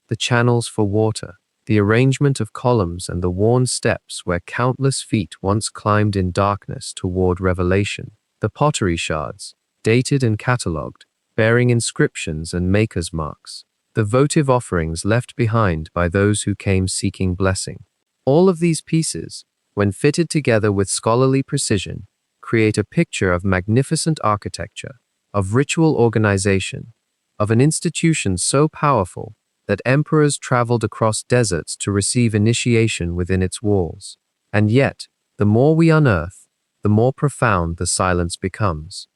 the channels for water, the arrangement of columns and the worn steps where countless feet once climbed in darkness toward revelation, the pottery shards, dated and catalogued, bearing inscriptions and maker's marks, the votive offerings left behind by those who came seeking blessing. All of these pieces, when fitted together with scholarly precision, create a picture of magnificent architecture, of ritual organization, of an institution so powerful that emperors traveled across deserts to receive initiation within its walls. And yet, the more we unearth, the more profound the silence becomes.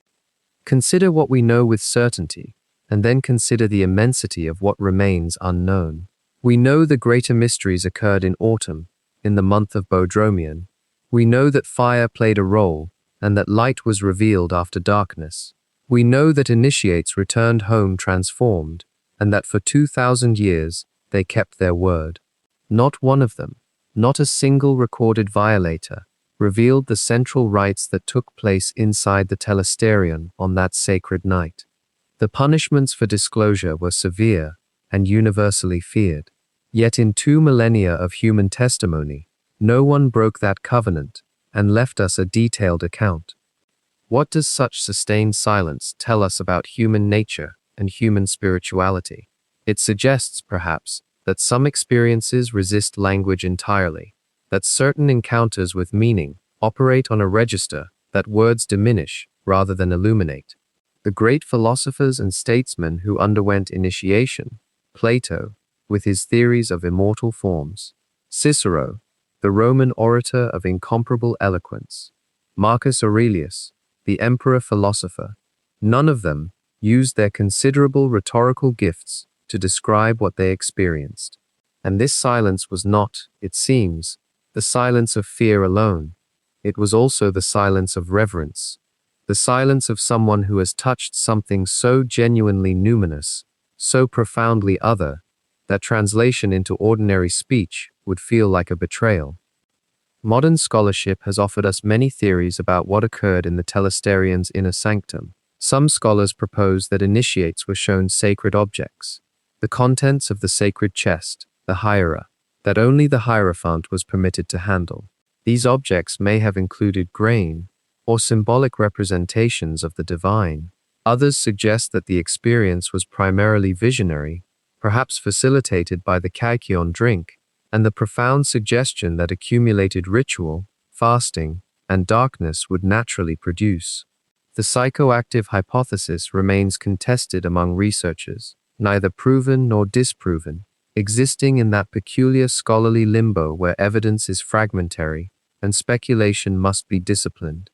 Consider what we know with certainty, and then consider the immensity of what remains unknown. We know the greater mysteries occurred in autumn, in the month of Bodromion. We know that fire played a role, and that light was revealed after darkness. We know that initiates returned home transformed, and that for 2,000 years they kept their word. Not one of them, not a single recorded violator, revealed the central rites that took place inside the Telesterion on that sacred night. The punishments for disclosure were severe and universally feared. Yet in 2 millennia of human testimony, no one broke that covenant and left us a detailed account. What does such sustained silence tell us about human nature and human spirituality? It suggests, perhaps, that some experiences resist language entirely, that certain encounters with meaning operate on a register that words diminish rather than illuminate. The great philosophers and statesmen who underwent initiation, Plato, with his theories of immortal forms, Cicero, the Roman orator of incomparable eloquence, Marcus Aurelius, the emperor-philosopher, none of them used their considerable rhetorical gifts to describe what they experienced. And this silence was not, it seems, the silence of fear alone. It was also the silence of reverence, the silence of someone who has touched something so genuinely numinous, so profoundly other, that translation into ordinary speech would feel like a betrayal. Modern scholarship has offered us many theories about what occurred in the Telesterians' inner sanctum. Some scholars propose that initiates were shown sacred objects, the contents of the sacred chest, the hieria, that only the hierophant was permitted to handle. These objects may have included grain or symbolic representations of the divine. Others suggest that the experience was primarily visionary, perhaps facilitated by the kykeon drink, and the profound suggestion that accumulated ritual, fasting, and darkness would naturally produce. The psychoactive hypothesis remains contested among researchers, neither proven nor disproven, existing in that peculiar scholarly limbo where evidence is fragmentary and speculation must be disciplined.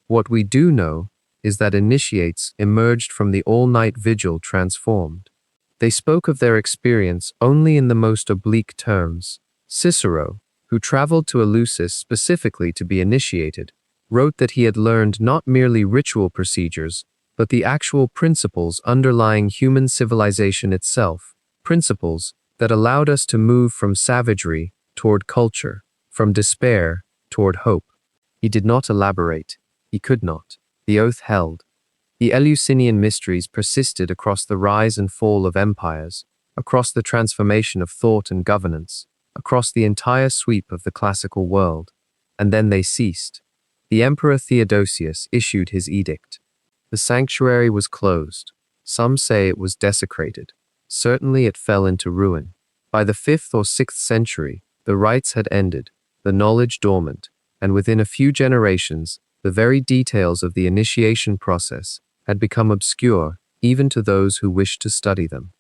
What we do know is that initiates emerged from the all-night vigil transformed. They spoke of their experience only in the most oblique terms. Cicero, who traveled to Eleusis specifically to be initiated, wrote that he had learned not merely ritual procedures, but the actual principles underlying human civilization itself, principles that allowed us to move from savagery toward culture, from despair toward hope. He did not elaborate. He could not. The oath held. The Eleusinian mysteries persisted across the rise and fall of empires, across the transformation of thought and governance, across the entire sweep of the classical world. And then they ceased. The Emperor Theodosius issued his edict. The sanctuary was closed. Some say it was desecrated. Certainly it fell into ruin. By the 5th or 6th century, the rites had ended, the knowledge dormant, and within a few generations, the very details of the initiation process had become obscure even to those who wished to study them.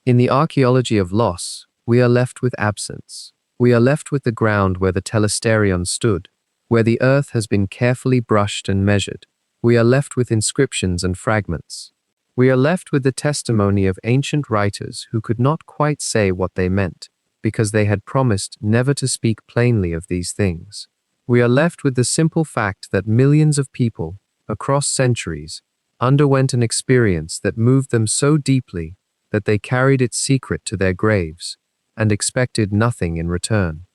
In the archaeology of loss, we are left with absence. We are left with the ground where the telesterion stood, where the earth has been carefully brushed and measured. We are left with inscriptions and fragments. We are left with the testimony of ancient writers who could not quite say what they meant, because they had promised never to speak plainly of these things. We are left with the simple fact that millions of people, across centuries, underwent an experience that moved them so deeply that they carried its secret to their graves and expected nothing in return.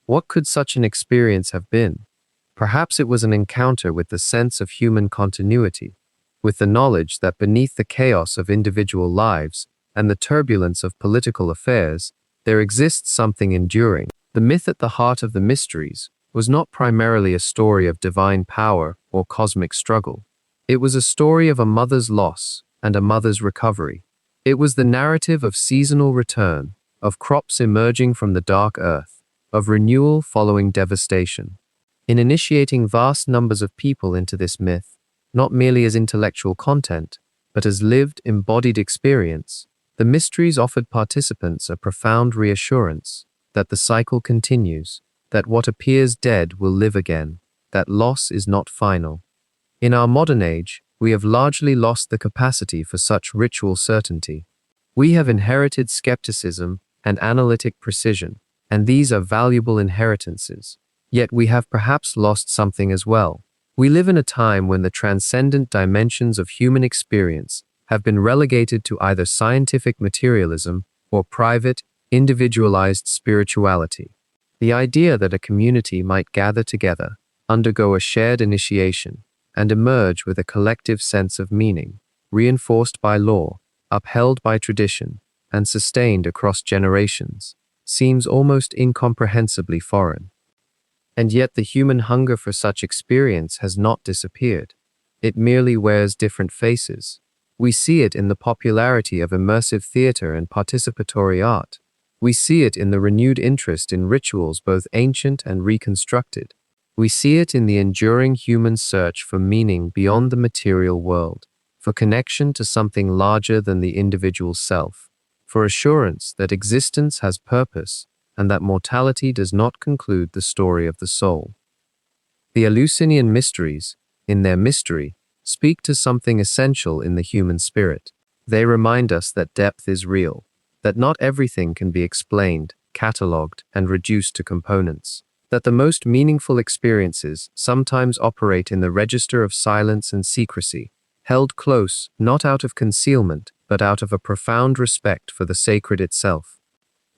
What could such an experience have been? Perhaps it was an encounter with the sense of human continuity, with the knowledge that beneath the chaos of individual lives and the turbulence of political affairs, there exists something enduring. The myth at the heart of the mysteries was not primarily a story of divine power or cosmic struggle. It was a story of a mother's loss and a mother's recovery. It was the narrative of seasonal return, of crops emerging from the dark earth, of renewal following devastation. In initiating vast numbers of people into this myth, not merely as intellectual content, but as lived, embodied experience, the mysteries offered participants a profound reassurance that the cycle continues, that what appears dead will live again, that loss is not final. In our modern age, we have largely lost the capacity for such ritual certainty. We have inherited skepticism and analytic precision, and these are valuable inheritances. Yet we have perhaps lost something as well. We live in a time when the transcendent dimensions of human experience have been relegated to either scientific materialism or private, individualized spirituality. The idea that a community might gather together, undergo a shared initiation, and emerge with a collective sense of meaning, reinforced by law, upheld by tradition, and sustained across generations, seems almost incomprehensibly foreign. And yet the human hunger for such experience has not disappeared. It merely wears different faces. We see it in the popularity of immersive theater and participatory art. We see it in the renewed interest in rituals both ancient and reconstructed. We see it in the enduring human search for meaning beyond the material world, for connection to something larger than the individual self, for assurance that existence has purpose and that mortality does not conclude the story of the soul. The Eleusinian mysteries, in their mystery, speak to something essential in the human spirit. They remind us that depth is real, that not everything can be explained, catalogued, and reduced to components, that the most meaningful experiences sometimes operate in the register of silence and secrecy, held close not out of concealment, but out of a profound respect for the sacred itself.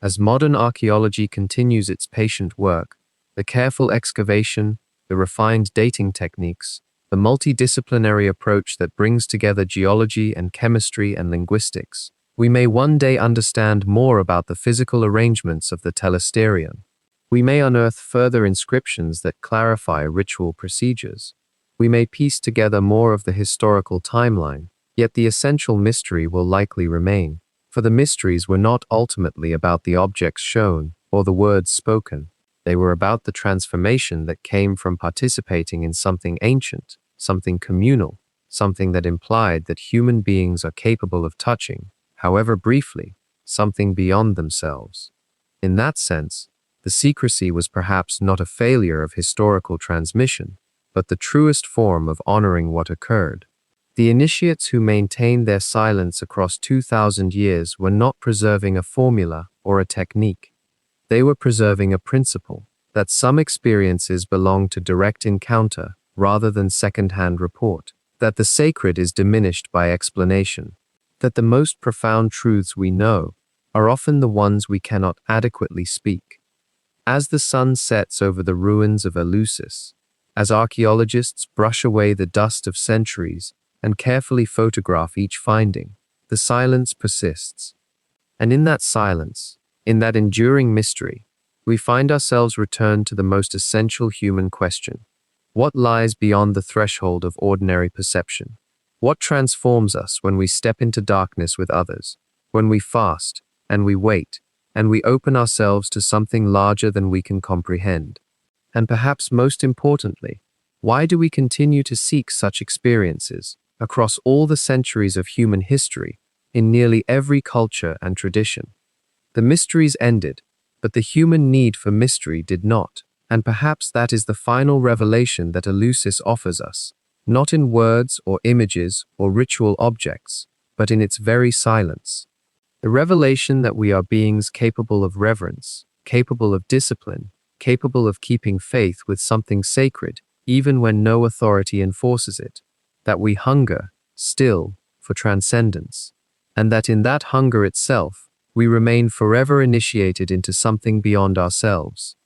As modern archaeology continues its patient work, The careful excavation, the refined dating techniques, the multidisciplinary approach that brings together geology and chemistry and linguistics, we may one day understand more about the physical arrangements of the telesterion. We may unearth further inscriptions that clarify ritual procedures. We may piece together more of the historical timeline, yet the essential mystery will likely remain, for the mysteries were not ultimately about the objects shown or the words spoken. They were about the transformation that came from participating in something ancient, something communal, something that implied that human beings are capable of touching, however briefly, something beyond themselves. In that sense, the secrecy was perhaps not a failure of historical transmission, but the truest form of honoring what occurred. The initiates who maintained their silence across 2,000 years were not preserving a formula or a technique. They were preserving a principle, that some experiences belong to direct encounter rather than second-hand report, that the sacred is diminished by explanation, that the most profound truths we know are often the ones we cannot adequately speak. As the sun sets over the ruins of Eleusis, as archaeologists brush away the dust of centuries and carefully photograph each finding, the silence persists. And in that silence, in that enduring mystery, we find ourselves returned to the most essential human question. What lies beyond the threshold of ordinary perception? What transforms us when we step into darkness with others, when we fast, and we wait, and we open ourselves to something larger than we can comprehend? And perhaps most importantly, why do we continue to seek such experiences across all the centuries of human history, in nearly every culture and tradition? The mysteries ended, but the human need for mystery did not, and perhaps that is the final revelation that Eleusis offers us, not in words or images or ritual objects, but in its very silence. The revelation that we are beings capable of reverence, capable of discipline, capable of keeping faith with something sacred, even when no authority enforces it, that we hunger, still, for transcendence, and that in that hunger itself, we remain forever initiated into something beyond ourselves.